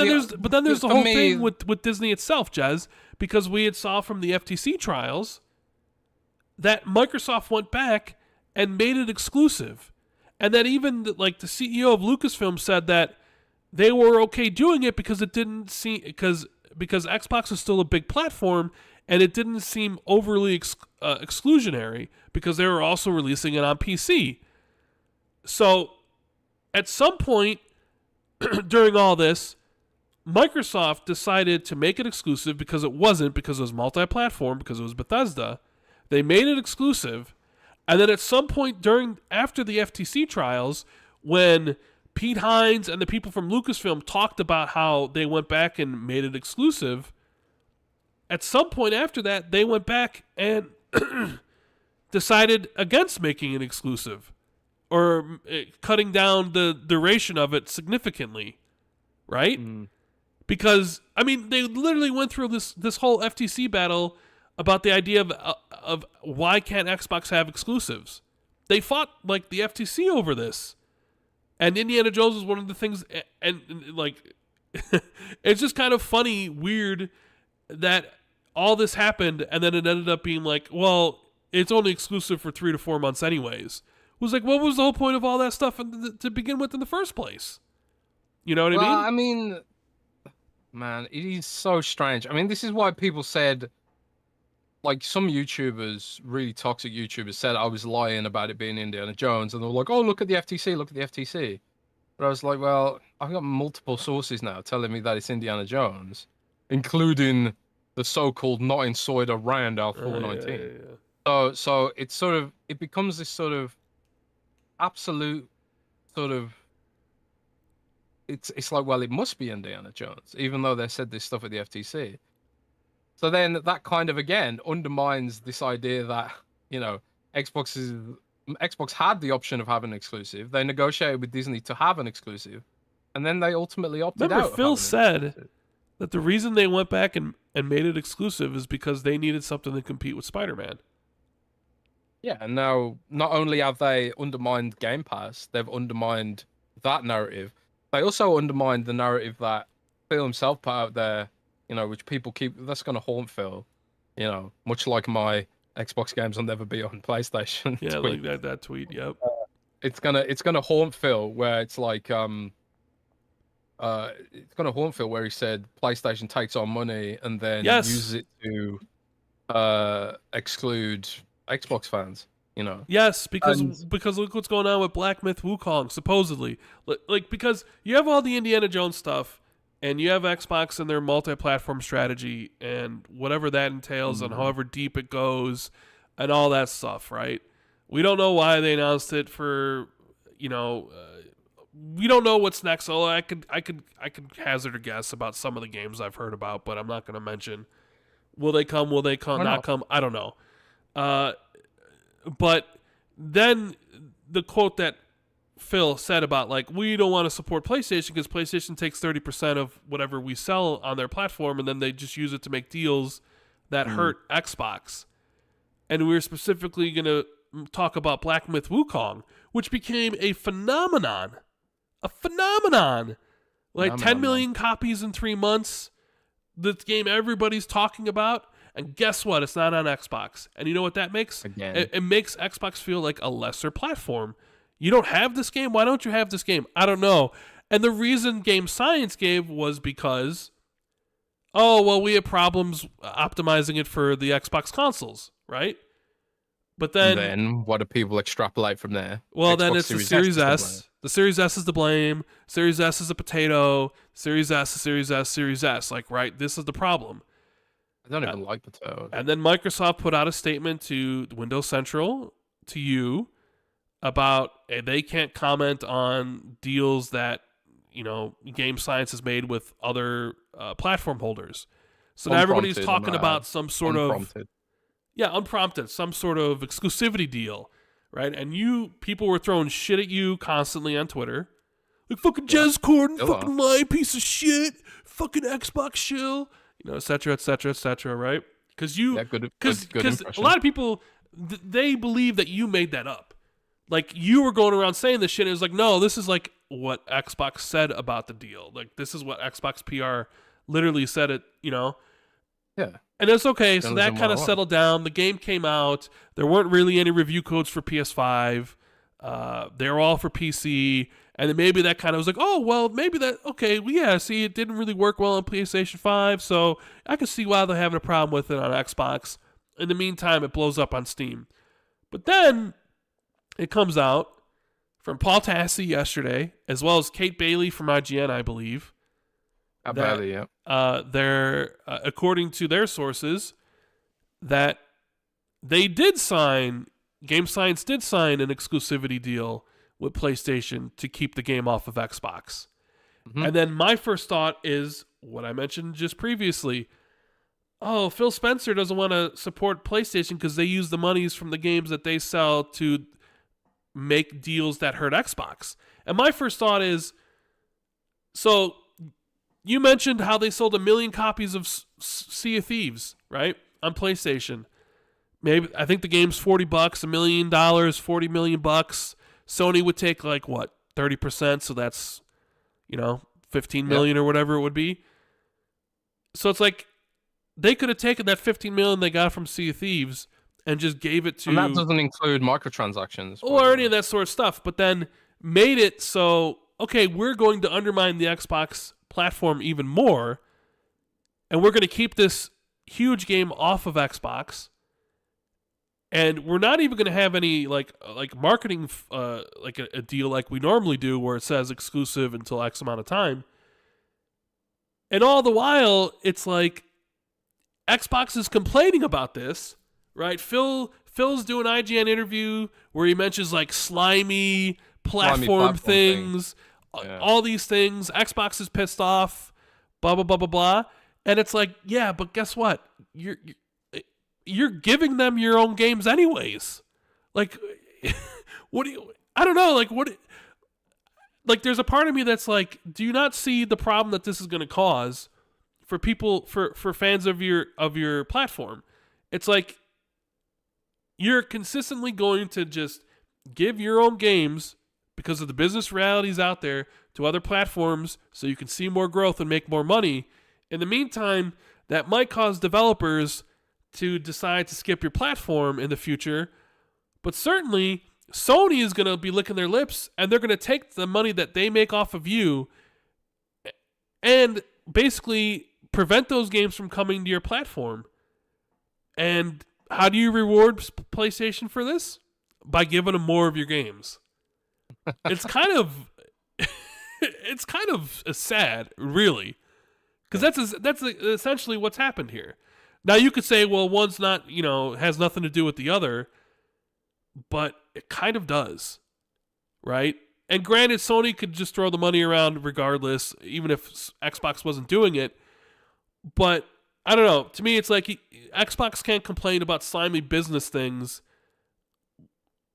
then there's the whole thing with Disney itself, Jez, because we had saw from the FTC trials that Microsoft went back and made it exclusive, and that even like the CEO of Lucasfilm said that they were okay doing it because it didn't seem because Xbox is still a big platform and it didn't seem overly exclusionary because they were also releasing it on PC. So, at some point during all this, Microsoft decided to make it exclusive because it was multi-platform, because it was Bethesda. They made it exclusive, and then at some point after the FTC trials, when Pete Hines and the people from Lucasfilm talked about how they went back and made it exclusive, at some point after that, they went back and decided against making it exclusive, or cutting down the duration of it significantly, right? Because, I mean, they literally went through this whole FTC battle about the idea of why can't Xbox have exclusives. They fought, like, the FTC over this. And Indiana Jones was one of the things, and like, it's just kind of funny, weird, that all this happened, and then it ended up being like, well, it's only exclusive for 3 to 4 months anyways. It was like, what was the whole point of all that stuff to begin with in the first place? You know what I mean? I mean, man, it is so strange. I mean, this is why people said, like, some YouTubers, really toxic YouTubers, said I was lying about it being Indiana Jones, and they were like, oh, look at the FTC, look at the FTC. But I was like, well, I've got multiple sources now telling me that it's Indiana Jones, including the so-called not insider Rand Al 419. So it's sort of, it becomes this sort of absolute sort of, it's like, well, it must be Indiana Jones, even though they said this stuff at the FTC. So then that kind of, again, undermines this idea that, you know, Xbox had the option of having an exclusive. They negotiated with Disney to have an exclusive, and then they ultimately opted out. Remember, Phil said that the reason they went back and made it exclusive is because they needed something to compete with Spider-Man. Yeah, and now not only have they undermined Game Pass, they've undermined that narrative. They also undermined the narrative that Phil himself put out there, you know, which people keep, that's going to haunt Phil, you know, much like my Xbox games will never be on PlayStation. Yeah, tweet. like that tweet, yep. It's gonna haunt Phil, where it's like, it's gonna haunt Phil where he said PlayStation takes our money and then uses it to exclude Xbox fans. You know. Yes, because look what's going on with Black Myth Wukong, supposedly. Like, because you have all the Indiana Jones stuff, and you have Xbox and their multi-platform strategy, and whatever that entails, and however deep it goes, and all that stuff, right? We don't know why they announced it for, you know, we don't know what's next. So I could hazard a guess about some of the games I've heard about, but I'm not going to mention. Will they come? Will they come? Not come? I don't know. But then the quote that Phil said about, like, we don't want to support PlayStation because PlayStation takes 30% of whatever we sell on their platform, and then they just use it to make deals that hurt Xbox. And we were specifically going to talk about Black Myth Wukong, which became a phenomenon. Like 10 million copies in 3 months. The game everybody's talking about. And guess what? It's not on Xbox. And you know what that makes? It makes Xbox feel like a lesser platform. You don't have this game? Why don't you have this game? I don't know. And the reason Game Science gave was because, we have problems optimizing it for the Xbox consoles, right? But And then, then what do people extrapolate from there? well, then Xbox it's the Series is to blame. S. The Series S is to blame. Series S is a potato. Series S, Series S, Series S. Like, right, this is the problem. I don't even like potatoes. And then Microsoft put out a statement to Windows Central, to you, about they can't comment on deals that, Game Science has made with other platform holders. So now everybody's talking about some sort Unprompted. unprompted, some sort of exclusivity deal, right? And people were throwing shit at you constantly on Twitter. Like, fucking Jez Corden, fucking lying piece of shit, fucking Xbox shill, et cetera, et cetera, et cetera, right? Because a lot of people, they believe that you made that up. Like, you were going around saying this shit, and it was like, no, this is like what Xbox said about the deal. Like, this is what Xbox PR literally said it, Yeah. And it's okay, so that kind of settled down. The game came out. There weren't really any review codes for PS5. They were all for PC. And then maybe that kind of was like, oh, well, maybe that, okay, well, yeah, see, it didn't really work well on PlayStation 5, so I can see why they're having a problem with it on Xbox. In the meantime, it blows up on Steam. But then it comes out from Paul Tassi yesterday, as well as Kate Bailey from IGN, I believe. Bailey, yeah. They're, according to their sources, that they did sign, Game Science did sign an exclusivity deal with PlayStation to keep the game off of Xbox. Mm-hmm. And then my first thought is what I mentioned just previously. Oh, Phil Spencer doesn't want to support PlayStation because they use the monies from the games that they sell to make deals that hurt Xbox. And my first thought is, so you mentioned how they sold 1 million copies of Sea of Thieves, right, on PlayStation. Maybe I think the game's $40, $1 million, $40 million. Sony would take like what, 30%, so that's 15 million or whatever it would be. So it's like they could have taken that 15 million they got from Sea of Thieves and just gave it to, and that doesn't include microtransactions or any of that sort of stuff, but then made it so, okay, we're going to undermine the Xbox platform even more, and we're going to keep this huge game off of Xbox. And we're not even going to have any like marketing, like a deal like we normally do where it says exclusive until X amount of time. And all the while, it's like Xbox is complaining about this, right? Phil's doing an IGN interview where he mentions like slimy platform things, all these things. Xbox is pissed off, blah, blah, blah, blah, blah. And it's like, yeah, but guess what? You're giving them your own games anyways. Like, I don't know, like there's a part of me that's like, do you not see the problem that this is going to cause for people, for fans of your platform? It's like, you're consistently going to just give your own games because of the business realities out there to other platforms so you can see more growth and make more money. In the meantime, that might cause developers to decide to skip your platform in the future, but certainly Sony is going to be licking their lips, and they're going to take the money that they make off of you and basically prevent those games from coming to your platform. And how do you reward PlayStation for this? By giving them more of your games. It's kind of sad, really, because that's essentially what's happened here. Now, you could say, well, one's not, has nothing to do with the other, but it kind of does, right? And granted, Sony could just throw the money around regardless, even if Xbox wasn't doing it. But, I don't know. To me, it's like Xbox can't complain about slimy business things.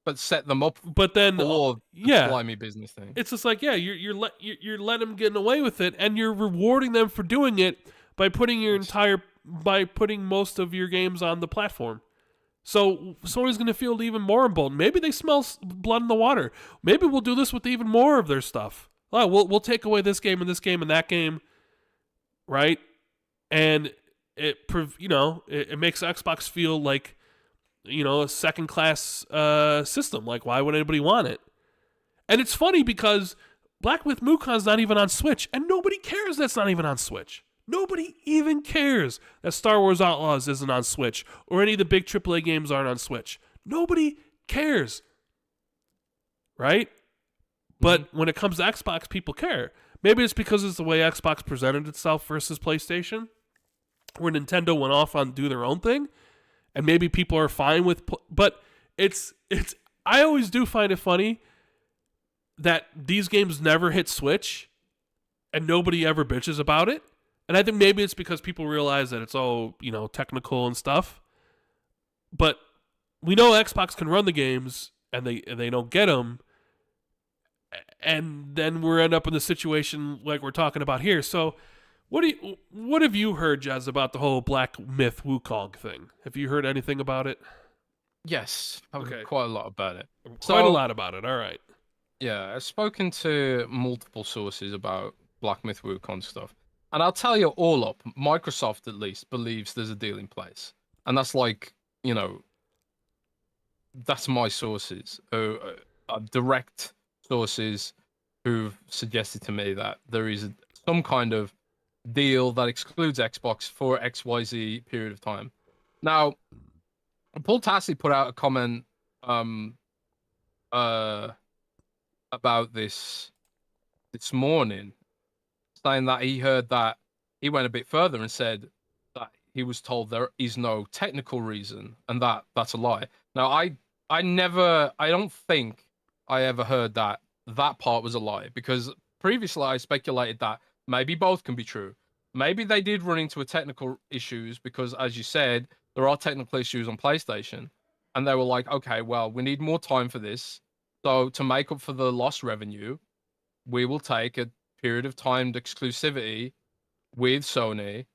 But set them up but then, for the slimy business thing. It's just like, you're letting them get away with it, and you're rewarding them for doing it by putting most of your games on the platform. So Sony's going to feel even more emboldened. Maybe they smell blood in the water. Maybe we'll do this with even more of their stuff. Oh, we'll take away this game and this game and that game, right? And it makes Xbox feel like, a second-class system. Like, why would anybody want it? And it's funny because Black Myth Wukong's not even on Switch, and nobody cares that's not even on Switch. Nobody even cares that Star Wars Outlaws isn't on Switch, or any of the big AAA games aren't on Switch. Nobody cares, right? But when it comes to Xbox, people care. Maybe it's because it's the way Xbox presented itself versus PlayStation, where Nintendo went off on do their own thing, and maybe people are fine with. But it's. I always do find it funny that these games never hit Switch, and nobody ever bitches about it. And I think maybe it's because people realize that it's all technical and stuff. But we know Xbox can run the games, and they don't get them. And then we're end up in the situation like we're talking about here. So, what have you heard, Jez, about the whole Black Myth Wukong thing? Have you heard anything about it? Yes, I've Okay. heard quite a lot about it. Quite a lot about it. All right. Yeah, I've spoken to multiple sources about Black Myth Wukong stuff, and I'll tell you all up. Microsoft, at least, believes there's a deal in place, and that's like, that's my sources, direct sources who've suggested to me that there is some kind of deal that excludes Xbox for XYZ period of time. Now, Paul Tassi put out a comment about this morning, saying that he heard that he went a bit further and said that he was told there is no technical reason, and that's a lie. Now, I don't think I ever heard that part was a lie, because previously I speculated that maybe both can be true. Maybe they did run into technical issues because, as you said, there are technical issues on PlayStation, and they were like, okay, well, we need more time for this. So to make up for the lost revenue, we will take a period of timed exclusivity with Sony,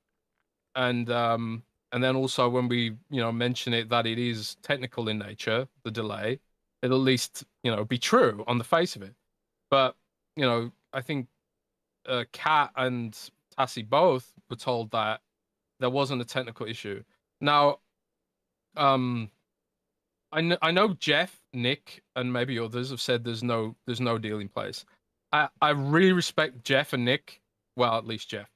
and then also when we mention it that it is technical in nature, the delay, it'll at least be true on the face of it. But I think Kat and Tassie both were told that there wasn't a technical issue. Now, I know Jeff, Nick, and maybe others have said there's no deal in place. I really respect Jeff and Nick. Well, at least Jeff.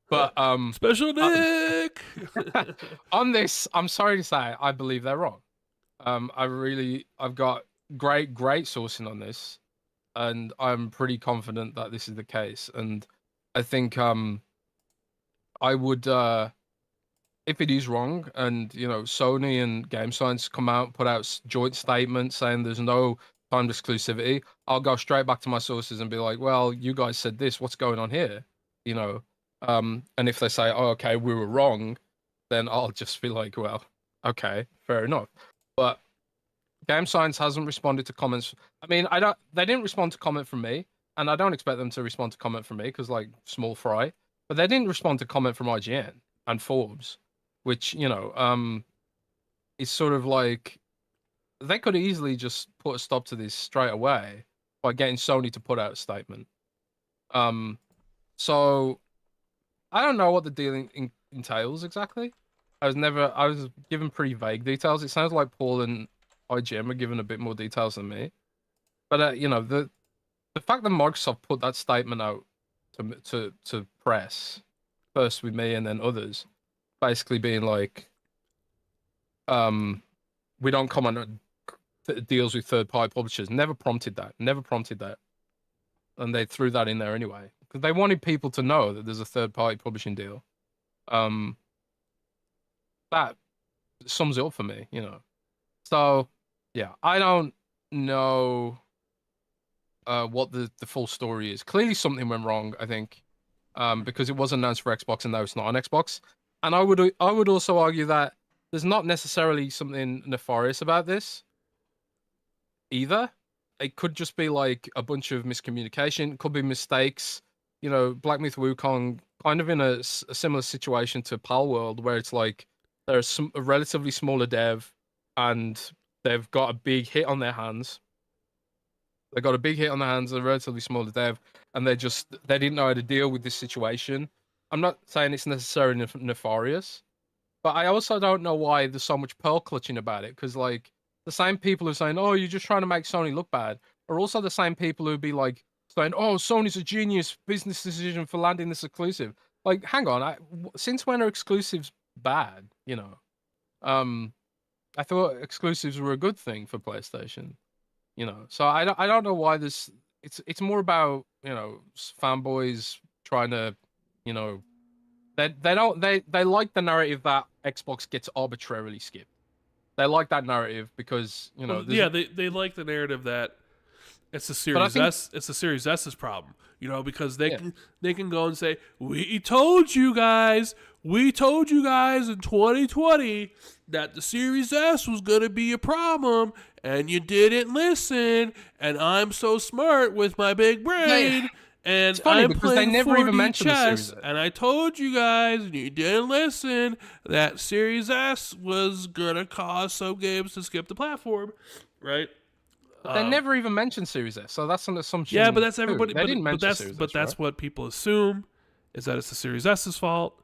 But Special Nick. On this, I'm sorry to say, I believe they're wrong. I've got great sourcing on this, and I'm pretty confident that this is the case. And I think I would, if it is wrong, and Sony and Game Science come out, put out joint statements saying there's no timed exclusivity, I'll go straight back to my sources and be like, well, you guys said this, what's going on here? And if they say, oh, okay, we were wrong, then I'll just be like, well, okay, fair enough. But Game Science hasn't responded to comments. I mean, they didn't respond to comment from me, and I don't expect them to respond to comment from me because, like, small fry. But they didn't respond to comment from IGN and Forbes, which is sort of like they could easily just put a stop to this straight away by getting Sony to put out a statement. So I don't know what the deal entails exactly. I was given pretty vague details. It sounds like Paul and IGN were given a bit more details than me. But the fact that Microsoft put that statement out to press, first with me and then others, basically being like, we don't comment on deals with third-party publishers. Never prompted that. And they threw that in there anyway, because they wanted people to know that there's a third-party publishing deal. That sums it up for me, So, yeah, I don't know what the full story is. Clearly something went wrong, I think, because it was announced for Xbox and now it's not on Xbox. And I would also argue that there's not necessarily something nefarious about this either. It could just be like a bunch of miscommunication. It could be mistakes. Black Myth Wukong kind of in a similar situation to Pal World, where it's like there's a relatively smaller dev and they've got a big hit on their hands. They got a big hit on their hands, a relatively smaller dev, and they didn't know how to deal with this situation. I'm not saying it's necessarily nefarious, but I also don't know why there's so much pearl clutching about it, because like the same people who are saying, oh, you're just trying to make Sony look bad, are also the same people who'd be like saying, oh, Sony's a genius business decision for landing this exclusive. Like, hang on, since when are exclusives bad? I thought exclusives were a good thing for PlayStation. So I don't know why this. It's more about fanboys trying to, you know, they like the narrative that Xbox gets arbitrarily skipped. They like that narrative because Yeah, they like the narrative that it's the but I Series think S. It's the Series S's problem, because they yeah, can go and say, "We told you guys, in 2020 that the Series S was gonna be a problem, and you didn't listen. And I'm so smart with my big they brain, and it's funny I'm because they playing never even 4D mentioned the Series chess, S. and I told you guys, and you didn't listen. That Series S was gonna cause some games to skip the platform, right?" But they never even mentioned Series S, so that's an assumption. Yeah, but that's too. everybody. They didn't mention That's Series S, right? what people assume is that it's the Series S's fault.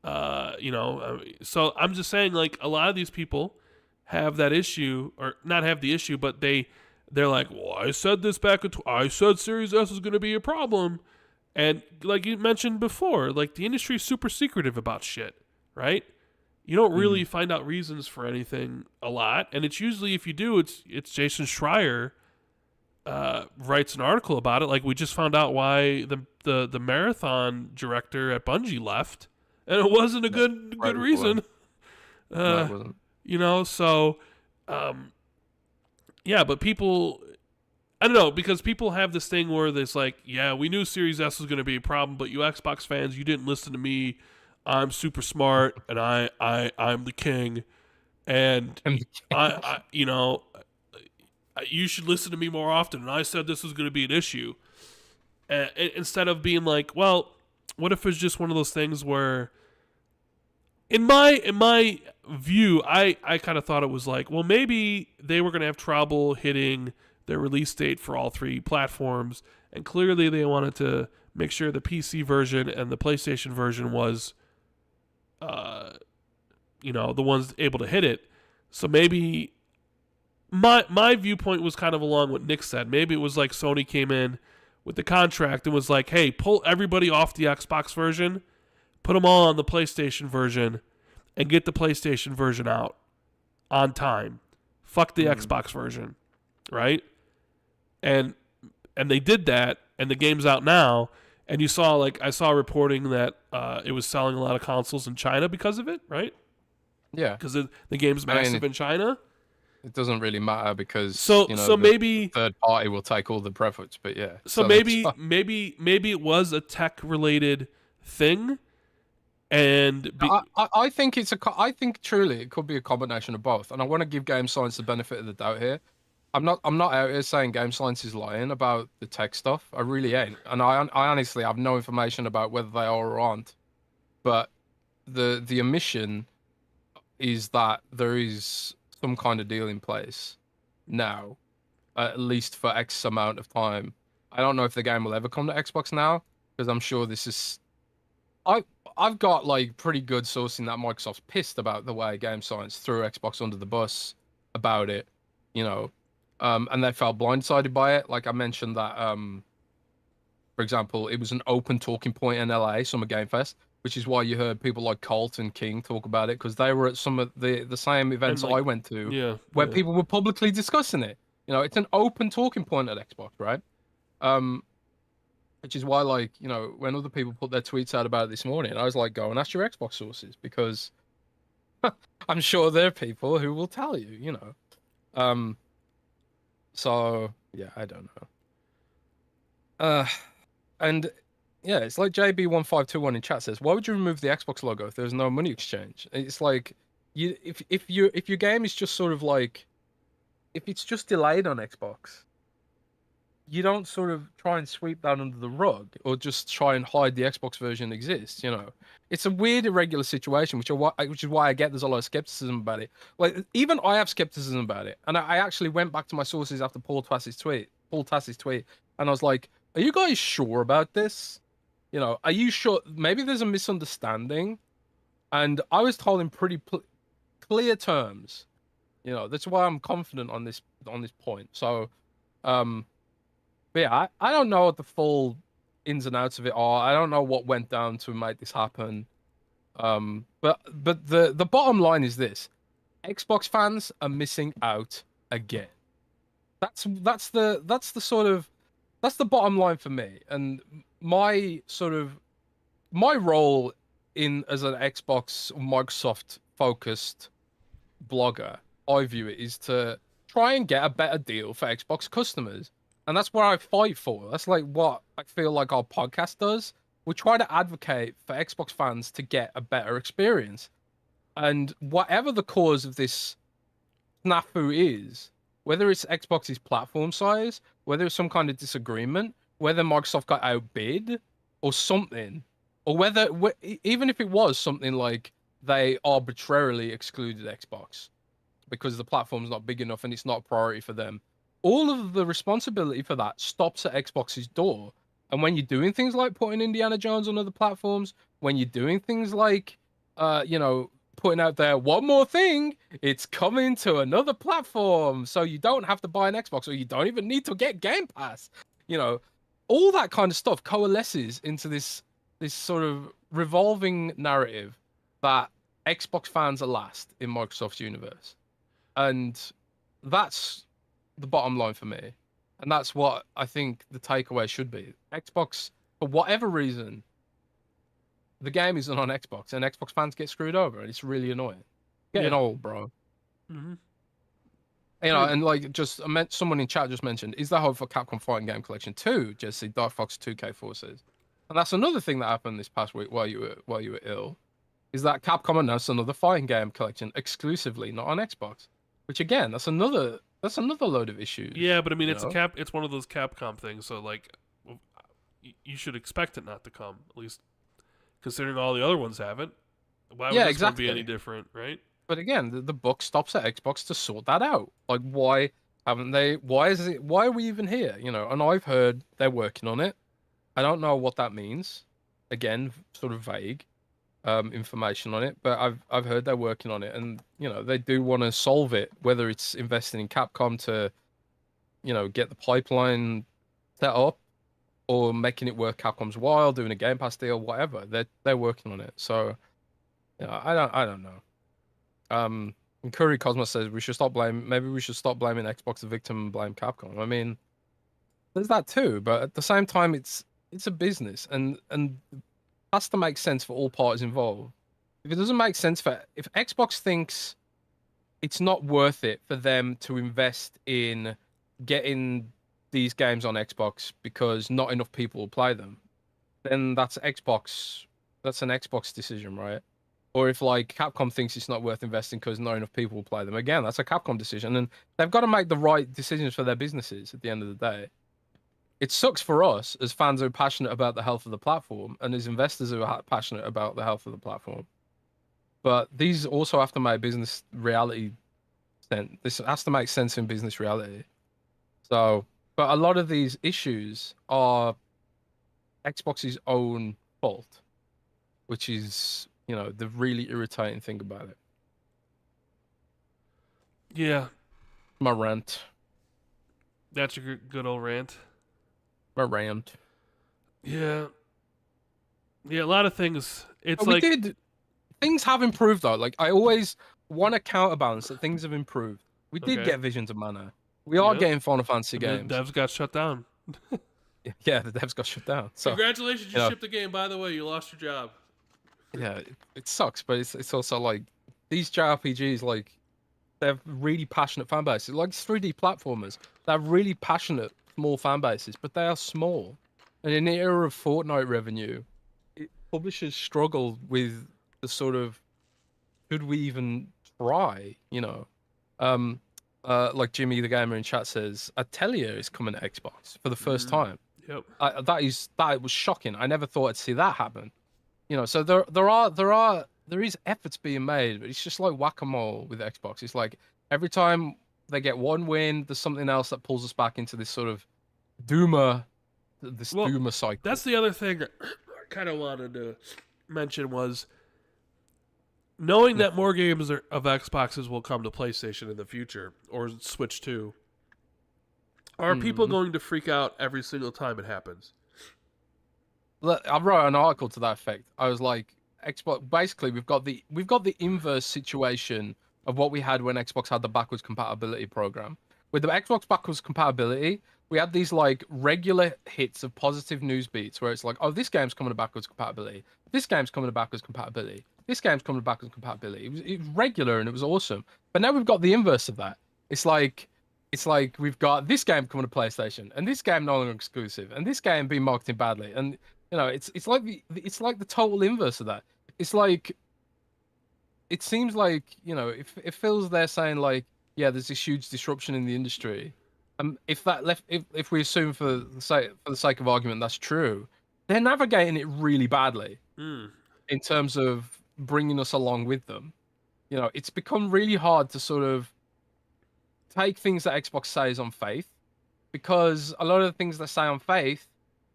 So I'm just saying, like, a lot of these people have that issue, or not have the issue, but they're like, well, I said this back I said Series S was going to be a problem, and like you mentioned before, like the industry's super secretive about shit, right? You don't really find out reasons for anything a lot, and it's usually, if you do, it's Jason Schreier writes an article about it. Like, we just found out why the marathon director at Bungie left, and it wasn't a good reason. No, it wasn't. So yeah, but people, I don't know, because people have this thing where there's like, yeah, we knew Series S was going to be a problem, but you Xbox fans, you didn't listen to me. I'm super smart, and I'm the king, and you should listen to me more often. And I said this was going to be an issue, instead of being like, well, what if it's just one of those things where, in my view, I kind of thought it was like, well, maybe they were going to have trouble hitting their release date for all three platforms, and clearly they wanted to make sure the PC version and the PlayStation version was, the ones able to hit it. So maybe my viewpoint was kind of along what Nick said. Maybe it was like Sony came in with the contract and was like, hey, pull everybody off the Xbox version, put them all on the PlayStation version, and get the PlayStation version out on time. Fuck the Xbox version, right? And they did that, and the game's out now. And you saw, like, I saw reporting that it was selling a lot of consoles in China because of it, right? Yeah, because the game's massive in China. It doesn't really matter because so maybe the third party will take all the profits. But yeah, so maybe it was a tech related thing, and I think I think truly it could be a combination of both. And I want to give Game Science the benefit of the doubt here. I'm not out here saying Game Science is lying about the tech stuff. I really ain't, and I honestly have no information about whether they are or aren't. But the omission is that there is some kind of deal in place now, at least for X amount of time. I don't know if the game will ever come to Xbox now, because I'm sure this is. I've got like pretty good sourcing that Microsoft's pissed about the way Game Science threw Xbox under the bus about it, and they felt blindsided by it. Like I mentioned that, for example, it was an open talking point in LA, Summer Game Fest, which is why you heard people like Colt and King talk about it, because they were at some of the same events I went to, where people were publicly discussing it. It's an open talking point at Xbox, right? Which is why, like, when other people put their tweets out about it this morning, I was like, go and ask your Xbox sources, because I'm sure there are people who will tell you, So yeah, I don't know. And yeah, it's like JB1521 in chat says, why would you remove the Xbox logo if there's no money exchange? It's like, if your game is just sort of like, if it's just delayed on Xbox, you don't sort of try and sweep that under the rug or just try and hide the Xbox version exists. It's a weird, irregular situation, which is why I get there's a lot of skepticism about it. Like, even I have skepticism about it, and I actually went back to my sources after Paul Tass's tweet, and I was like, are you guys sure about this? Are you sure? Maybe there's a misunderstanding. And I was told in pretty clear terms. That's why I'm confident on this point. So, but yeah, I don't know what the full ins and outs of it are. I don't know what went down to make this happen. But the bottom line is this: Xbox fans are missing out again. That's the bottom line for me. And my role in as an Xbox Microsoft focused blogger, I view it, is to try and get a better deal for Xbox customers. And that's what I fight for. That's like what I feel like our podcast does. We try to advocate for Xbox fans to get a better experience. And whatever the cause of this snafu is, whether it's Xbox's platform size, whether it's some kind of disagreement, whether Microsoft got outbid or something, or whether, even if it was something like they arbitrarily excluded Xbox because the platform's not big enough and it's not a priority for them, all of the responsibility for that stops at Xbox's door. And when you're doing things like putting Indiana Jones on other platforms, when you're doing things like, putting out there one more thing, it's coming to another platform, so you don't have to buy an Xbox, or you don't even need to get Game Pass. All that kind of stuff coalesces into this sort of revolving narrative that Xbox fans are last in Microsoft's universe. And that's the bottom line for me. And that's what I think the takeaway should be. Xbox, for whatever reason, the game isn't on Xbox, and Xbox fans get screwed over, and it's really annoying. Getting old, bro. Mm-hmm. And like someone in chat just mentioned, is there hope for Capcom Fighting Game Collection 2? Jesse Dark Fox 2K4 says. And that's another thing that happened this past week while you were ill, is that Capcom announced another fighting game collection exclusively, not on Xbox. Which again, that's another load of issues. Yeah, but I mean, it's one of those Capcom things. So like, you should expect it not to come, at least considering all the other ones haven't. Why would this one be any different, right? But again, the buck stops at Xbox to sort that out. Like, why haven't they? Why are we even here? And I've heard they're working on it. I don't know what that means. Again, sort of vague information on it, but I've heard they're working on it, and they do want to solve it. Whether it's investing in Capcom to, get the pipeline set up, or making it worth Capcom's while, doing a Game Pass deal, whatever. They're working on it. So, I don't know. And Curry Cosmos says maybe we should stop blaming Xbox the victim and blame Capcom. I mean, there's that too, but at the same time, it's a business, and it has to make sense for all parties involved. If it doesn't make sense if Xbox thinks it's not worth it for them to invest in getting these games on Xbox because not enough people will play them, then that's an Xbox decision, right? Or if like Capcom thinks it's not worth investing because not enough people will play them, again, that's a Capcom decision, and they've got to make the right decisions for their businesses at the end of the day. It sucks for us as fans who are passionate about the health of the platform, and as investors who are passionate about the health of the platform. But these also have to make business reality sense. This has to make sense in business reality. So, but a lot of these issues are Xbox's own fault, which is, the really irritating thing about it. Yeah. My rant. That's your good old rant. My rant. Yeah. Yeah, a lot of things. Things have improved though. Like, I always want to counterbalance that things have improved. We did get Visions of Mana. We are getting Final Fantasy games. The devs got shut down. Yeah, the devs got shut down. So, congratulations, you shipped the game. By the way, you lost your job. Yeah, it sucks, but it's also like these JRPGs, like, they have really passionate fan bases. Like 3D platformers, they have really passionate small fan bases, but they are small. And in the era of Fortnite revenue, publishers struggle with the sort of, should we even try? Like Jimmy the Gamer in chat says, Atelier is coming to Xbox for the first time. Yep. That was shocking. I never thought I'd see that happen. So there is efforts being made, but it's just like whack-a-mole with Xbox. It's like every time they get one win, there's something else that pulls us back into this sort of doomer cycle. That's the other thing I kind of wanted to mention was knowing that more games of Xboxes will come to PlayStation in the future or Switch 2. Are people going to freak out every single time it happens? I wrote an article to that effect. I was like, Xbox. Basically, we've got the inverse situation of what we had when Xbox had the backwards compatibility program. With the Xbox backwards compatibility, we had these like regular hits of positive news beats where it's like, oh, this game's coming to backwards compatibility. This game's coming to backwards compatibility. This game's coming to backwards compatibility. It was regular and it was awesome. But now we've got the inverse of that. It's like we've got this game coming to PlayStation and this game no longer exclusive and this game being marketed badly. And you know, it's like the total inverse of that. It's like it seems like, you know, it feels they're saying like, yeah, there's this huge disruption in the industry. If we assume for the sake of argument that's true, they're navigating it really badly in terms of bringing us along with them. You know, it's become really hard to sort of take things that Xbox says on faith, because a lot of the things they say on faith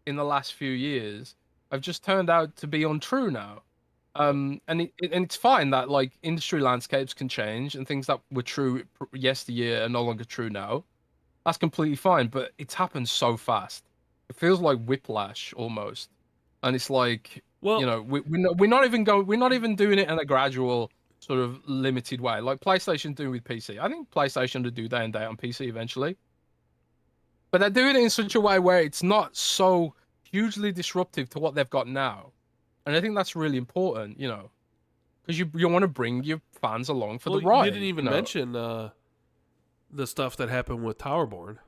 in the last few years have just turned out to be untrue now. And it's fine that like industry landscapes can change and things that were true yesteryear are no longer true now. That's completely fine, but it's happened so fast. It feels like whiplash almost, and it's like, well, you know, we're not even doing it in a gradual sort of limited way like PlayStation doing with PC. I think PlayStation to do day and day on PC eventually, but they're doing it in such a way where it's not so hugely disruptive to what they've got now. And I think that's really important, you know, because you want to bring your fans along for the ride. You didn't even mention the stuff that happened with Towerborn.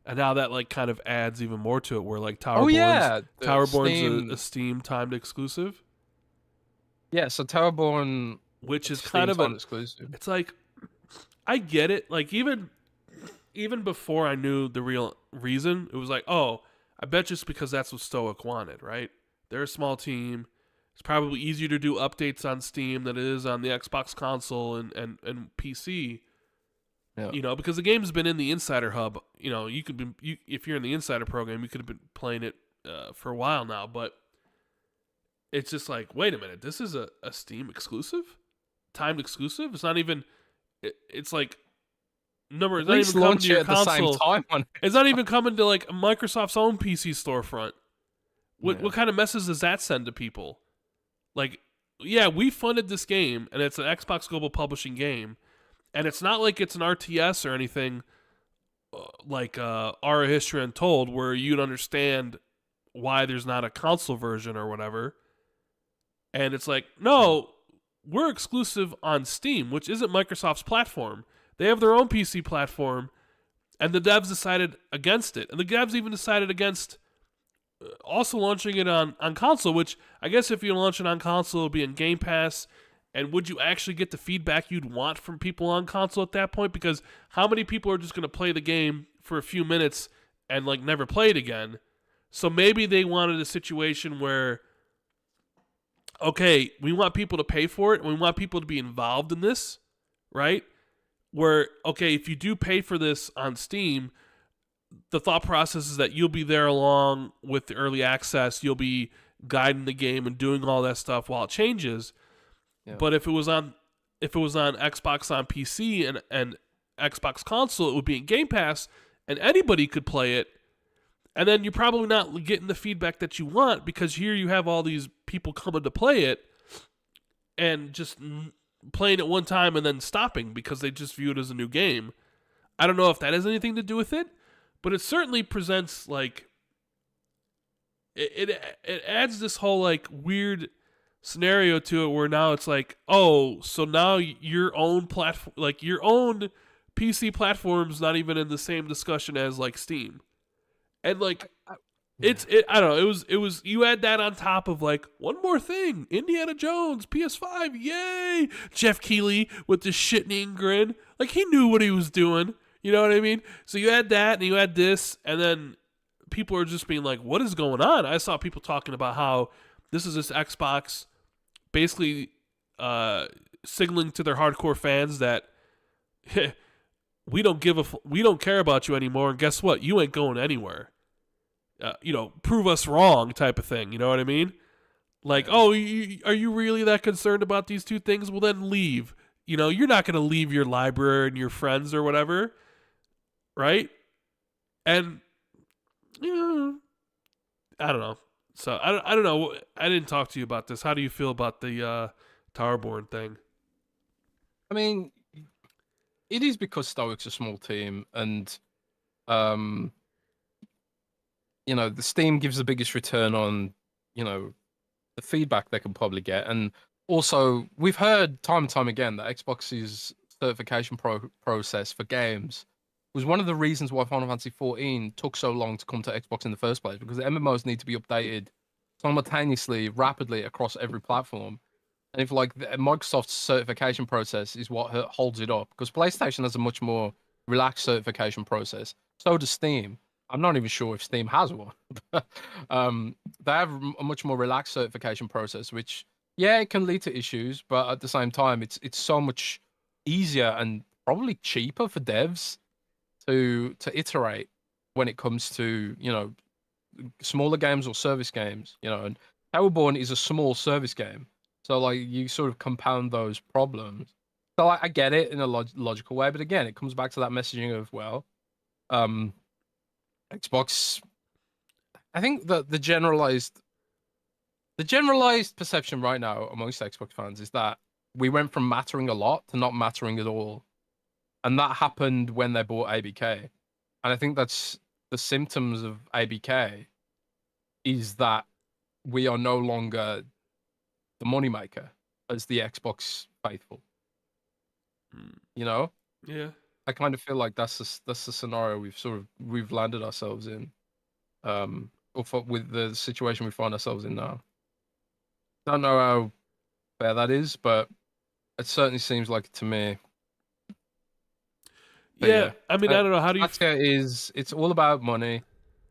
And now that like kind of adds even more to it, where like Towerborn's a Steam timed exclusive. Yeah, so Towerborn, which is kind of exclusive. It's like, I get it. Like even before I knew the real reason, it was like, oh, I bet just because that's what Stoic wanted, right? They're a small team. It's probably easier to do updates on Steam than it is on the Xbox console and PC. Yeah. You know, because the game's been in the Insider Hub. You know, if you're in the Insider program, you could have been playing it for a while now. But it's just like, wait a minute, this is a Steam exclusive, timed exclusive. It's not even. It's like it's not even coming to your console. It's not even coming to like Microsoft's own PC storefront. What kind of message does that send to people? Like, yeah, we funded this game, and it's an Xbox Global Publishing game, and it's not like it's an RTS or anything like Aura History Untold, where you'd understand why there's not a console version or whatever. And it's like, no, we're exclusive on Steam, which isn't Microsoft's platform. They have their own PC platform, and the devs decided against it. And the devs even decided against also launching it on console, which I guess if you launch it on console, it'll be in Game Pass. And would you actually get the feedback you'd want from people on console at that point? Because how many people are just going to play the game for a few minutes and like never play it again? So maybe they wanted a situation where, okay, we want people to pay for it, and we want people to be involved in this, right? Where, okay, if you do pay for this on Steam, the thought process is that you'll be there along with the early access. You'll be guiding the game and doing all that stuff while it changes. Yeah. But if it was on Xbox on PC and Xbox console, it would be in Game Pass, and anybody could play it. And then you're probably not getting the feedback that you want, because here you have all these people coming to play it and just playing it one time and then stopping because they just view it as a new game. I don't know if that has anything to do with it, but it certainly presents like it adds this whole like weird scenario to it where now it's like, oh, so now your own platform, like your own PC platform's not even in the same discussion as like Steam. And like I don't know, it was you add that on top of like one more thing, Indiana Jones, PS5, yay! Jeff Keighley with the shitting grin. Like he knew what he was doing. You know what I mean? So you add that and you add this, and then people are just being like, what is going on? I saw people talking about how this is this Xbox basically signaling to their hardcore fans that we don't care about you anymore, and guess what? You ain't going anywhere. You know, prove us wrong type of thing. You know what I mean? Like, oh, are you really that concerned about these two things? Well, then leave. You know, you're not going to leave your library and your friends or whatever, right? And, you know, I don't know. So, I don't know. I didn't talk to you about this. How do you feel about the Towerborn thing? I mean, it is because Stoic's a small team, and um, the Steam gives the biggest return on, the feedback they can probably get, and also we've heard time and time again that Xbox's certification process for games was one of the reasons why Final Fantasy 14 took so long to come to Xbox in the first place, because the MMOs need to be updated simultaneously, rapidly across every platform. And if like Microsoft's certification process is what holds it up, because PlayStation has a much more relaxed certification process, so does Steam. I'm not even sure if Steam has one. They have a much more relaxed certification process, which yeah, it can lead to issues, but at the same time, it's so much easier and probably cheaper for devs to iterate when it comes to smaller games or service games. And Towerborn is a small service game, so like you sort of compound those problems. So I get it in a logical way, but again, it comes back to that messaging of um, Xbox. I think that the generalized perception right now amongst Xbox fans is that we went from mattering a lot to not mattering at all, and that happened when they bought ABK. And I think that's the symptoms of ABK is that we are no longer the moneymaker as the Xbox faithful. You know, Yeah. I kind of feel like that's the scenario we've landed ourselves in, with the situation we find ourselves in now. Don't know how fair that is, but it certainly seems like it to me. But Yeah. yeah, I mean, I don't know. How do you? Satya it's all about money.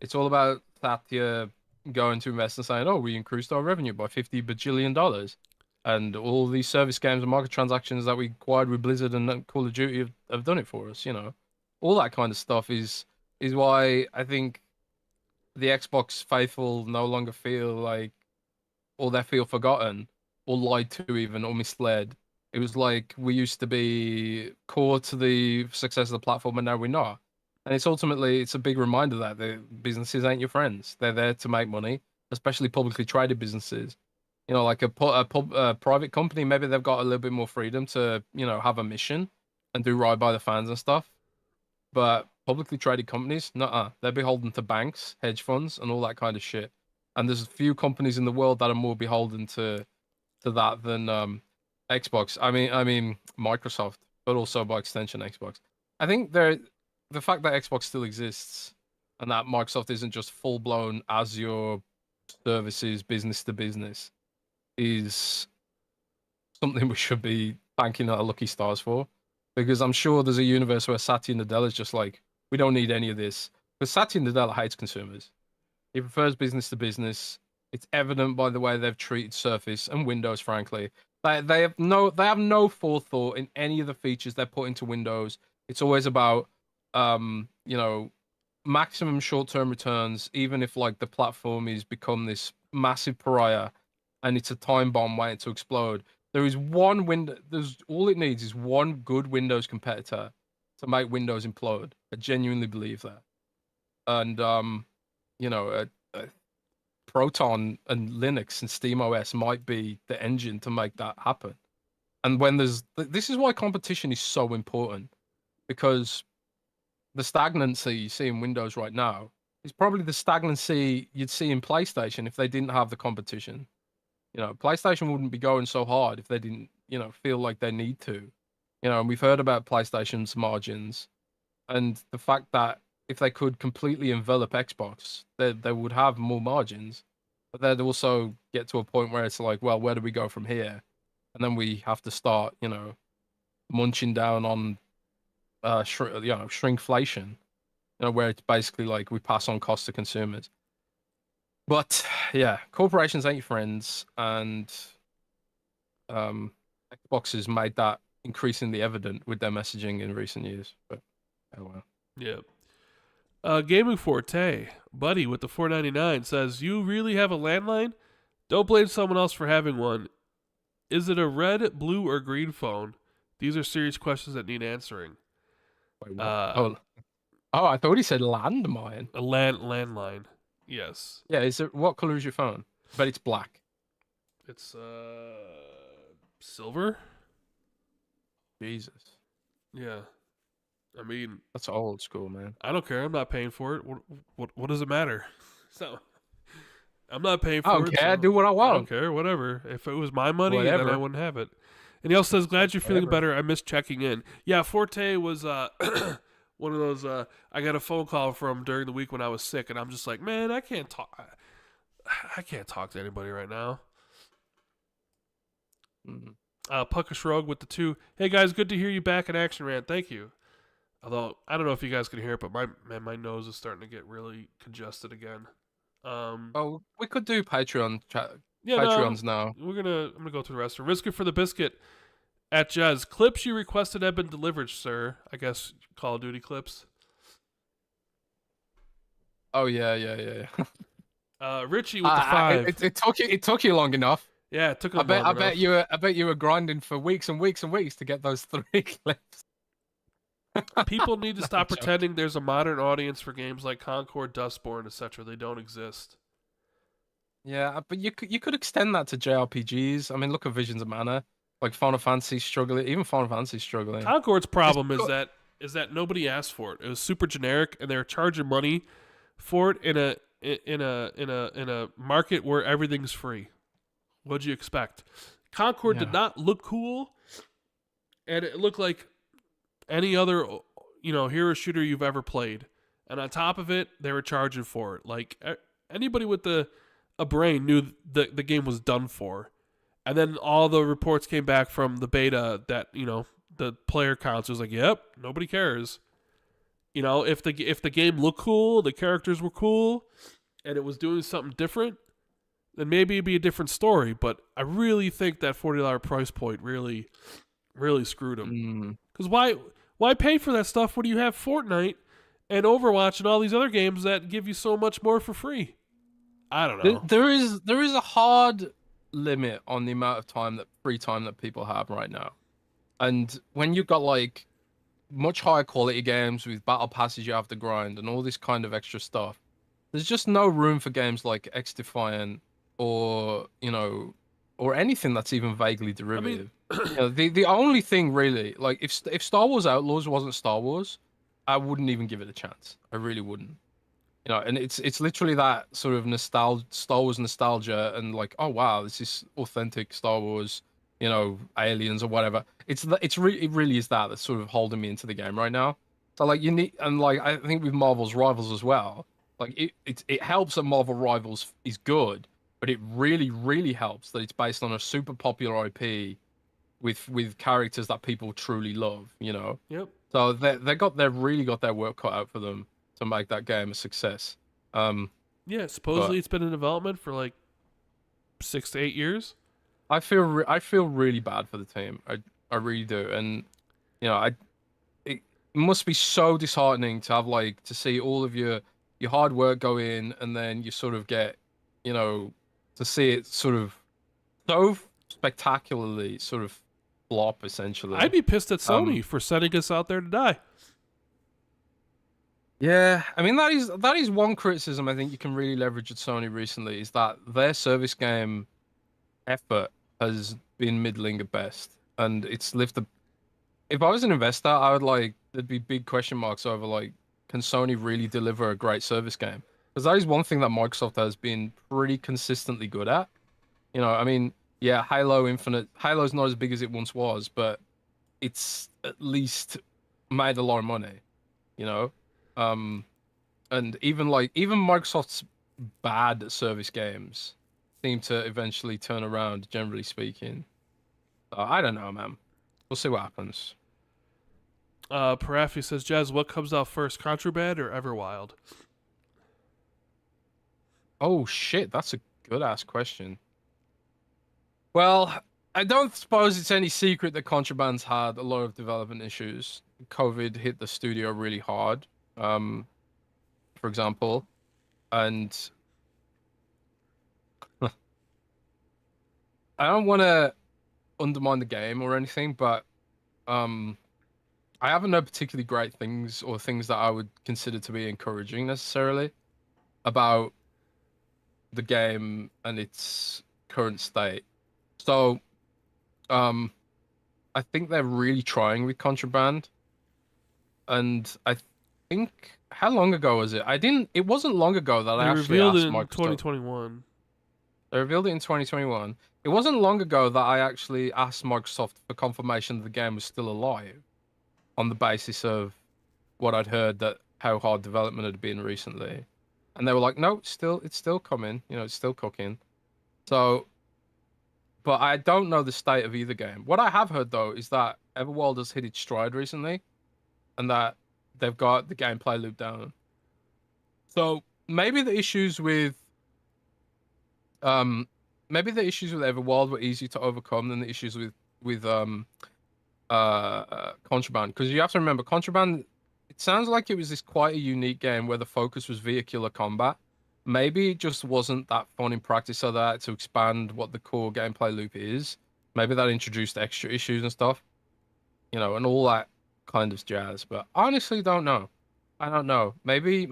It's all about Satya going to invest and saying, "Oh, we increased our revenue by $50 bajillion," and all these service games and market transactions that we acquired with Blizzard and Call of Duty have done it for us. All that kind of stuff is why I think the Xbox faithful no longer feel like, or they feel forgotten, or lied to even, or misled. It was like we used to be core to the success of the platform, and now we're not. And it's a big reminder that the businesses ain't your friends. They're there to make money, especially publicly traded businesses. Like a private company, maybe they've got a little bit more freedom to, have a mission and do right by the fans and stuff. But publicly traded companies, nuh-uh. They're beholden to banks, hedge funds, and all that kind of shit. And there's a few companies in the world that are more beholden to that than Xbox. I mean Microsoft, but also by extension Xbox. I think the fact that Xbox still exists and that Microsoft isn't just full blown Azure services business to business is something we should be thanking our lucky stars for. Because I'm sure there's a universe where Satya Nadella is just like, we don't need any of this. Because Satya Nadella hates consumers. He prefers business to business. It's evident by the way they've treated Surface and Windows, frankly. They have no forethought in any of the features they put into Windows. It's always about um, you know, maximum short-term returns, even if like the platform is become this massive pariah and it's a time bomb waiting to explode. There is one window. There's all it needs is one good Windows competitor to make Windows implode. I genuinely believe that. And Proton and Linux and SteamOS might be the engine to make that happen. And this is why competition is so important, because the stagnancy you see in Windows right now is probably the stagnancy you'd see in PlayStation if they didn't have the competition. PlayStation wouldn't be going so hard if they didn't, feel like they need to. And we've heard about PlayStation's margins and the fact that if they could completely envelop Xbox, they would have more margins. But they'd also get to a point where it's like, well, where do we go from here? And then we have to start, munching down on shrinkflation, where it's basically like we pass on costs to consumers. But yeah, corporations ain't your friends, and Xbox has made that increasingly evident with their messaging in recent years. But oh well. Yeah. Gaming Forte, buddy with the 499 says, "You really have a landline? Don't blame someone else for having one. Is it a red, blue, or green phone? These are serious questions that need answering." Wait, what? I thought he said landmine. A landline. Yes. Yeah, what color is your phone? But it's black. It's silver. Jesus, Yeah. I mean, that's old school, man. I don't care. I'm not paying for it. What does it matter? So I'm not paying I don't for it, care. I do so what I I don't want. care. Whatever. If it was my money, then I Whatever. wouldn't have it. And he also says, "Glad you're feeling Whatever. better. I missed checking in." Yeah, Forte was one of those. I got a phone call from during the week when I was sick, and I'm just like, man, I can't talk. I can't talk to anybody right now. Mm. Puckish Rogue with the 2. Hey guys, good to hear you back in action, Rand. Thank you. Although I don't know if you guys can hear it, but my nose is starting to get really congested again. Oh, we could do Patreon Yeah, no, Patreons now. I'm gonna go through the rest. Risk it for the biscuit at Jez. Clips you requested have been delivered, sir. I guess Call of Duty clips. Oh yeah. Richie with the 5. It took you long enough. Yeah, it took him long enough. I bet you were grinding for weeks and weeks and weeks to get those 3 clips. People need to No stop joke. pretending there's a modern audience for games like Concord, Dustborn, etc. They don't exist. Yeah, but you could extend that to JRPGs. I mean, look at Visions of Mana, like Final Fantasy struggling, even Final Fantasy struggling. Concord's It's problem got- is that nobody asked for it. It was super generic, and they're charging money for it in a market where everything's free. What'd you expect? Concord did yeah. not look cool, and it looked like any other hero shooter you've ever played. And on top of it, they were charging for it. Like anybody with a brain knew the game was done for. And then all the reports came back from the beta that the player counts was like, yep, nobody cares. If the game looked cool, the characters were cool, and it was doing something different, then maybe it'd be a different story. But I really think that $40 price point really, really screwed them. Mm. Because why pay for that stuff when you have Fortnite and Overwatch and all these other games that give you so much more for free? I don't know. There is a hard limit on the amount of free time that people have right now, and when you've got like much higher quality games with battle passes you have to grind and all this kind of extra stuff, there's just no room for games like X Defiant or or anything that's even vaguely derivative. The only thing really, like if Star Wars Outlaws wasn't Star Wars, I wouldn't even give it a chance. I really wouldn't. And it's literally that sort of Star Wars nostalgia, and like, oh wow, this is authentic Star Wars, aliens or whatever. It really is that's sort of holding me into the game right now. So like you need, and like I think with Marvel's Rivals as well, like it helps that Marvel Rivals is good, but it really helps that it's based on a super popular IP with characters that people truly love. Yep. So they've really got their work cut out for them to make that game a success. Yeah, supposedly it's been in development for like 6 to 8 years. I feel really bad for the team. I really do, and it must be so disheartening to have to see all of your hard work go in, and then you sort of get to see it sort of so spectacularly sort of flop essentially. I'd be pissed at Sony for sending us out there to die. Yeah, I mean that is one criticism I think you can really leverage at Sony recently, is that their service game effort has been middling at best, and it's lifted. If I was an investor, I would there'd be big question marks over can Sony really deliver a great service game? Because that is one thing that Microsoft has been pretty consistently good at. I mean, yeah, Halo's not as big as it once was, but it's at least made a lot of money. You know, and even Microsoft's bad service games seem to eventually turn around, generally speaking. I don't know, man. We'll see what happens. Parafi says, Jez, what comes out first, Contraband or Everwild? Oh shit, that's a good ass question. Well, I don't suppose it's any secret that Contraband's had a lot of development issues. COVID hit the studio really hard, for example, and I don't want to undermine the game or anything, but I haven't heard particularly great things or things that I would consider to be encouraging necessarily about the game and its current state. So, I I think they're really trying with contraband, and I think how long ago was it? I didn't. It wasn't long ago that I They actually revealed it asked in Microsoft. 2021. They revealed it in 2021. It wasn't long ago that I actually asked Microsoft for confirmation that the game was still alive, on the basis of what I'd heard that how hard development had been recently, and they were like, "No, it's still coming. You know, it's still cooking." So, but I don't know the state of either game. What I have heard though is that Everworld has hit its stride recently, and that they've got the gameplay loop down. So maybe the issues with um Everworld were easy to overcome than the issues with Contraband, because you have to remember Contraband, it sounds like it was this quite a unique game where the focus was vehicular combat. Maybe it just wasn't that fun in practice, so that to expand what the core gameplay loop is. Maybe that introduced extra issues and stuff, you know, and all that kind of jazz. But I honestly don't know. I don't know. Maybe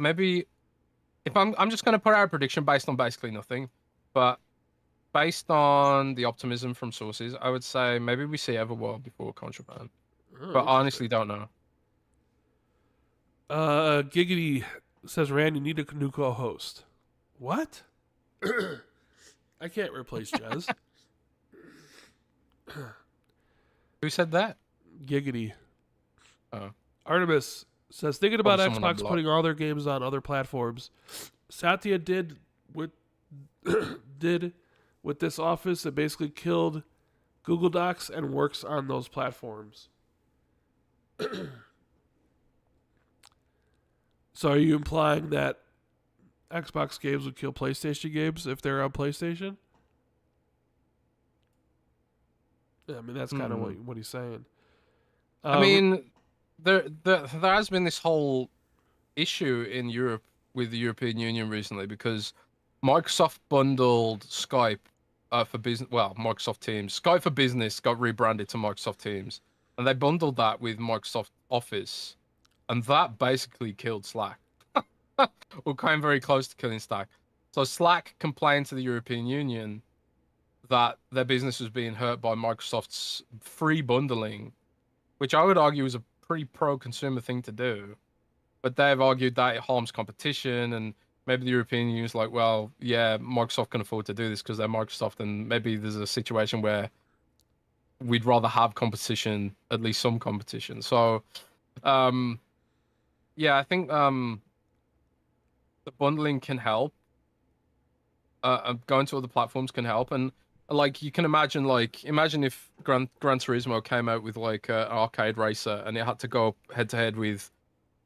if I'm just gonna put out a prediction based on basically nothing, but based on the optimism from sources, I would say maybe we see Everworld before Contraband. Oh, But honestly, interesting. don't know. Giggity says, Rand, you need a new co-host. What? I can't replace Jez. Who said that? Giggity. Oh, Artemis says, thinking about probably someone I Xbox blocked. putting all their games on other platforms. Satya did with did with this Office. It basically killed Google Docs and works on those platforms. So are you implying that Xbox games would kill PlayStation games if they're on PlayStation? Yeah, I mean, that's kind of what he's saying. I mean, there has been this whole issue in Europe with the European Union recently because Microsoft bundled Skype for business. Well, Microsoft Teams. Skype for Business got rebranded to Microsoft Teams, and they bundled that with Microsoft Office, and that basically killed Slack. Or came very close to killing Slack. So Slack complained to the European Union that their business was being hurt by Microsoft's free bundling, which I would argue is a pretty pro-consumer thing to do. But they've argued that it harms competition, and maybe the European Union's like, well, yeah, Microsoft can afford to do this because they're Microsoft, and maybe there's a situation where we'd rather have competition, at least some competition. So, yeah, I think the bundling can help. Going to other platforms can help, and like you can imagine, imagine if Gran Turismo came out with like an arcade racer, and it had to go head to head with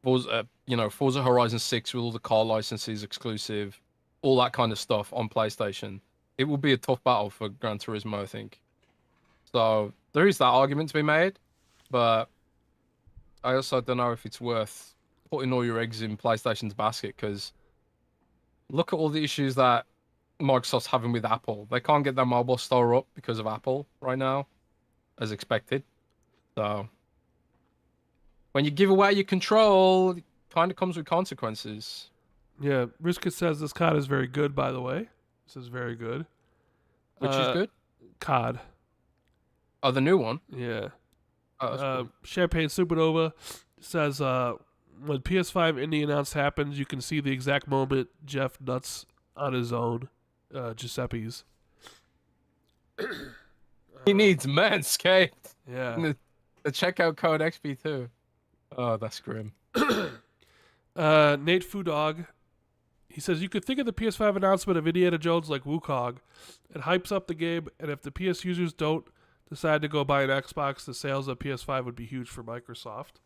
Forza Horizon 6 with all the car licenses exclusive, all that kind of stuff on PlayStation. It would be a tough battle for Gran Turismo, I think. So there is that argument to be made, but I also don't know if it's worth putting all your eggs in PlayStation's basket, because look at all the issues that Microsoft's having with Apple. They can't get their mobile store up because of Apple right now, as expected. So when you give away your control, it kind of comes with consequences. Yeah, Riska says this COD is very good, by the way. This is very good. Which is good. COD. Oh, the new one. Yeah. Oh, that's cool. Champagne Supernova says, when PS5 Indie Announce happens, you can see the exact moment Jeff nuts on his own. Giuseppe's. He needs Manscaped. Yeah. The checkout code XB2. Oh, that's grim. Nate Foodog, he says, you could think of the PS5 announcement of Indiana Jones like Wukong. It hypes up the game, and if the PS users don't decide to go buy an Xbox, the sales of PS5 would be huge for Microsoft.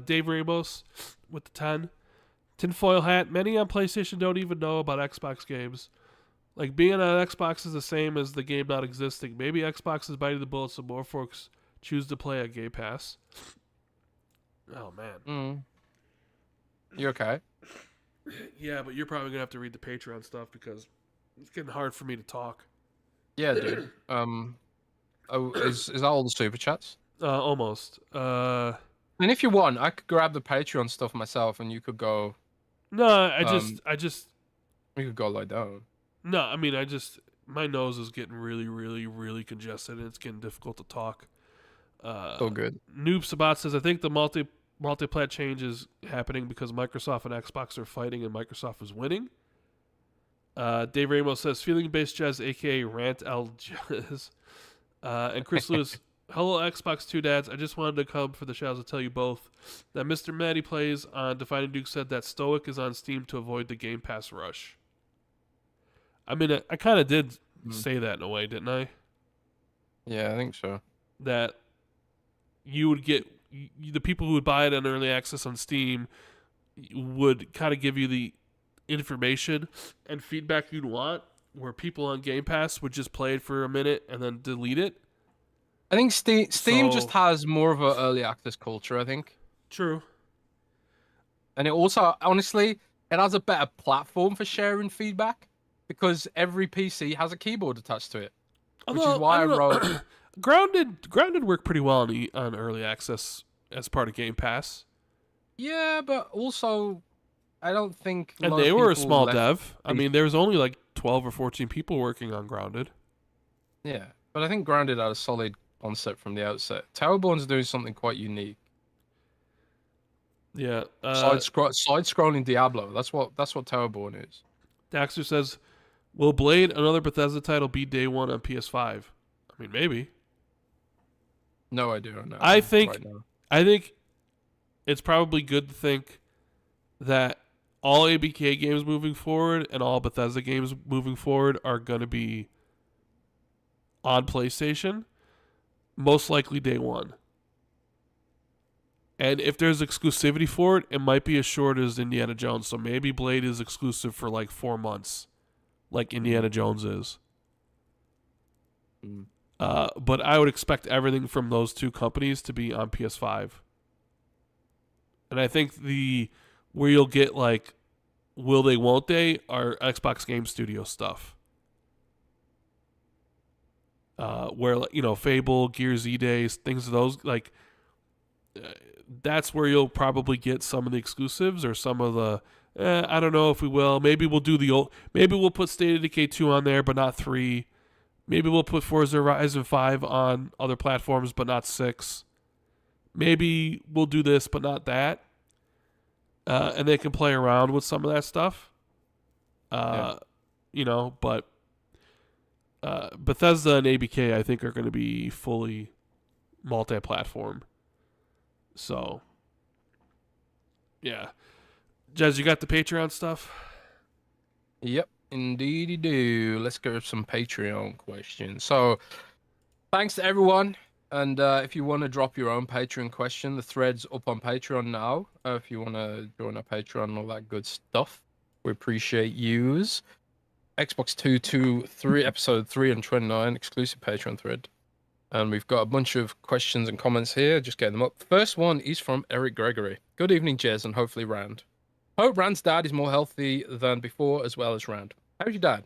Dave Ramos with the 10. Tinfoil hat. Many on PlayStation don't even know about Xbox games. Like, being on Xbox is the same as the game not existing. Maybe Xbox is biting the bullet so more folks choose to play at Game Pass. Oh, man. You okay? Yeah, but you're probably going to have to read the Patreon stuff because it's getting hard for me to talk. Yeah, dude. Is that all the super chats? Almost. And if you want, I could grab the Patreon stuff myself, and you could go. No, I just. You could go lie down. No, I mean, my nose is getting really, really, really congested, and it's getting difficult to talk. So good. Noob Sabat says, I think the multiplat change is happening because Microsoft and Xbox are fighting and Microsoft is winning. Dave Ramos says, feeling based Jez, aka Rant Jez. And Chris Lewis, hello Xbox 2 dads. I just wanted to come for the shows to tell you both that Mr. Matty Plays on Defining Duke said that Stoic is on Steam to avoid the Game Pass rush. I mean, I kind of did say that in a way, didn't I? Yeah, I think so. That you would get the people who would buy it on early access on Steam would kind of give you the information and feedback you'd want, where people on Game Pass would just play it for a minute and then delete it. I think Steam just has more of an early access culture, I think. True. And it also, honestly, it has a better platform for sharing feedback because every PC has a keyboard attached to it. Which is why I wrote... Grounded worked pretty well on early access as part of Game Pass. Yeah, but also, I don't think... And they were a small dev. I mean, there was only like 12 or 14 people working on Grounded. Yeah, but I think Grounded had a solid concept from the outset. Towerborn's doing something quite unique. Yeah. Side-scrolling Diablo. That's what Towerborn is. Daxter says, will Blade, another Bethesda title, be day one on PS5? I mean, maybe. No idea on that. I think it's probably good to think that all ABK games moving forward and all Bethesda games moving forward are going to be on PlayStation, most likely day one. And if there's exclusivity for it, it might be as short as Indiana Jones. So maybe Blade is exclusive for like 4 months, like Indiana Jones is. But I would expect everything from those two companies to be on PS5. And I think where you'll get like will they, won't they, are Xbox Game Studio stuff. Where, Fable, Gears E-Days, things of those, like, that's where you'll probably get some of the exclusives or some of the, I don't know if we will. Maybe we'll do maybe we'll put State of Decay 2 on there, but not 3. Maybe we'll put Forza Horizon 5 on other platforms, but not 6. Maybe we'll do this, but not that. And they can play around with some of that stuff. But Bethesda and ABK, I think, are going to be fully multi-platform. So, yeah. Jez, you got the Patreon stuff? Yep, indeed you do. Let's go with some Patreon questions. So, thanks to everyone. And if you want to drop your own Patreon question, the thread's up on Patreon now. If you want to join our Patreon and all that good stuff, we appreciate yous. Xbox 223, episode 329, exclusive Patreon thread. And we've got a bunch of questions and comments here. Just getting them up. First one is from Eric Gregory. Good evening, Jez, and hopefully Rand. Hope Rand's dad is more healthy than before, as well as Rand. How's your dad,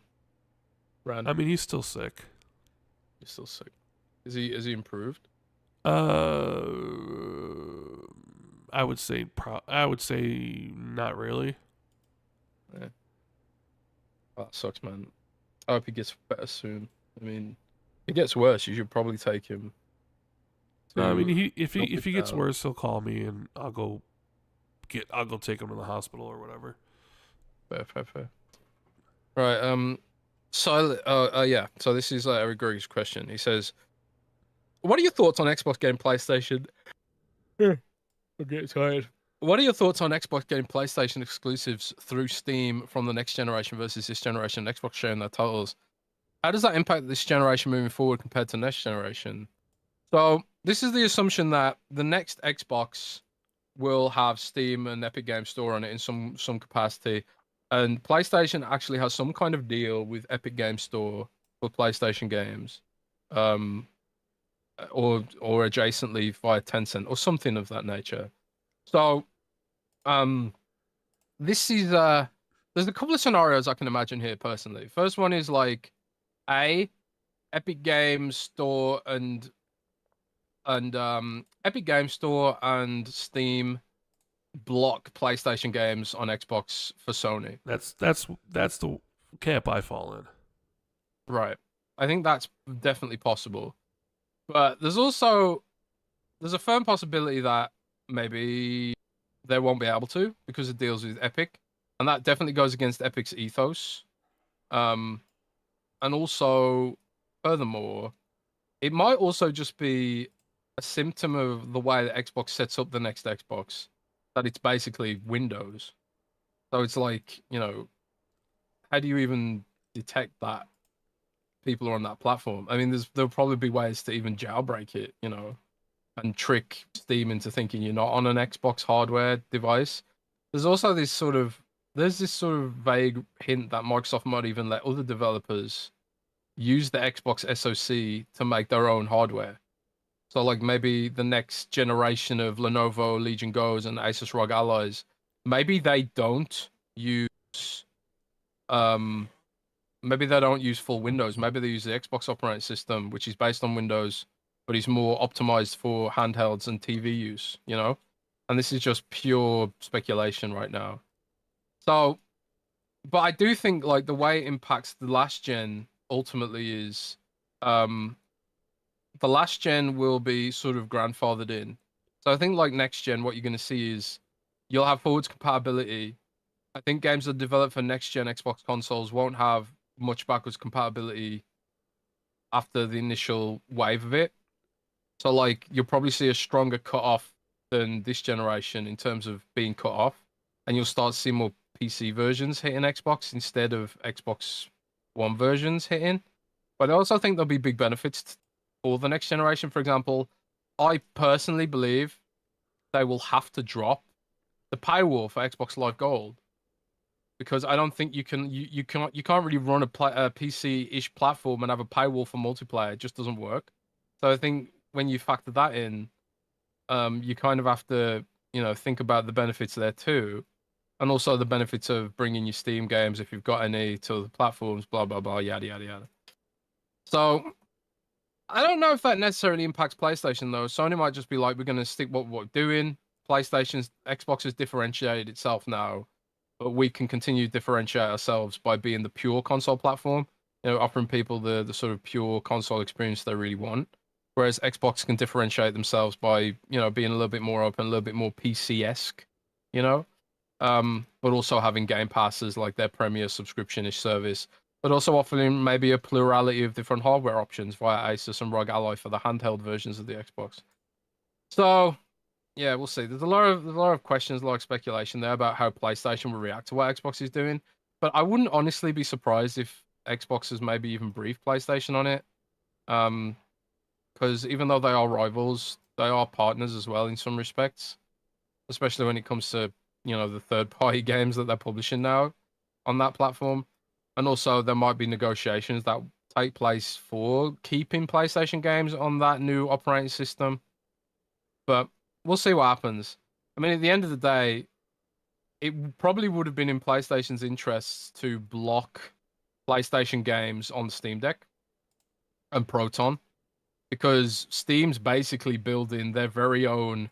Rand? I mean, he's still sick. He's still sick. Is he improved? I would say not really. Yeah. Oh, that sucks, man. I hope he gets better soon. I mean, if it gets worse, you should probably take him. I mean, if he gets worse, he'll call me and I'll go take him to the hospital or whatever. Fair. Right. So this is Eric Gregory's question. He says, "What are your thoughts on Xbox Game PlayStation?" I'm getting tired. What are your thoughts on Xbox Game PlayStation exclusives through Steam from the next generation versus this generation? Xbox sharing their totals. How does that impact this generation moving forward compared to next generation? So this is the assumption that the next Xbox will have Steam and Epic Games Store on it in some capacity, and PlayStation actually has some kind of deal with Epic Games Store for PlayStation games, or adjacently via Tencent or something of that nature. So, this is there's a couple of scenarios I can imagine here personally. First one is like, Epic Games Store and Epic Games Store and Steam block PlayStation games on Xbox for Sony. That's the camp I fall in. Right. I think that's definitely possible. But there's a firm possibility that maybe they won't be able to because it deals with Epic, and that definitely goes against Epic's ethos. Um, and also, furthermore, it might also just be a symptom of the way that Xbox sets up the next Xbox, that it's basically Windows. So it's like, how do you even detect that people are on that platform? I mean, there'll probably be ways to even jailbreak it, and trick Steam into thinking you're not on an Xbox hardware device. There's also there's this sort of vague hint that Microsoft might even let other developers use the Xbox SoC to make their own hardware. So like maybe the next generation of Lenovo Legion Go's and Asus ROG Allies, maybe they don't use um maybe they don't use full Windows. Maybe they use the Xbox operating system, which is based on Windows, but is more optimized for handhelds and TV use, And this is just pure speculation right now. So, but I do think like the way it impacts the last gen ultimately is um the last gen will be sort of grandfathered in. So I think like next gen, what you're going to see is you'll have forwards compatibility. I think games that are developed for next gen Xbox consoles won't have much backwards compatibility after the initial wave of it. So like you'll probably see a stronger cutoff than this generation in terms of being cut off, and you'll start seeing more PC versions hitting Xbox instead of Xbox One versions hitting. But I also think there'll be big benefits for the next generation. For example, I personally believe they will have to drop the paywall for Xbox Live Gold because I don't think you can't really run a PC-ish platform and have a paywall for multiplayer. It just doesn't work. So I think when you factor that in, you kind of have to think about the benefits there too, and also the benefits of bringing your Steam games if you've got any to the platforms. Blah blah blah. Yada yada yada. So I don't know if that necessarily impacts PlayStation though. Sony might just be like, we're going to stick what we're doing. Xbox has differentiated itself now, but we can continue to differentiate ourselves by being the pure console platform, offering people the sort of pure console experience they really want. Whereas Xbox can differentiate themselves by, being a little bit more open, a little bit more PC-esque, you know? But also having Game Passes like their premier subscription-ish service, but also offering maybe a plurality of different hardware options via Asus and ROG Ally for the handheld versions of the Xbox. So, yeah, we'll see. There's a lot of questions, a lot of speculation there about how PlayStation will react to what Xbox is doing. But I wouldn't honestly be surprised if Xbox has maybe even briefed PlayStation on it. Because even though they are rivals, they are partners as well in some respects, especially when it comes to the third-party games that they're publishing now on that platform. And also, there might be negotiations that take place for keeping PlayStation games on that new operating system. But we'll see what happens. I mean, at the end of the day, it probably would have been in PlayStation's interests to block PlayStation games on the Steam Deck and Proton, because Steam's basically building their very own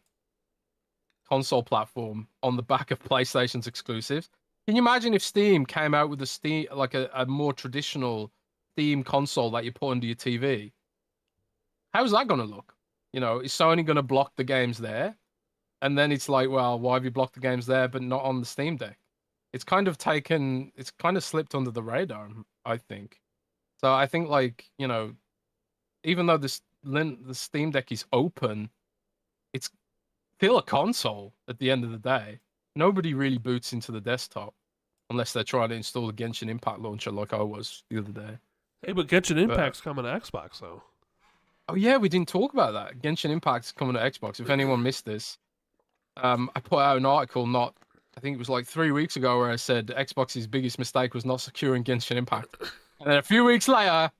console platform on the back of PlayStation's exclusives. Can you imagine if Steam came out with a more traditional Steam console that you put under your TV? How's that going to look? Is Sony going to block the games there? And then it's like, well, why have you blocked the games there but not on the Steam Deck? It's kind of slipped under the radar, I think. So I think even though the Steam Deck is open, it's still a console at the end of the day. Nobody really boots into the desktop unless they're trying to install a Genshin Impact launcher like I was the other day. Hey, but Genshin Impact's coming to Xbox, though. Oh yeah, we didn't talk about that. Genshin Impact's coming to Xbox. If anyone missed this, I put out an article I think it was like 3 weeks ago, where I said Xbox's biggest mistake was not securing Genshin Impact. And then a few weeks later,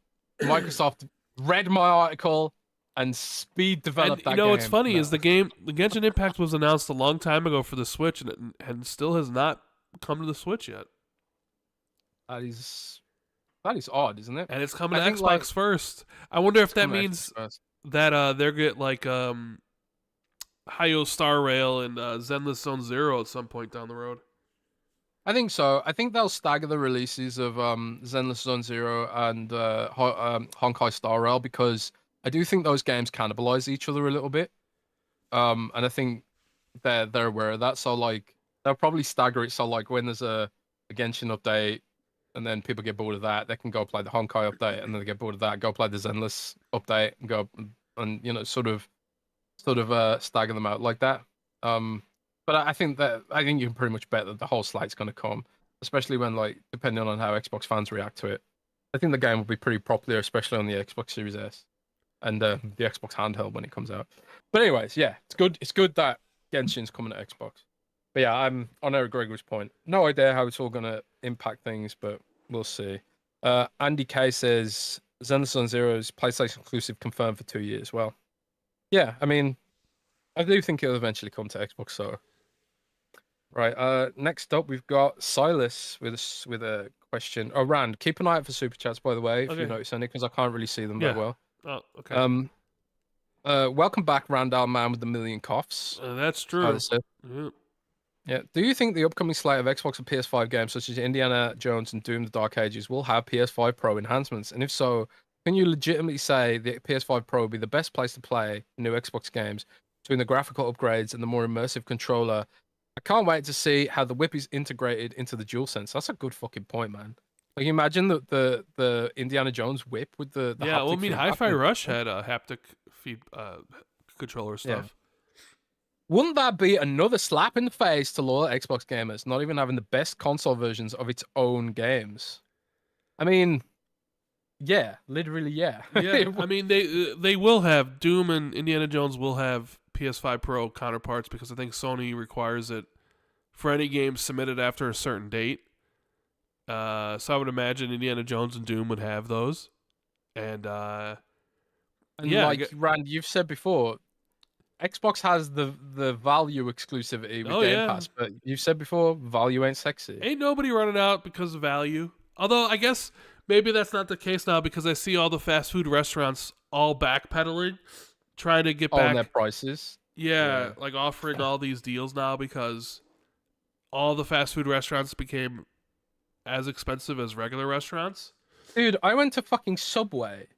Microsoft read my article and speed developed that game. What's funny is the Genshin Impact was announced a long time ago for the Switch, and still has not come to the Switch yet. That is odd, isn't it? And it's coming to Xbox first. I wonder if that means that they're get like Hayo Star Rail and Zenless Zone Zero at some point down the road. I think so. I think they'll stagger the releases of Zenless Zone Zero and Honkai Star Rail because I do think those games cannibalize each other a little bit. And I think they're aware of that. So like they'll probably stagger it. So like when there's a Genshin update, and then people get bored of that, they can go play the Honkai update, and then they get bored of that, go play the Zenless update, and go and sort of stagger them out like that. But I think you can pretty much bet that the whole slate's going to come, especially when like depending on how Xbox fans react to it. I think the game will be pretty popular, especially on the Xbox Series S and the Xbox handheld when it comes out. But anyways, yeah, it's good. It's good that Genshin's coming to Xbox. But yeah, I'm on Eric Gregory's point. No idea how it's all going to impact things, but we'll see. Andy K says Zenless Zero is PlayStation exclusive confirmed for 2 years. Well, yeah, I mean, I do think it'll eventually come to Xbox. So, right. Next up, we've got Silas with a question. Oh, Rand, keep an eye out for super chats, by the way, if you notice any, because I can't really see them very well. Oh, okay. Welcome back, Randall Man with the million coughs. That's true. Yeah. Do you think the upcoming slate of Xbox and PS5 games, such as Indiana Jones and Doom: The Dark Ages, will have PS5 Pro enhancements? And if so, can you legitimately say the PS5 Pro will be the best place to play new Xbox games between the graphical upgrades and the more immersive controller? I can't wait to see how the whip is integrated into the DualSense. That's a good fucking point, man. Like, imagine the Indiana Jones whip with the yeah. Well, I haptic mean, feedback. Hi-Fi Rush had a haptic feed controller stuff. Yeah. Wouldn't that be another slap in the face to loyal Xbox gamers, not even having the best console versions of its own games? I mean, yeah, literally, yeah. Yeah, I mean, they will have Doom and Indiana Jones will have PS5 Pro counterparts because I think Sony requires it for any game submitted after a certain date. So I would imagine Indiana Jones and Doom would have those, and yeah, like Rand, you've said before, Xbox has the value exclusivity with Game Pass, but you've said before, value ain't sexy. Ain't nobody running out because of value. Although I guess maybe that's not the case now because I see all the fast food restaurants all backpedaling, trying to get back on their prices. Yeah, like offering all these deals now because all the fast food restaurants became as expensive as regular restaurants. Dude, I went to fucking Subway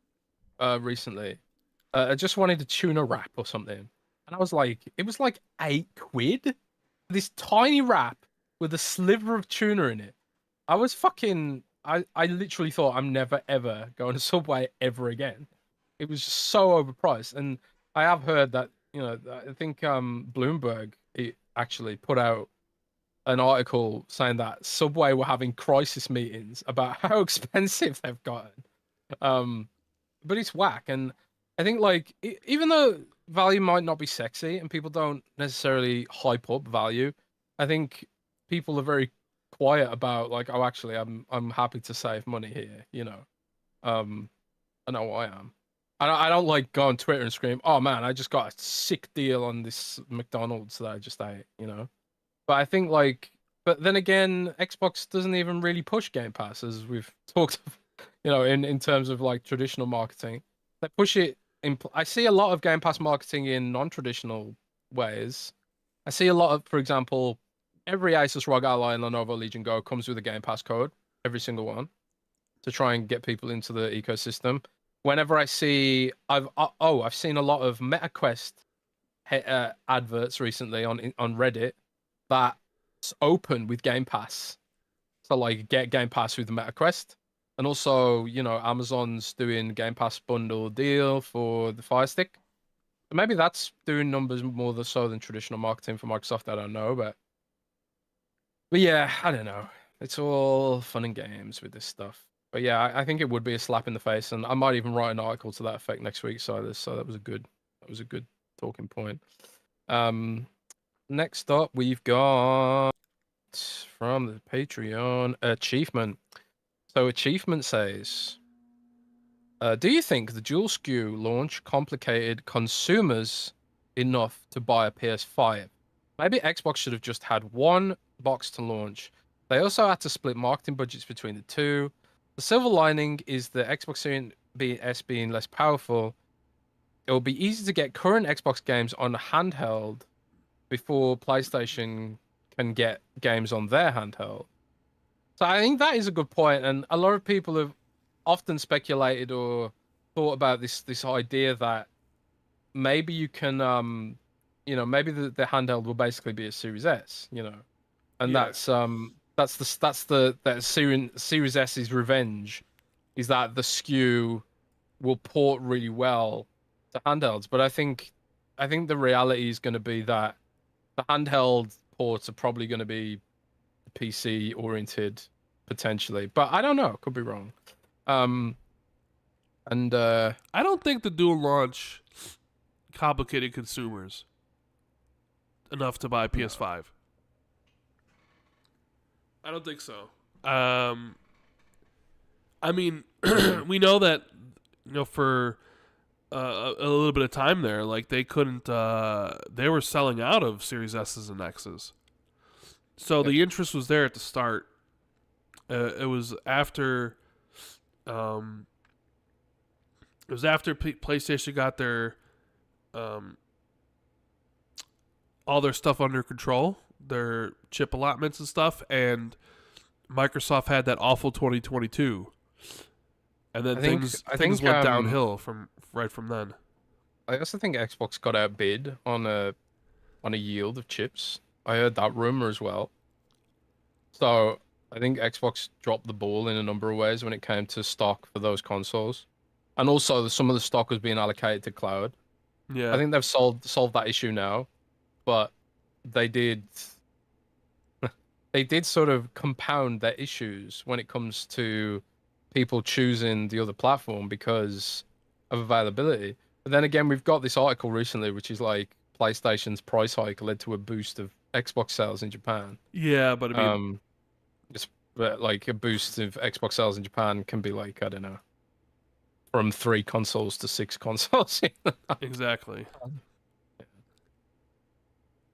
recently. I just wanted a tuna wrap or something. And I was like, it was like £8. This tiny wrap with a sliver of tuna in it. I literally thought I'm never ever going to Subway ever again. It was just so overpriced. And I have heard that, I think Bloomberg actually put out an article saying that Subway were having crisis meetings about how expensive they've gotten. But it's whack. And I think like even though value might not be sexy and people don't necessarily hype up value, I think people are very quiet about like, oh, actually, I'm happy to save money here. I know I am. I don't like go on Twitter and scream, oh man, I just got a sick deal on this McDonald's that I just ate. But I think like, but then again, Xbox doesn't even really push Game Pass as we've talked, in terms of like traditional marketing. They push it. I see a lot of Game Pass marketing in non-traditional ways. I see a lot of, for example, every Asus ROG Ally and Lenovo Legion Go comes with a Game Pass code, every single one, to try and get people into the ecosystem. Whenever I see, I've seen a lot of MetaQuest adverts recently on Reddit that's open with Game Pass. So like get Game Pass through the MetaQuest. And also, Amazon's doing Game Pass bundle deal for the Fire Stick. Maybe that's doing numbers more so than traditional marketing for Microsoft. I don't know, but yeah, I don't know. It's all fun and games with this stuff. But yeah, I think it would be a slap in the face, and I might even write an article to that effect next week. So that was a good talking point. Next up, we've got from the Patreon Achievement. So Achievement says, do you think the dual SKU launch complicated consumers enough to buy a PS5? Maybe Xbox should have just had one box to launch. They also had to split marketing budgets between the two. The silver lining is the Xbox Series S being less powerful. It will be easy to get current Xbox games on handheld before PlayStation can get games on their handheld. So I think that is a good point, and a lot of people have often speculated or thought about this idea that maybe you can maybe the handheld will basically be a Series S, and Yeah. that Series S's revenge is that the SKU will port really well to handhelds. But I think the reality is going to be that the handheld ports are probably going to be PC oriented potentially, but I don't know. Could be wrong. Um, and I don't think the dual launch complicated consumers enough to buy no. PS5. I don't think so. I mean, we know that for a little bit of time there, like they couldn't. They were selling out of Series S's and X's, so Yep. the interest was there at the start. It was after, PlayStation got their, all their stuff under control, their chip allotments and stuff, and Microsoft had that awful 2022, and then things went downhill from then. I also think Xbox got outbid on a yield of chips. I heard that rumor as well. So I think Xbox dropped the ball in a number of ways when it came to stock for those consoles, and also some of the stock was being allocated to cloud. I Yeah, think they've solved that issue now, but they did they did sort of compound their issues when it comes to people choosing the other platform because of availability. But then again, we've got this article recently, which is like PlayStation's price hike led to a boost of Xbox sales in Japan. yeah, but I mean, Um, but like a boost of Xbox sales in Japan can be like, I don't know, from 3 consoles to 6 consoles. exactly.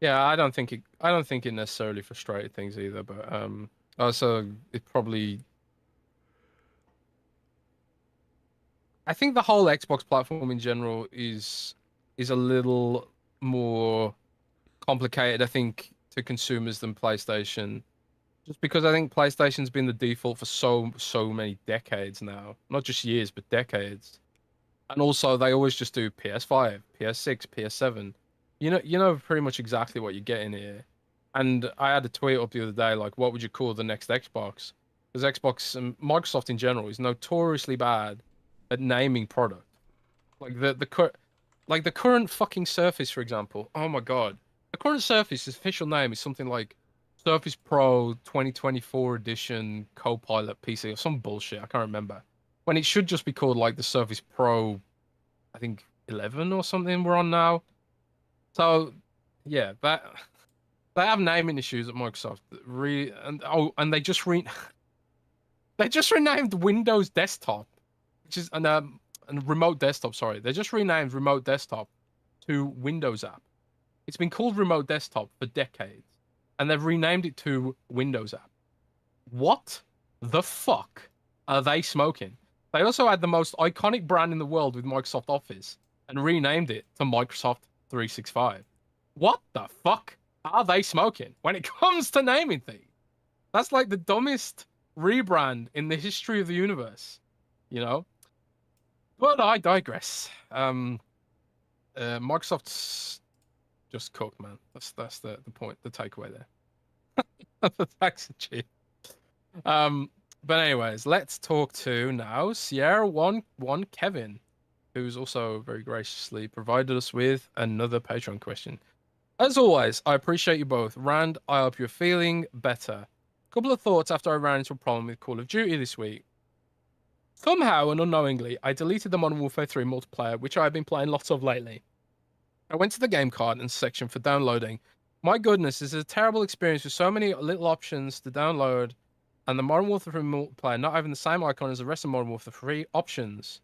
Yeah, I don't think it necessarily frustrated things either, but also it probably I think the whole Xbox platform in general is a little more complicated, I think, to consumers than PlayStation. Just because I think PlayStation's been the default for so many decades now. Not just years, but decades. And also they always just do PS5, PS6, PS7. You know pretty much exactly what you're getting here. And I had a tweet up the other day, like, what would you call the next Xbox? Because Xbox and Microsoft in general is notoriously bad at naming product. Like the current fucking Surface, for example. Oh my God. The current Surface's official name is something like Surface Pro 2024 edition Copilot PC or some bullshit. I can't remember. When it should just be called like the Surface Pro, I think 11 or something we're on now. So yeah, that they have naming issues at Microsoft. And they just renamed Windows Desktop, which is and Remote Desktop. Sorry, they just renamed Remote Desktop to Windows App. It's been called Remote Desktop for decades, and they've renamed it to Windows App. What the fuck are they smoking? They also had the most iconic brand in the world with Microsoft Office and renamed it to Microsoft 365. What the fuck are they smoking when it comes to naming things? That's like the dumbest rebrand in the history of the universe, you know? But I digress. Microsoft's just cooked, man. That's the point, the takeaway there. Thanks, Chief. But anyways, let's talk to now Sierra One Kevin, who's also very graciously provided us with another Patreon question. As always, I appreciate you both. Rand, I hope you're feeling better. Couple of thoughts after I ran into a problem with Call of Duty this week. Somehow and unknowingly, I deleted the Modern Warfare 3 multiplayer, which I have been playing lots of lately. I went to the game card and section for downloading. My goodness, this is a terrible experience with so many little options to download, and the Modern Warfare 3 multiplayer not having the same icon as the rest of Modern Warfare 3 options.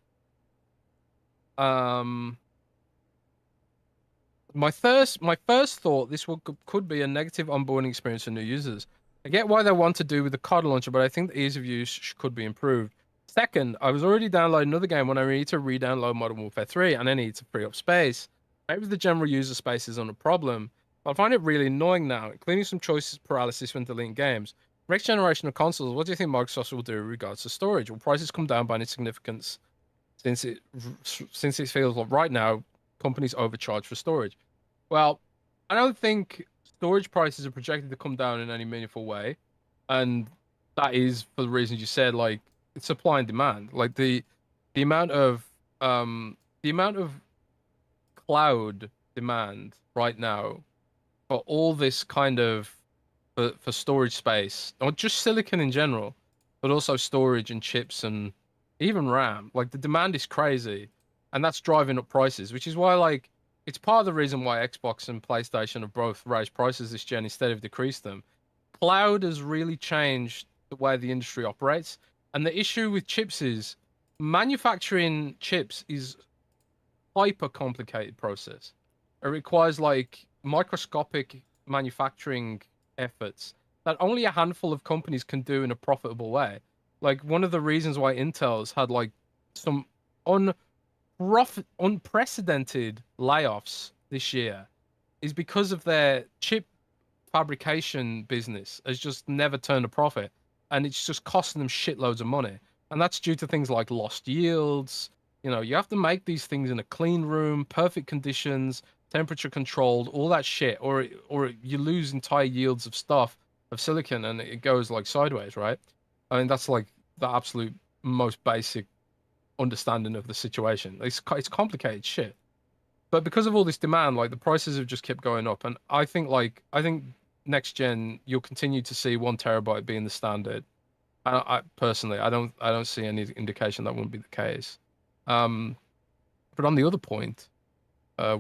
My first thought, this could be a negative onboarding experience for new users. I get why they want to do with the COD launcher, but I think the ease of use could be improved. Second, I was already downloading another game when I need to re-download Modern Warfare 3, and I need to free up space. Maybe the general user space isn't a problem, but I find it really annoying now, including some choices paralysis when deleting games. next generation of consoles, what do you think Microsoft will do in regards to storage? Will prices come down by any significance since it feels like right now companies overcharge for storage? Well, I don't think storage prices are projected to come down in any meaningful way, and that is for the reasons you said, like it's supply and demand. Like the amount of the amount of cloud demand right now for all this kind of for storage space, or just silicon in general, but also storage and chips and even RAM. Like the demand is crazy, and that's driving up prices, which is why like it's part of the reason why Xbox and PlayStation have both raised prices this gen instead of decreased them. Cloud has really changed the way the industry operates, and the issue with chips is manufacturing chips is hyper complicated process. It requires like microscopic manufacturing efforts that only a handful of companies can do in a profitable way. Like one of the reasons why Intel's had like some unprecedented layoffs this year is because of their chip fabrication business has just never turned a profit, and it's just costing them shitloads of money. And that's due to things like lost yields. You know, you have to make these things in a clean room, perfect conditions, temperature controlled, all that shit, or you lose entire yields of stuff of silicon, and it goes like sideways, right? I mean, that's like the absolute most basic understanding of the situation. It's complicated shit. But because of all this demand, like the prices have just kept going up, and I think next gen you'll continue to see 1 terabyte being the standard. I personally I don't see any indication that won't be the case. But on the other point,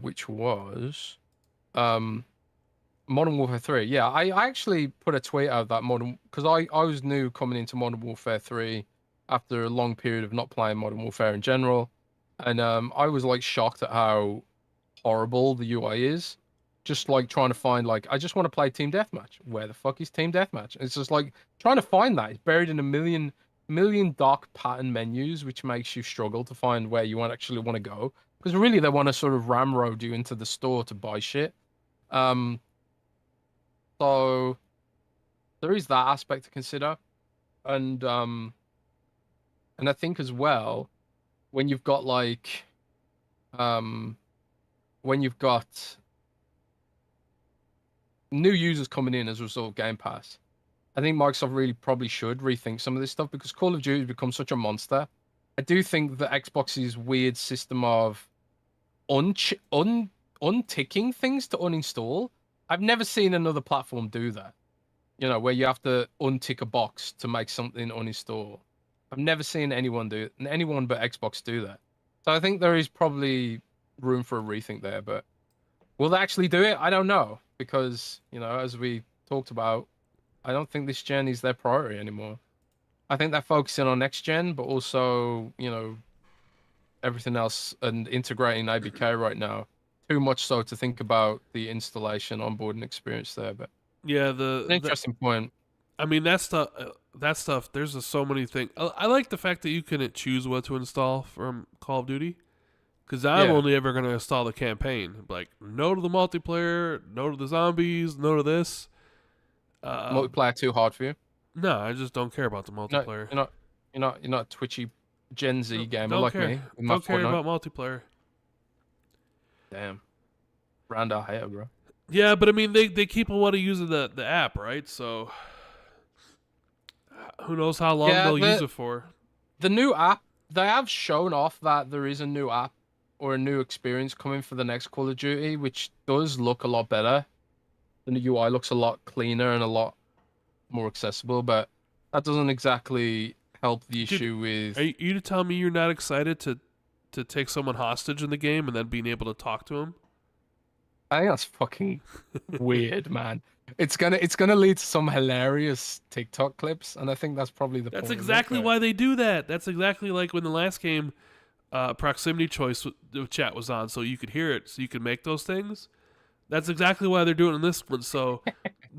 which was um, Modern Warfare 3. Yeah, I actually put a tweet out that because I was new coming into Modern Warfare 3 after a long period of not playing Modern Warfare in general, and I was like shocked at how horrible the UI is. Just like trying to find like I just want to play team deathmatch. Where the fuck is team deathmatch? It's just like trying to find that. It's buried in a million dark pattern menus, which makes you struggle to find where you actually want to go. Because really, they want to sort of ramroad you into the store to buy shit. Um, so there is that aspect to consider, and I think as well when you've got like um when you've got new users coming in as a result of Game Pass, I think Microsoft really probably should rethink some of this stuff because Call of Duty has become such a monster. I do think that Xbox's weird system of unticking things to uninstall, I've never seen another platform do that. You know, where you have to untick a box to make something uninstall. I've never seen anyone but Xbox do that. So I think there is probably room for a rethink there, but will they actually do it? I don't know because, you know, as we talked about, I don't think this gen is their priority anymore. I think they're focusing on next gen, but also, you know, everything else and integrating ABK right now. Too much so to think about the installation, onboarding experience there. But Yeah, an interesting point. I mean, that stuff. That stuff. There's just so many things. I like the fact that you couldn't choose what to install from Call of Duty, because I'm Yeah. only ever gonna install the campaign. Like, no to the multiplayer, no to the zombies, no to this. Multiplayer too hard for you? No, I just don't care about the No, multiplayer. you're not a twitchy Gen Z gamer Don't like care. me with my Don't care Fortnite. about multiplayer. Damn. Rand hater, bro. Yeah, but I mean, they keep on wanting to use the app, right? So who knows how long Yeah, they'll use it for? the new app, they have shown off that there is a new app or a new experience coming for the next Call of Duty, which does look a lot better. The new UI looks a lot cleaner and a lot more accessible, but that doesn't exactly help the Dude, issue with. are you telling me you're not excited to take someone hostage in the game and then being able to talk to him? I think that's fucking weird, man. It's gonna lead to some hilarious TikTok clips, and I think that's probably the That's point of it. exactly But why they do that. That's exactly like when the last game, proximity choice chat was on, so you could hear it, so you could make those things. That's exactly why they're doing it in this one. So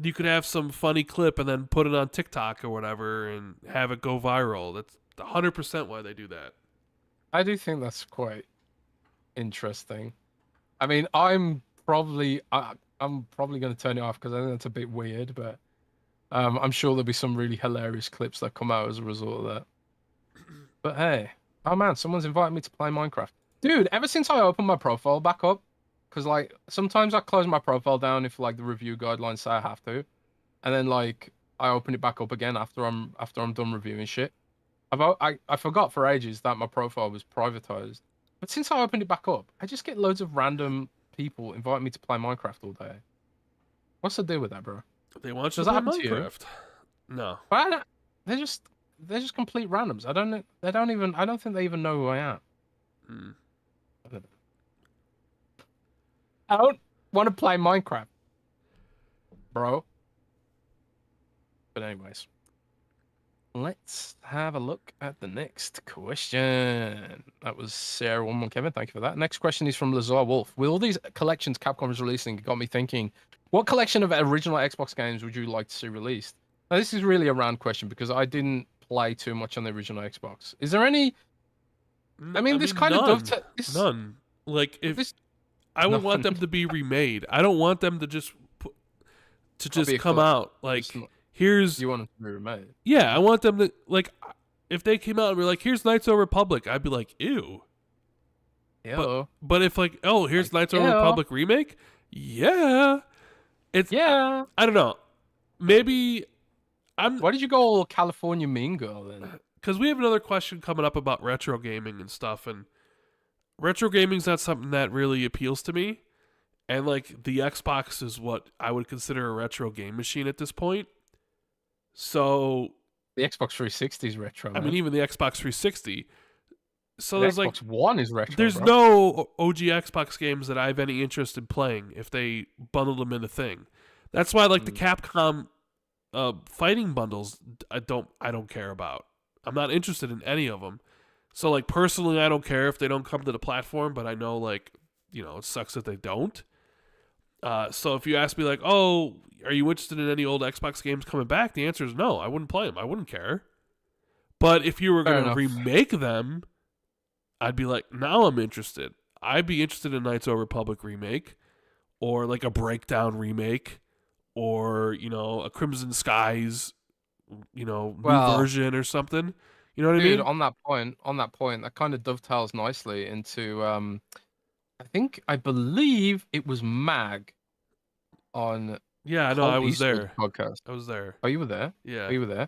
you could have some funny clip and then put it on TikTok or whatever and have it go viral. That's 100% why they do that. I do think that's quite interesting. I mean, I'm probably going to turn it off because I think that's a bit weird. But I'm sure there'll be some really hilarious clips that come out as a result of that. But hey, oh man, someone's invited me to play Minecraft. Dude, ever since I opened my profile back up, because like sometimes I close my profile down if like the review guidelines say I have to, and then like I open it back up again after I'm done reviewing shit. I forgot for ages that my profile was privatized, but since I opened it back up, I just get loads of random people inviting me to play Minecraft all day. What's the deal with that, bro? They want you Does to that play happen to you? Minecraft. No. But they're just complete randoms. I don't know. They don't even. I don't think they even know who I am. Hmm. I don't want to play Minecraft, bro. But anyways, let's have a look at the next question. That was Sarah 11 Kevin. Thank you for that. Next question is from Lazar Wolf. With all these collections Capcom is releasing, it got me thinking, what collection of original Xbox games would you like to see released? Now, this is really a round question because I didn't play too much on the original Xbox. Is there any? I mean, this kind none. of dovetails. None. Like if This I would nothing. want them to be remade. I don't want them to just be a come collection. out like here's. You want them to be remade? Yeah, I want them to like. If they came out and were like, "Here's Knights of the Republic," I'd be like, "Ew." Yeah. But if like, "Oh, here's Like, Knights of the yeah. Republic remake," yeah, it's Yeah. I don't know. Maybe Why did you go all California Mean Girl then? because we have another question coming up about retro gaming and stuff, and retro gaming's not something that really appeals to me. And like the Xbox is what I would consider a retro game machine at this point. So The Xbox 360 is retro. I mean, even the Xbox 360. So the there's Xbox like One is retro. there's bro. no OG Xbox games that I have any interest in playing if they bundled them in a thing. That's why like the Capcom fighting bundles I don't care about. I'm not interested in any of them. So like personally I don't care if they don't come to the platform, but I know like, you know, it sucks that they don't. So if you ask me like, "Oh, are you interested in any old Xbox games coming back?" The answer is no. I wouldn't play them. I wouldn't care. But if you were Fair going to enough. remake them, I'd be like, now I'm interested. I'd be interested in Knights of the Republic remake, or like a Breakdown remake, or you know a Crimson Skies, you know, new version or something. You know what I mean? On that point, that kind of dovetails nicely into I believe it was Mag on Yeah, I know. Colt I was Eastwood's there. podcast. I was there. Oh, you were there? Yeah. Oh, you were there?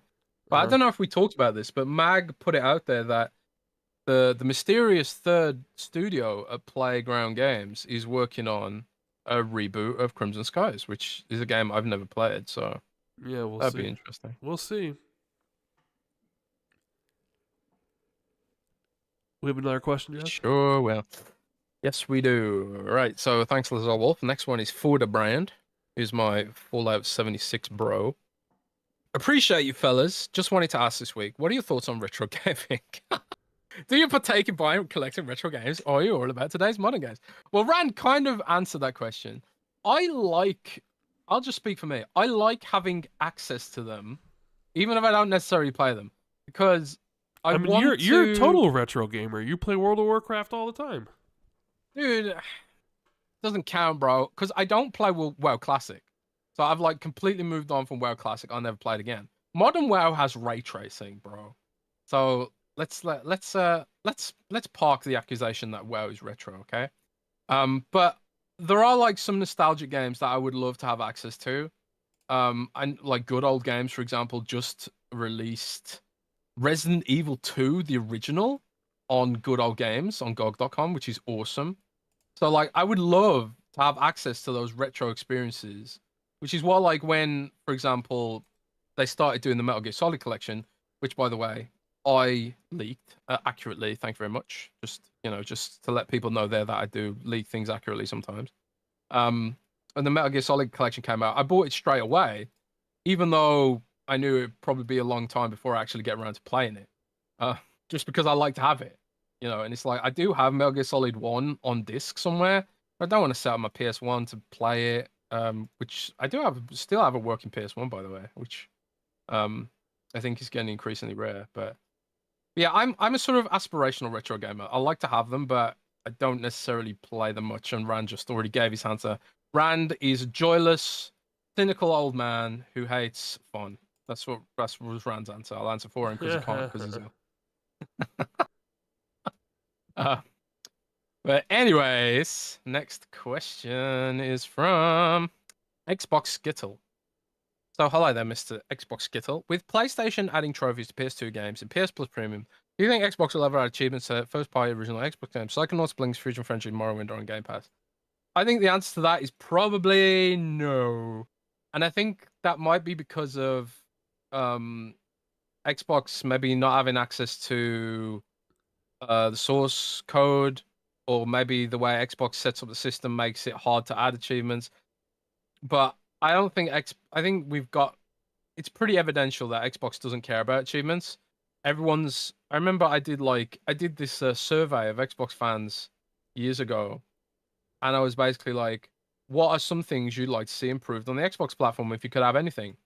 But I don't know if we talked about this, but Mag put it out there that the mysterious third studio at Playground Games is working on a reboot of Crimson Skies, which is a game I've never played, so Yeah, we'll that'd see. be interesting. We'll see. We have another question, Josh? Sure, well. Yes, we do. Right, so thanks, Lazar Wolf. Next one is Forda Brand, who's my Fallout 76 bro. Appreciate you, fellas. Just wanted to ask this week, what are your thoughts on retro gaming? Do you partake in buying and collecting retro games, or are you all about today's modern games? Well, Rand kind of answered that question. I'll just speak for me. I like having access to them, even if I don't necessarily play them, because I mean, want you're a total retro gamer. You play World of Warcraft all the time. Dude, doesn't count, bro, because I don't play WoW Classic. So I've like completely moved on from WoW Classic. I'll never play it again. Modern WoW has ray tracing, bro. So let's park the accusation that WoW is retro, okay? But there are like some nostalgic games that I would love to have access to. And like good old games, for example, just released Resident Evil 2, the original, on good old games on GOG.com, which is awesome. So like I would love to have access to those retro experiences, which is what like when, for example, they started doing the Metal Gear Solid collection, which by the way, I leaked accurately. Thank you very much. Just to let people know there that I do leak things accurately sometimes. And the Metal Gear Solid collection came out, I bought it straight away, even though I knew it'd probably be a long time before I actually get around to playing it. Just because I like to have it, and it's like I do have Metal Gear Solid 1 on disc somewhere. I don't want to set up my PS1 to play it. Which I still have a working PS1, by the way, which I think is getting increasingly rare. But yeah, I'm a sort of aspirational retro gamer. I like to have them, but I don't necessarily play them much. And Rand just already gave his answer. Rand is joyless. cynical old man who hates fun. That's what was Rand's answer. I'll answer for him because he can't because he's ill. Uh, but anyways, next question is from Xbox Skittle. So hello there, Mr. Xbox Skittle. With PlayStation adding trophies to PS2 games and PS Plus Premium, do you think Xbox will ever add achievements to first-party original Xbox games? Psychonauts, Blinks, Fusion Friendship, Morrowind, or on Game Pass? I think the answer to that is probably no. And I think that might be because of Xbox maybe not having access to the source code, or maybe the way Xbox sets up the system makes it hard to add achievements. But I don't think I think we've got. It's pretty evidential that Xbox doesn't care about achievements. I remember I did this survey of Xbox fans years ago, and I was basically like, "What are some things you'd like to see improved on the Xbox platform if you could have anything?"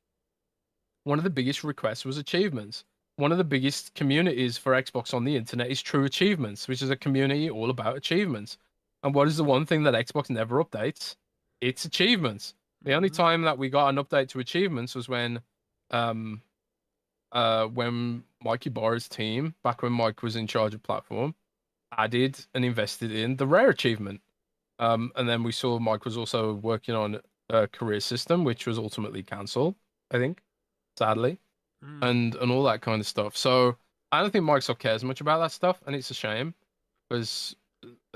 One of the biggest requests was achievements. One of the biggest communities for Xbox on the internet is True Achievements, which is a community all about achievements. And what is the one thing that Xbox never updates? It's achievements. The only time that we got an update to achievements was when Mike Ybarra's team, back when Mike was in charge of platform, added and invested in the rare achievement. And then we saw Mike was also working on a career system, which was ultimately cancelled, I think, sadly, and all that kind of stuff. So I don't think Microsoft cares much about that stuff, and it's a shame because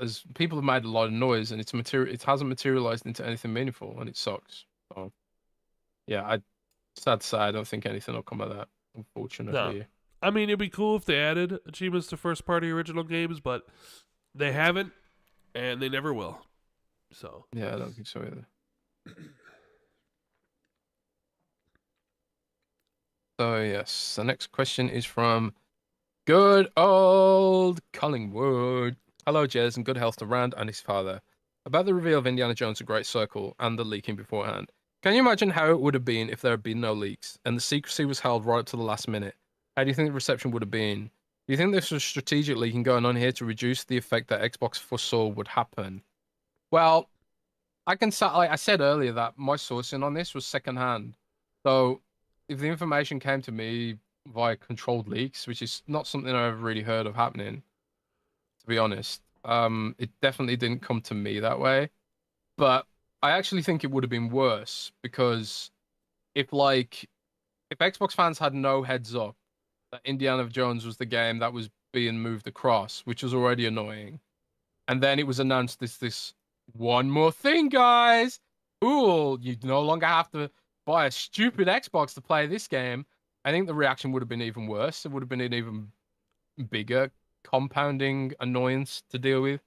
as people have made a lot of noise, and it hasn't materialized into anything meaningful, and it sucks. So yeah, sad to say, I don't think anything will come of that, unfortunately. No. I mean, it'd be cool if they added achievements to first-party original games, but they haven't, and they never will. So yeah, I don't think so either. So yes, the next question is from good old Collingwood. Hello, Jez, and good health to Rand and his father. About the reveal of Indiana Jones: A Great Circle and the leaking beforehand. Can you imagine how it would have been if there had been no leaks and the secrecy was held right up to the last minute? How do you think the reception would have been? Do you think this was strategic leaking going on here to reduce the effect that Xbox foresaw would happen? Well, like I said earlier, that my sourcing on this was secondhand. So if the information came to me via controlled leaks, which is not something I've ever really heard of happening, to be honest, it definitely didn't come to me that way. But I actually think it would have been worse because if Xbox fans had no heads up that Indiana Jones was the game that was being moved across, which was already annoying, and then it was announced this one more thing, guys. Cool, you no longer have to buy a stupid Xbox to play this game. I think the reaction would have been even worse. It would have been an even bigger compounding annoyance to deal with.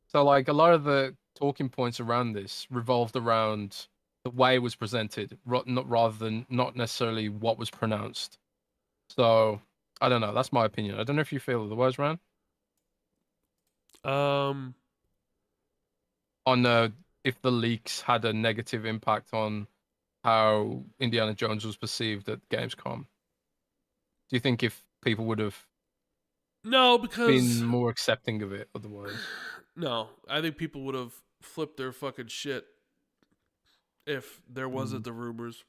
So like a lot of the talking points around this revolved around the way it was presented, rather than not necessarily what was pronounced. So I don't know. That's my opinion. I don't know if you feel otherwise, Rand. On if the leaks had a negative impact on how Indiana Jones was perceived at Gamescom. Do you think if people would have been more accepting of it otherwise? No, I think people would have flipped their fucking shit if there wasn't the rumors.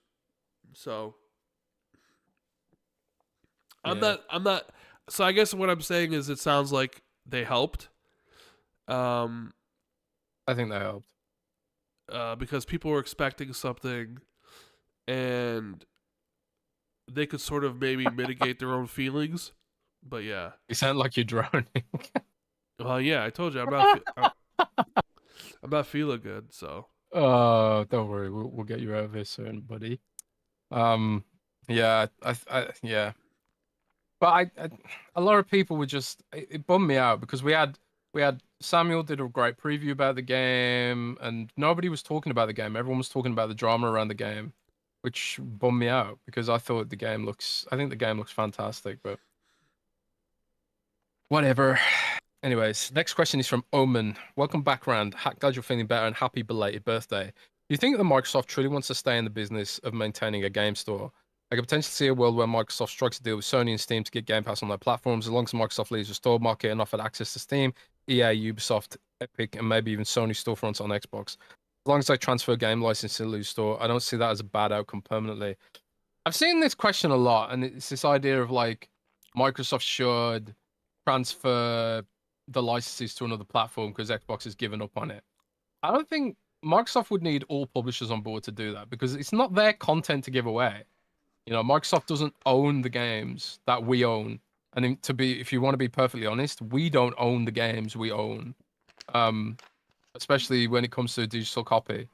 So I'm not. So I guess what I'm saying is it sounds like they helped. I think they helped. Because people were expecting something, and they could sort of maybe mitigate their own feelings. But yeah, you sound like you're drowning. Well, yeah, I told you I'm not feeling good. So don't worry, we'll get you out of this soon, buddy. Yeah, yeah. But a lot of people were just it bummed me out because we had Samuel did a great preview about the game, and nobody was talking about the game. Everyone was talking about the drama around the game, which bummed me out because I think the game looks fantastic, but whatever. Anyways, next question is from Omen. Welcome back, Rand. Glad you're feeling better and happy belated birthday. Do you think that Microsoft truly wants to stay in the business of maintaining a game store? I could potentially see a world where Microsoft strikes a deal with Sony and Steam to get Game Pass on their platforms, as long as Microsoft leaves the store market and offered access to Steam, EA, Ubisoft, Epic, and maybe even Sony storefronts on Xbox. As long as I transfer game license to the loose store, I don't see that as a bad outcome permanently. I've seen this question a lot, and it's this idea of like Microsoft should transfer the licenses to another platform because Xbox has given up on it. I don't think Microsoft would need all publishers on board to do that because it's not their content to give away. You know, Microsoft doesn't own the games that we own. And if you want to be perfectly honest, we don't own the games we own. Especially when it comes to a digital copy.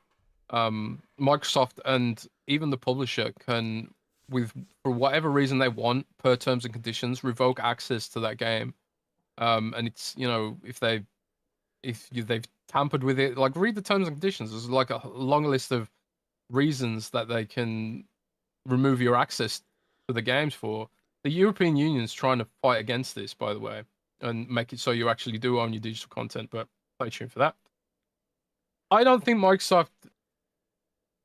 Microsoft and even the publisher can, for whatever reason they want, per terms and conditions, revoke access to that game. And it's, you know, if they've tampered with it, like read the terms and conditions. There's like a long list of reasons that they can remove your access to the games for. The European Union's trying to fight against this, by the way, and make it so you actually do own your digital content, but stay tuned for that. I don't think Microsoft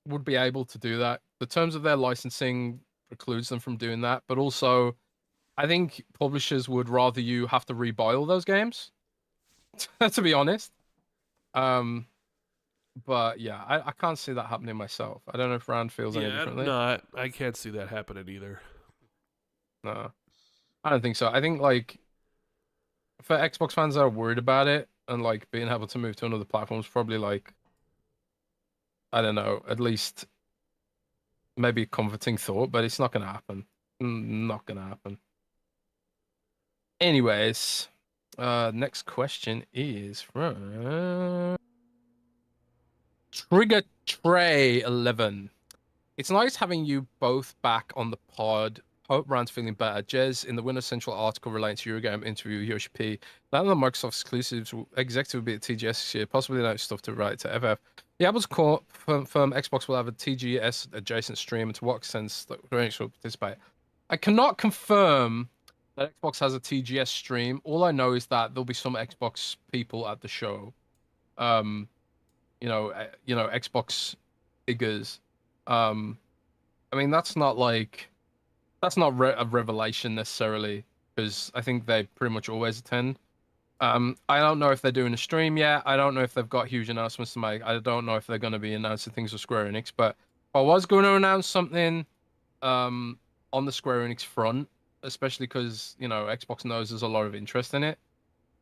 would be able to do that. The terms of their licensing precludes them from doing that, but also I think publishers would rather you have to rebuy all those games, to be honest. But yeah, I can't see that happening myself. I don't know if Rand feels any differently. No, I can't see that happening either. No, I don't think so. I think like for Xbox fans that are worried about it and like being able to move to another platform is probably like, I don't know, at least maybe a comforting thought, but it's not going to happen. Not going to happen. Anyways, next question is from Trigger Tray 11. It's nice having you both back on the pod. Hope Rand's feeling better. Jez, in the Winner Central article relating to Eurogame interview Yoshi P, now that Microsoft exclusives executive will be at TGS this year, possibly no stuff to write to FF. The Apple's confirm Xbox will have a TGS adjacent stream, and to what extent the range will participate. I cannot confirm that Xbox has a TGS stream. All I know is that there'll be some Xbox people at the show. Xbox figures. I mean, that's not a revelation necessarily, because I think they pretty much always attend. I don't know if they're doing a stream yet. I don't know if they've got huge announcements to make. I don't know if they're going to be announcing things with Square Enix, but if I was going to announce something on the Square Enix front, especially because, you know, Xbox knows there's a lot of interest in it,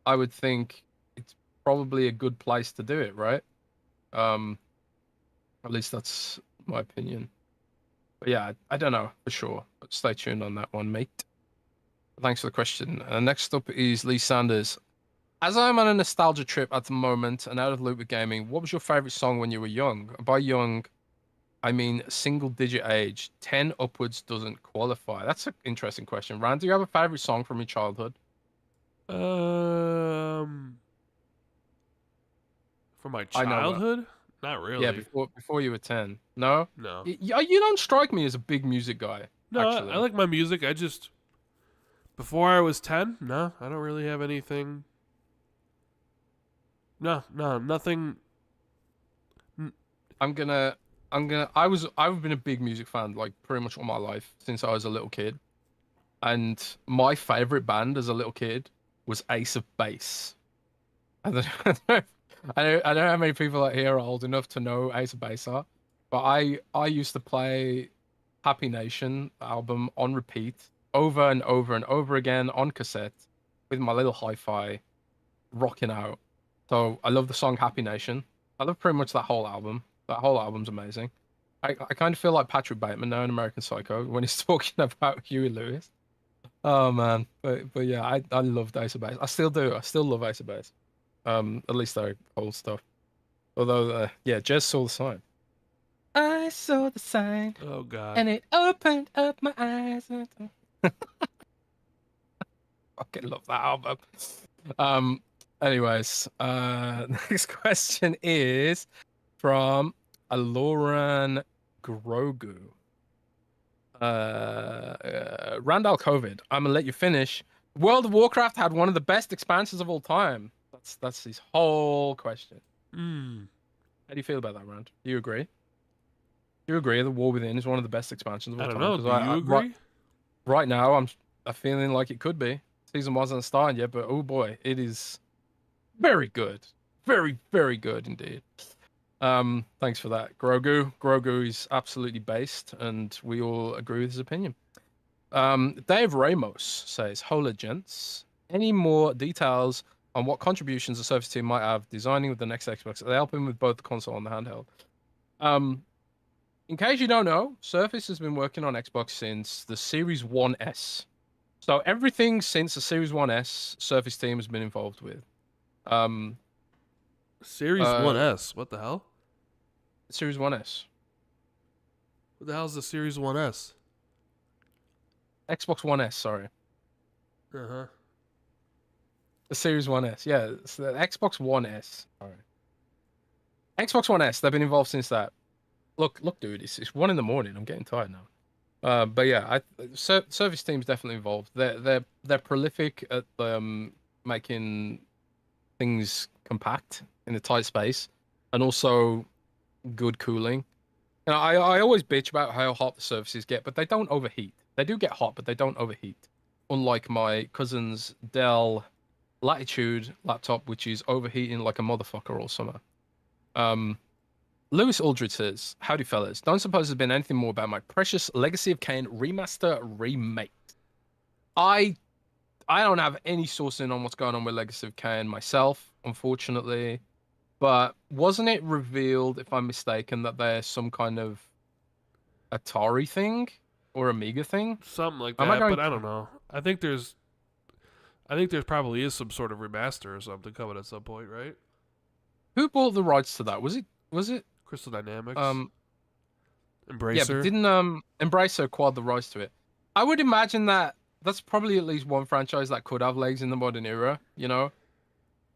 I would think it's probably a good place to do it, right? At least that's my opinion. But yeah, I don't know for sure. But stay tuned on that one, mate. Thanks for the question. Next up is Lee Sanders. As I'm on a nostalgia trip at the moment and out of the loop with gaming, what was your favorite song when you were young? By young, I mean single-digit age. 10 upwards doesn't qualify. That's an interesting question. Rand, do you have a favorite song from your childhood? From my childhood? Not really. Yeah, before you were 10. No? No. You don't strike me as a big music guy. No, actually. I like my music. Before I was 10, no, I don't really have anything. No, nothing. I've been a big music fan like pretty much all my life since I was a little kid. And my favorite band as a little kid was Ace of Base. I don't know how many people out here are old enough to know Ace of Base are, but I used to play Happy Nation album on repeat over and over and over again on cassette with my little hi-fi, rocking out. So I love the song Happy Nation. I love pretty much that whole album. That whole album's amazing. I kind of feel like Patrick Bateman now in American Psycho when he's talking about Huey Lewis. Oh man, but yeah, I loved Ace of Base. I still do. I still love Ace of Base. At least their old stuff. Although, yeah, Jez saw the sign. I saw the sign. Oh god. And it opened up my eyes. Fucking love that album. Anyways, next question is from Aloran Grogu. Randall COVID. I'm gonna let you finish. World of Warcraft had one of the best expansions of all time. That's his whole question. How do you feel about that, Rand? Do you agree? Do you agree that War Within is one of the best expansions of all time? I don't know. Do you agree? Right now, I'm feeling like it could be. Season 1 hasn't started yet, but oh boy, it is very good. Very, very good indeed. Thanks for that, Grogu. Grogu is absolutely based, and we all agree with his opinion. Dave Ramos says, "Hola, gents. Any more details on what contributions the Surface team might have designing with the next Xbox? Are they helping with both the console and the handheld?" Um, in case you don't know, Surface has been working on Xbox since the Series 1S. So everything since the Series 1S, Surface team has been involved with. Um, Series uh, 1S. What the hell? Series 1S. What the hell is the Series 1S? Xbox One S, sorry. Uh huh. The Series 1S. Yeah, it's the Xbox One S. All right. Xbox One S, they've been involved since that. Look, dude, it's 1 in the morning. I'm getting tired now. But yeah, service team's definitely involved. They're prolific at making things compact in a tight space, and also good cooling. And I always bitch about how hot the surfaces get, but they don't overheat. They do get hot, but they don't overheat. Unlike my cousin's Dell Latitude laptop, which is overheating like a motherfucker all summer. Um, Lewis Aldridge says, "Howdy, fellas. Don't suppose there's been anything more about my precious Legacy of Kain remaster remake. I I don't have any sourcing on what's going on with Legacy of Kain myself, unfortunately. But wasn't it revealed, if I'm mistaken, that there's some kind of Atari thing or Amiga thing? Something like Am I that, going? but I don't know. I think there's probably is some sort of remaster or something coming at some point, right? Who bought the rights to that? Was it Crystal Dynamics, um yeah, but Embracer. didn't Embracer acquired the rights to it? I would imagine that that's probably at least one franchise that could have legs in the modern era, you know?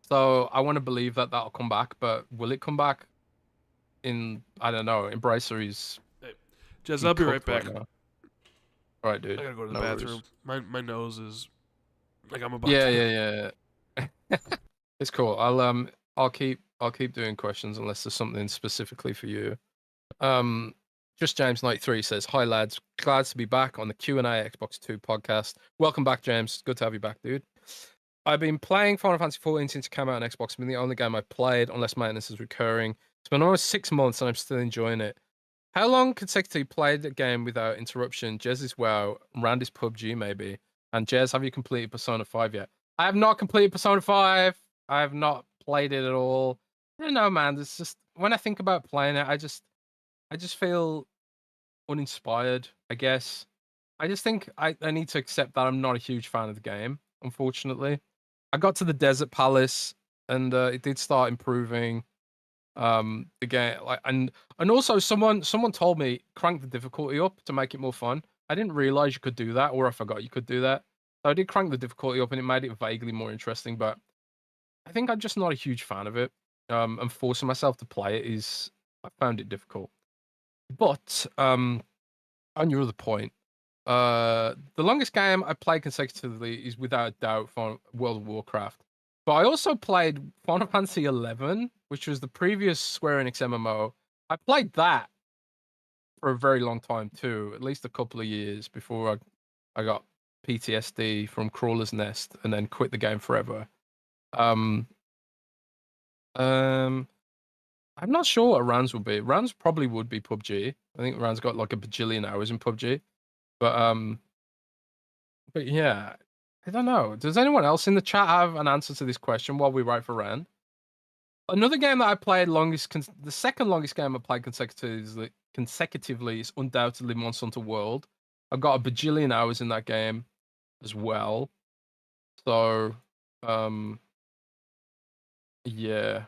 So I want to believe that that'll come back, but will it come back in, I don't know, Embracer is Hey, Jez, being I'll be right cooked right back. now. All right, I dude. gotta go to the No bathroom. worries. My nose is like I'm about Yeah, to. yeah, yeah. It's cool. I'll keep doing questions unless there's something specifically for you. Um, just James Knight 3 says, "Hi lads, glad to be back on the Q&A Xbox 2 podcast. Welcome back, James. Good to have you back, dude. I've been playing Final Fantasy 14 since it came out on Xbox. It's been the only game I played, unless maintenance is recurring. It's been almost 6 months and I'm still enjoying it. How long consecutively played the game without interruption? Jez is WoW, Rand is PUBG maybe. And Jez, have you completed Persona 5 yet?" I have not completed Persona 5. I have not played it at all. I don't know, man. It's just when I think about playing it, I just feel uninspired, I guess. I just think I need to accept that I'm not a huge fan of the game, unfortunately. I got to the Desert Palace and it did start improving. The game, like, and also someone told me crank the difficulty up to make it more fun. I didn't realize you could do that, or I forgot you could do that. So I did crank the difficulty up and it made it vaguely more interesting, but I think I'm just not a huge fan of it. And forcing myself to play it is, I found it difficult. But on your other point, the longest game I played consecutively is without a doubt for World of Warcraft. But I also played Final Fantasy 11, which was the previous Square Enix MMO. I played that for a very long time too, at least a couple of years before I got PTSD from Crawler's Nest and then quit the game forever. Um, um, I'm not sure what Rand's would be. Rand's probably would be PUBG. I think Rand's got like a bajillion hours in PUBG. But but yeah, I don't know. Does anyone else in the chat have an answer to this question while we write for Rand? Another game that I played the second longest game I played consecutively is undoubtedly Monster Hunter World. I've got a bajillion hours in that game as well. So, um, yeah,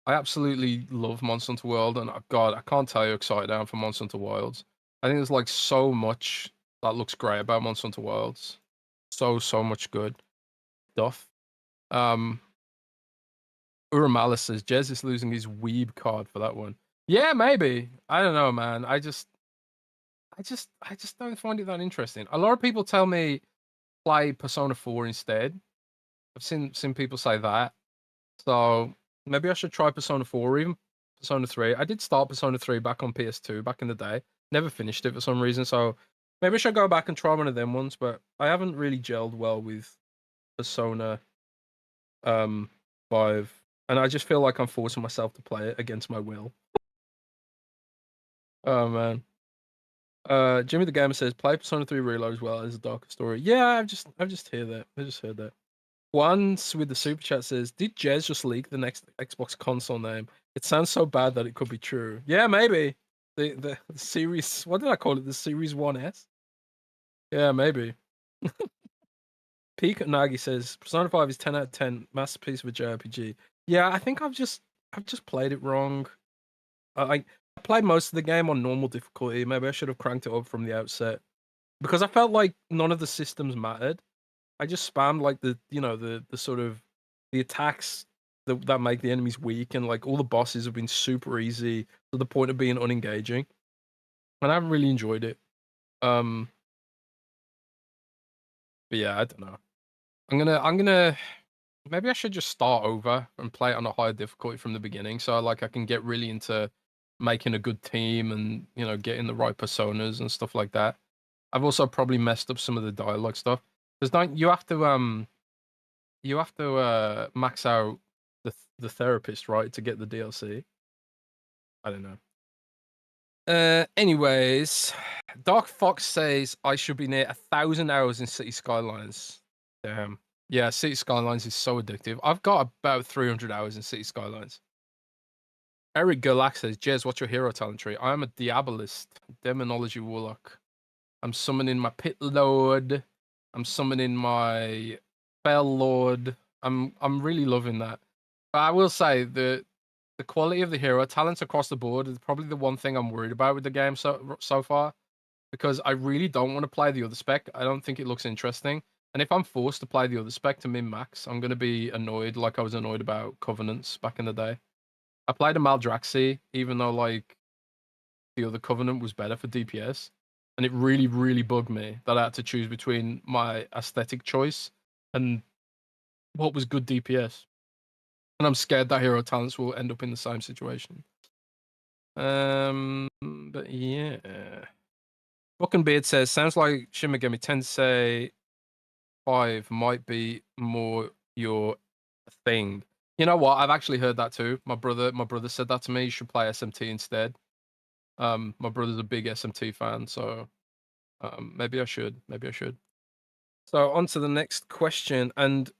I absolutely love Monster Hunter World, and God, I can't tell you how excited I am for Monster Hunter Wilds. I think there's like so much that looks great about Monster Hunter Wilds. So much good stuff. Um, Uramala says Jez is losing his weeb card for that one. Yeah, maybe. I don't know, man. I just don't find it that interesting. A lot of people tell me play Persona 4 instead. I've seen people say that. So maybe I should try Persona 4 or even Persona 3. I did start Persona 3 back on PS2 back in the day. Never finished it for some reason. So maybe I should go back and try one of them ones, but I haven't really gelled well with Persona 5. and I just feel like I'm forcing myself to play it against my will. Oh man. Jimmy the Gamer says play Persona 3 Reload as well as a darker story. Yeah, I've just heard that. I just heard that. Once with the super chat says, did Jez just leak the next Xbox console name? It sounds so bad that it could be true. Yeah, maybe. The series, what did I call it? The Series 1S? Yeah, maybe. Peak Nagi says Persona 5 is 10 out of 10, masterpiece of a JRPG. Yeah, I think I've just played it wrong. I played most of the game on normal difficulty. Maybe I should have cranked it up from the outset because I felt like none of the systems mattered. I just spammed like the sort of the attacks that make the enemies weak, and like all the bosses have been super easy to the point of being unengaging, and I haven't really enjoyed it. But yeah, I don't know. I'm gonna maybe I should just start over and play it on a higher difficulty from the beginning, so like I can get really into making a good team and getting the right personas and stuff like that. I've also probably messed up some of the dialogue stuff because don't you have to max out the therapist, right, to get the DLC. I don't know. Anyways, Dark Fox says I should be near 1,000 hours in City Skylines. Damn. Yeah, City Skylines is so addictive. I've got about 300 hours in City Skylines. Eric Gerlach says, Jez, what's your hero talent tree? I am a Diabolist, Demonology Warlock. I'm summoning my Pit Lord. I'm summoning my Fell Lord. I'm really loving that. But I will say the quality of the hero talents across the board is probably the one thing I'm worried about with the game so far, because I really don't want to play the other spec. I don't think it looks interesting. And if I'm forced to play the other spec to min max, I'm gonna be annoyed like I was annoyed about Covenants back in the day. I played a Maldraxxi, even though like the other Covenant was better for DPS, and it really, really bugged me that I had to choose between my aesthetic choice and what was good DPS. And I'm scared that hero talents will end up in the same situation. But yeah. Fucking Beard says, sounds like Shin Megami Tensei 5 might be more your thing. You know what? I've actually heard that too. My brother said that to me. You should play SMT instead. My brother's a big SMT fan, so maybe I should. Maybe I should. So on to the next question, and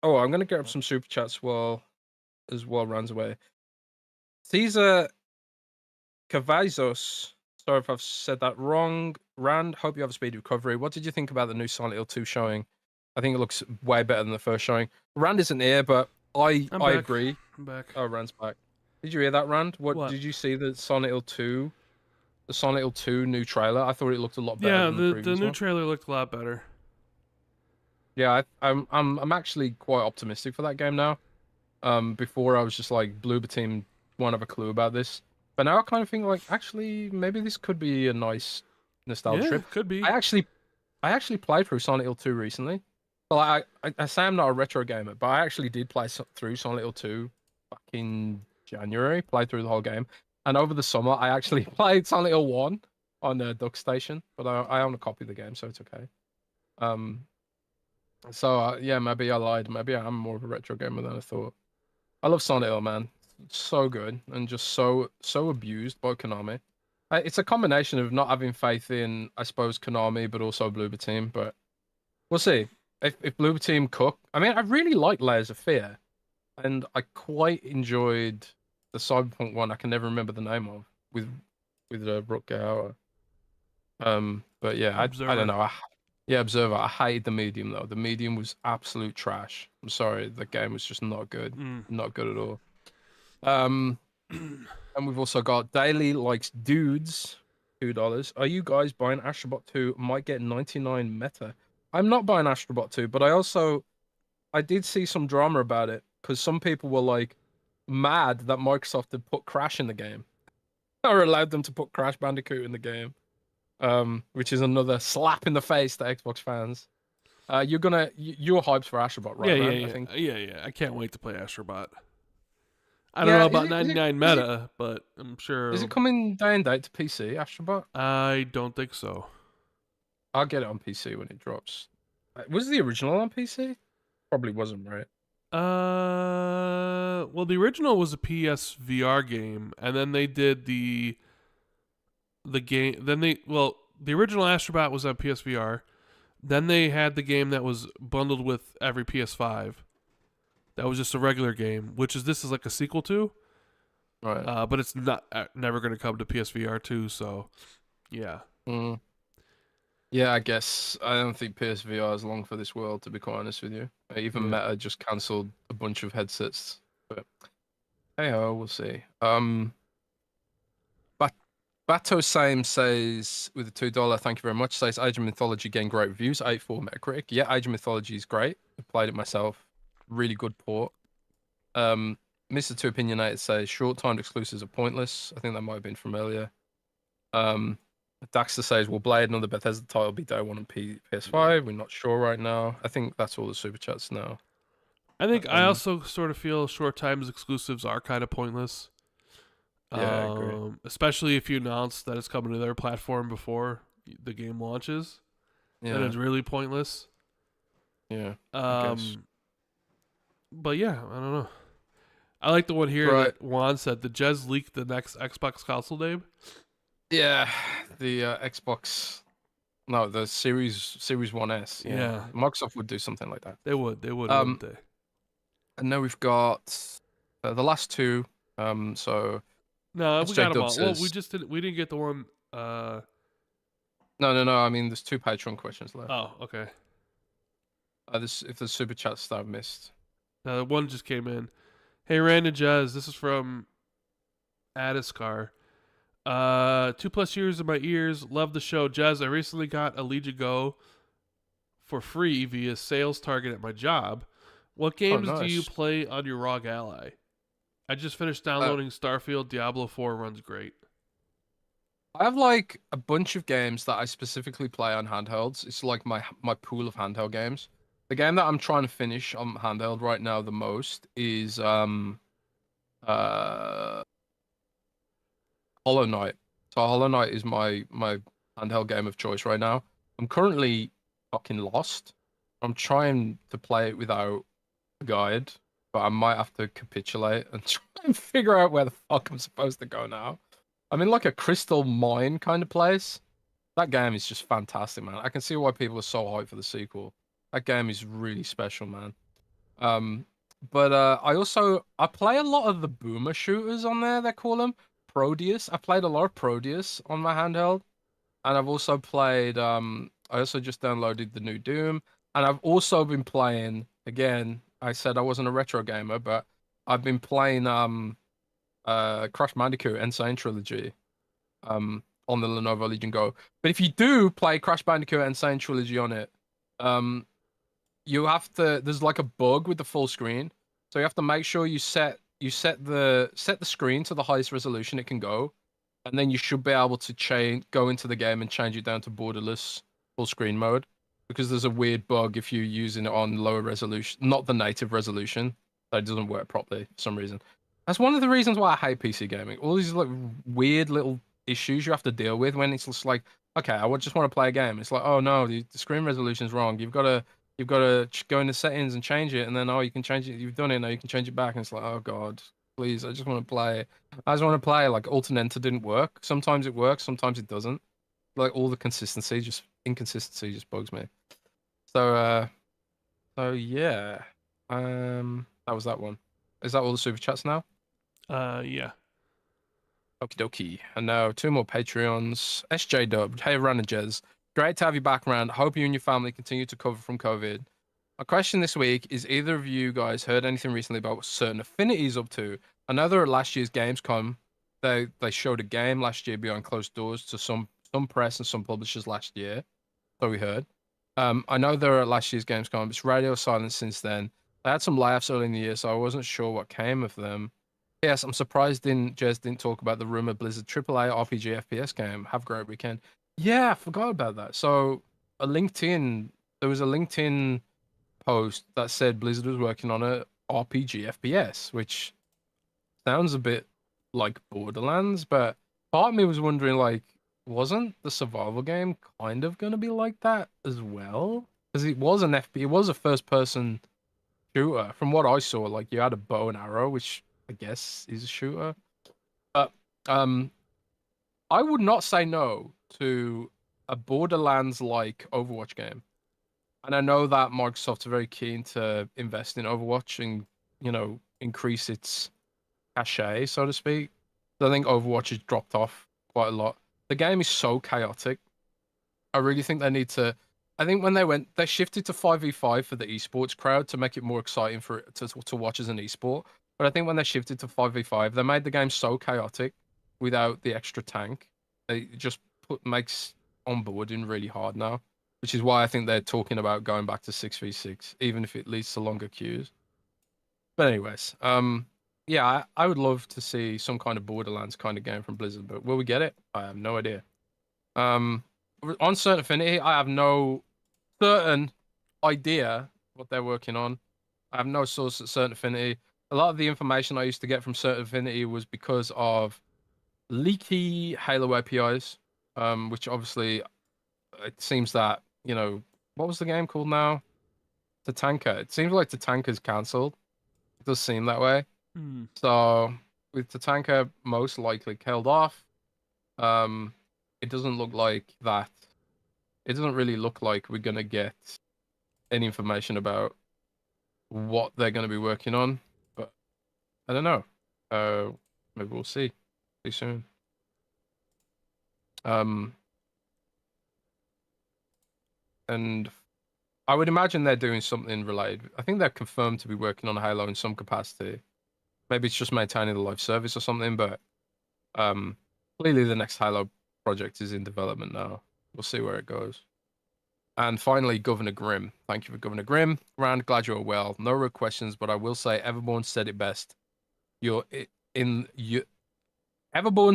I'm gonna get up some super chats while Rand's away. Caesar Cavazos. Sorry if I've said that wrong. Rand, hope you have a speedy recovery. What did you think about the new Silent Hill 2 showing? I think it looks way better than the first showing. Rand isn't here, but I agree. I'm back. Oh, Rand's back. Did you hear that, Rand? What did you see the Silent Hill 2? The Silent Hill 2 new trailer? I thought it looked a lot better than the previous the new one. trailer looked a lot better. Yeah, I'm actually quite optimistic for that game now. Before I was just like, Bloober Team won't have a clue about this. But now I kind of think like, actually, maybe this could be a nice nostalgia trip. Could be. I actually played through Silent Hill 2 recently. Well, I say I'm not a retro gamer, but I actually did play through Silent Hill 2 back in January. Played through the whole game, and over the summer I actually played Silent Hill 1 on the Duck Station. But I own a copy of the game, so it's okay. So yeah, maybe I lied. Maybe I'm more of a retro gamer than I thought. I love Silent Hill, man. It's so good and just so abused by Konami. It's a combination of not having faith in, I suppose, Konami, but also Bloober Team. But we'll see if Bloober Team cook. I mean, I really like Layers of Fear, and I quite enjoyed the Cyberpunk one. I can never remember the name of with Rutger Hauer. But yeah, I don't know. Yeah, Observer. I hated the medium though. The medium was absolute trash. I'm sorry, the game was just not good. Not good at all. And we've also got Daily Likes Dudes, $2. Are you guys buying Astrobot 2? Might get 99 meta. I'm not buying Astrobot 2, but I did see some drama about it because some people were like mad that Microsoft had put Crash in the game or allowed them to put Crash Bandicoot in the game. Which is another slap in the face to Xbox fans. You're hyped for Astrobot, right? Yeah, I think. Yeah. I can't wait to play Astrobot. I don't know about 99 meta, but I'm sure. Is it coming day and date to PC, Astrobot? I don't think so. I'll get it on PC when it drops. Was the original on PC? Probably wasn't, right? Well, the original was a PSVR game, and then they did the game. Then the original Astrobot was on PSVR. Then they had the game that was bundled with every PS5. That was just a regular game, which is this is like a sequel to. Right. But it's not never going to come to PSVR 2. So, yeah. Mm. Yeah, I guess I don't think PSVR is long for this world, to be quite honest with you. Even Yeah. Meta just cancelled a bunch of headsets. But hey ho, we'll see. Bato Same says with a $2, thank you very much. Says Age of Mythology gained great reviews, 84 Metacritic. Yeah, Age of Mythology is great. I played it myself. Really good port. Mr. Two Opinionated says short-timed exclusives are pointless. I think that might have been from earlier. Daxter says, will Blade, another Bethesda title, be day one on PS5? We're not sure right now. I think that's all the super chats now. I think I also sort of feel short times exclusives are kind of pointless. Yeah, I agree. Especially if you announce that it's coming to their platform before the game launches. Then Yeah, it's really pointless. yeah. I guess. But yeah, I don't know. I like the one here Right. that Juan said. Did Jez leak the next Xbox console name? Yeah, the Xbox. No, the Series 1S. Yeah. Microsoft would do something like that. They would, wouldn't they? And now we've got the last two. So No, we SJ got them Dub all. Well, says, we didn't get the one. no. I mean, there's two Patreon questions left. Oh, okay. This if the super chats that I've missed. The one just came in. Hey, Rand Jez, this is from Adiscar. 2+ years in my ears. Love the show. Jez, I recently got a Legion Go for free via sales target at my job. What games do you Nice. play on your ROG Ally? I just finished downloading Starfield. Diablo 4 runs great. I have like a bunch of games that I specifically play on handhelds. It's like my pool of handheld games. The game that I'm trying to finish on handheld right now the most is uh Hollow Knight. So Hollow Knight is my handheld game of choice right now. I'm currently fucking lost. I'm trying to play it without a guide, but I might have to capitulate and try and figure out where the fuck I'm supposed to go now. I'm in like a crystal mine kind of place. That game is just fantastic, man. I can see why people are so hyped for the sequel. That game is really special, man. But I play a lot of the boomer shooters on there, they call them. Proteus. I played a lot of Proteus on my handheld. And I've also played I also just downloaded the new Doom. And I've also been playing, again, I said I wasn't a retro gamer, but I've been playing Crash Bandicoot Insane Trilogy on the Lenovo Legion Go. But if you do play Crash Bandicoot Insane Trilogy on it, you have to there's like a bug with the full screen. So you have to make sure you set the screen to the highest resolution it can go, and then you should be able to go into the game and change it down to borderless full screen mode, because there's a weird bug if you're using it on lower resolution, not the native resolution, that it doesn't work properly for some reason. That's one of the reasons why I hate PC gaming. All these like weird little issues you have to deal with when it's just like, okay, just want to play a game. It's like, oh no, the screen resolution's wrong. You've got to go into settings and change it, and then you can change it. You've done it now. You can change it back, and it's like, oh god, please, I just want to play. I just want to play. Like Alternate didn't work. Sometimes it works, sometimes it doesn't. Like all the inconsistency just bugs me. So yeah, that was that one. Is that all the super chats now? Yeah. Okie dokie. And now two more Patreons. SJ Dub. Hey, Rand Jez. Great to have you back, Rand. Hope you and your family continue to recover from COVID. My question this week is, either of you guys heard anything recently about what Certain Affinity's up to? I know they're at last year's Gamescom. They showed a game last year behind closed doors to some press and some publishers last year. So we heard. I know they're at last year's Gamescom. It's radio silence since then. They had some layoffs early in the year, so I wasn't sure what came of them. Yes, I'm surprised Jez didn't talk about the rumor Blizzard AAA RPG FPS game. Have a great weekend. Yeah, I forgot about that. So there was a LinkedIn post that said Blizzard was working on a RPG FPS, which sounds a bit like Borderlands, but part of me was wondering, like, wasn't the survival game kind of going to be like that as well? Because it was it was a first person shooter. From what I saw, like you had a bow and arrow, which I guess is a shooter. But I would not say no to a Borderlands-like Overwatch game. And I know that Microsoft's very keen to invest in Overwatch and, increase its cachet, so to speak. So I think Overwatch has dropped off quite a lot. The game is so chaotic. I really think they need to. I think when they shifted to 5v5 for the esports crowd to make it more exciting to watch as an esport. But I think when they shifted to 5v5, they made the game so chaotic without the extra tank. They just makes onboarding really hard now, which is why I think they're talking about going back to 6v6, even if it leads to longer queues. But anyways, yeah, I would love to see some kind of Borderlands kind of game from Blizzard, but will we get it? I have no idea. On Certain Affinity, I have no certain idea what they're working on. I have no source at Certain Affinity. A lot of the information I used to get from Certain Affinity was because of leaky Halo APIs, which obviously it seems that, what was the game called now? Tatanka. It seems like Tatanka's cancelled. It does seem that way. So with Tatanka most likely killed off, it doesn't look like that. It doesn't really look like we're gonna get any information about what they're gonna be working on. But I don't know. Maybe we'll see soon. And I would imagine they're doing something related. I think they're confirmed to be working on Halo in some capacity. Maybe it's just maintaining the live service or something, but clearly the next Halo project is in development now. We'll see where it goes. And finally, Governor Grimm. Thank you for Governor Grimm. Rand, glad you're well. No real questions, but I will say Everborn said it best. Everborn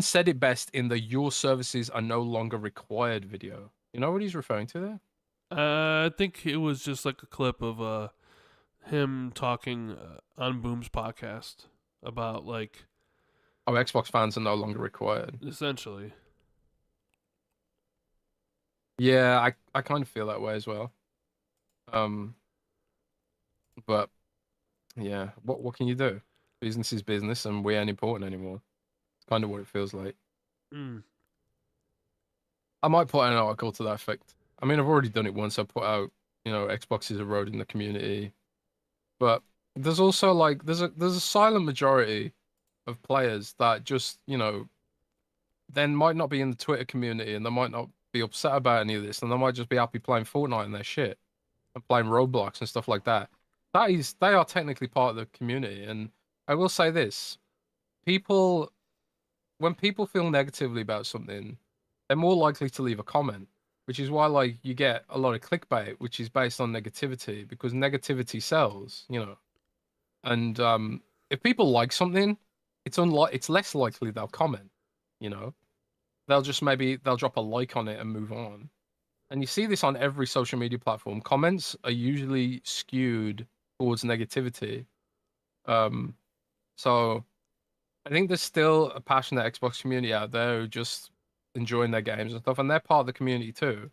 said it best in the "Your services are no longer required" video. You know what he's referring to there? I think it was just like a clip of him talking on Boom's podcast about like, oh, Xbox fans are no longer required. Essentially. Yeah, I kind of feel that way as well. But yeah, what can you do? Business is business, and we ain't important anymore. It's kind of what it feels like. I might put out an article to that effect. I mean, I've already done it once. I put out, Xbox is eroding the community, but there's also like there's a silent majority of players that just then might not be in the Twitter community and they might not be upset about any of this, and they might just be happy playing Fortnite and their shit and playing Roblox and stuff like that. They are technically part of the community, and I will say this: when people feel negatively about something, they're more likely to leave a comment, which is why like you get a lot of clickbait, which is based on negativity, because negativity sells, And if people like something, it's less likely they'll comment, They'll drop a like on it and move on. And you see this on every social media platform. Comments are usually skewed towards negativity. So I think there's still a passionate Xbox community out there who just enjoying their games and stuff, and they're part of the community too.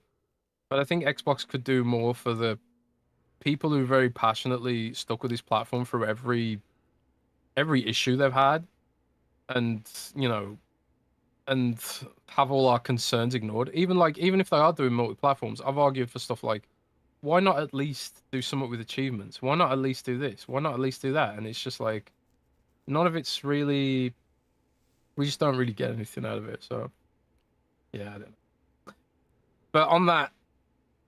But I think Xbox could do more for the people who very passionately stuck with this platform through every issue they've had, and and have all our concerns ignored. Even if they are doing multi-platforms, I've argued for stuff like, why not at least do something with achievements? Why not at least do this? Why not at least do that? And it's just like, none of it's really. We just don't really get anything out of it. So, yeah, I don't know. But on that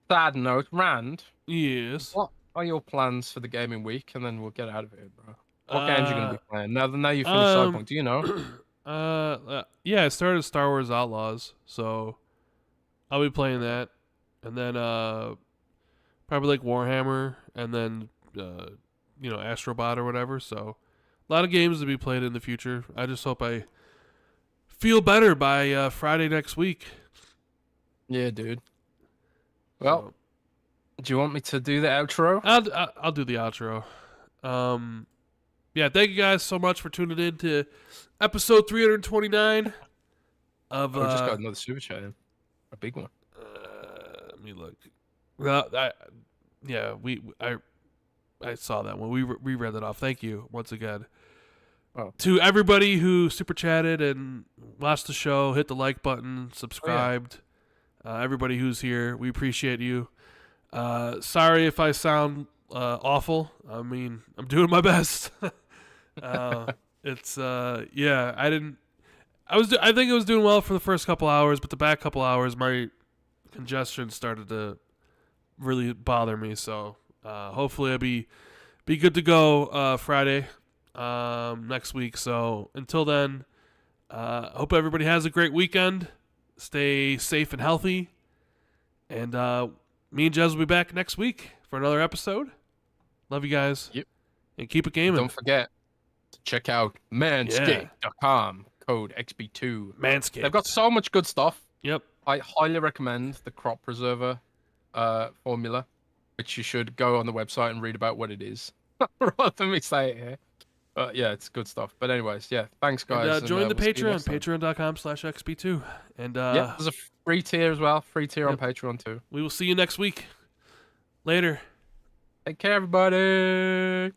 sad note, Rand. Yes. What are your plans for the gaming week? And then we'll get out of here, bro. What games are you gonna be playing? Now you finished Cyberpunk, do you know? Yeah, I started Star Wars Outlaws, so I'll be playing that, and then probably like Warhammer, and then Astrobot or whatever. So a lot of games to be played in the future. I just hope I feel better by Friday next week. Yeah, dude. Well, do you want me to do the outro? I'll do the outro. Yeah, thank you guys so much for tuning in to episode 329 of. We just got another super chat in. A big one. Let me look. I I saw that one. We read that off. Thank you once again. Oh. To everybody who super chatted and watched the show, hit the like button, subscribed. Everybody who's here, we appreciate you. Sorry if I sound awful. I mean, I'm doing my best. It's yeah. I think I was doing well for the first couple hours, but the back couple hours, my congestion started to really bother me. So hopefully I'll be good to go Friday next week. So until then, hope everybody has a great weekend. Stay safe and healthy. And me and Jez will be back next week for another episode. Love you guys. Yep. And keep it gaming. Don't forget to check out manscaped.com. Code XB2. Manscaped. They've got so much good stuff. Yep. I highly recommend the crop preserver formula, which you should go on the website and read about what it is, rather than me say it here. But yeah, it's good stuff. But anyways, yeah, thanks guys. And, join the we'll Patreon, patreon.com/XB2. And yeah, there's a free tier as well. Free tier on Patreon too. We will see you next week. Later. Take care, everybody.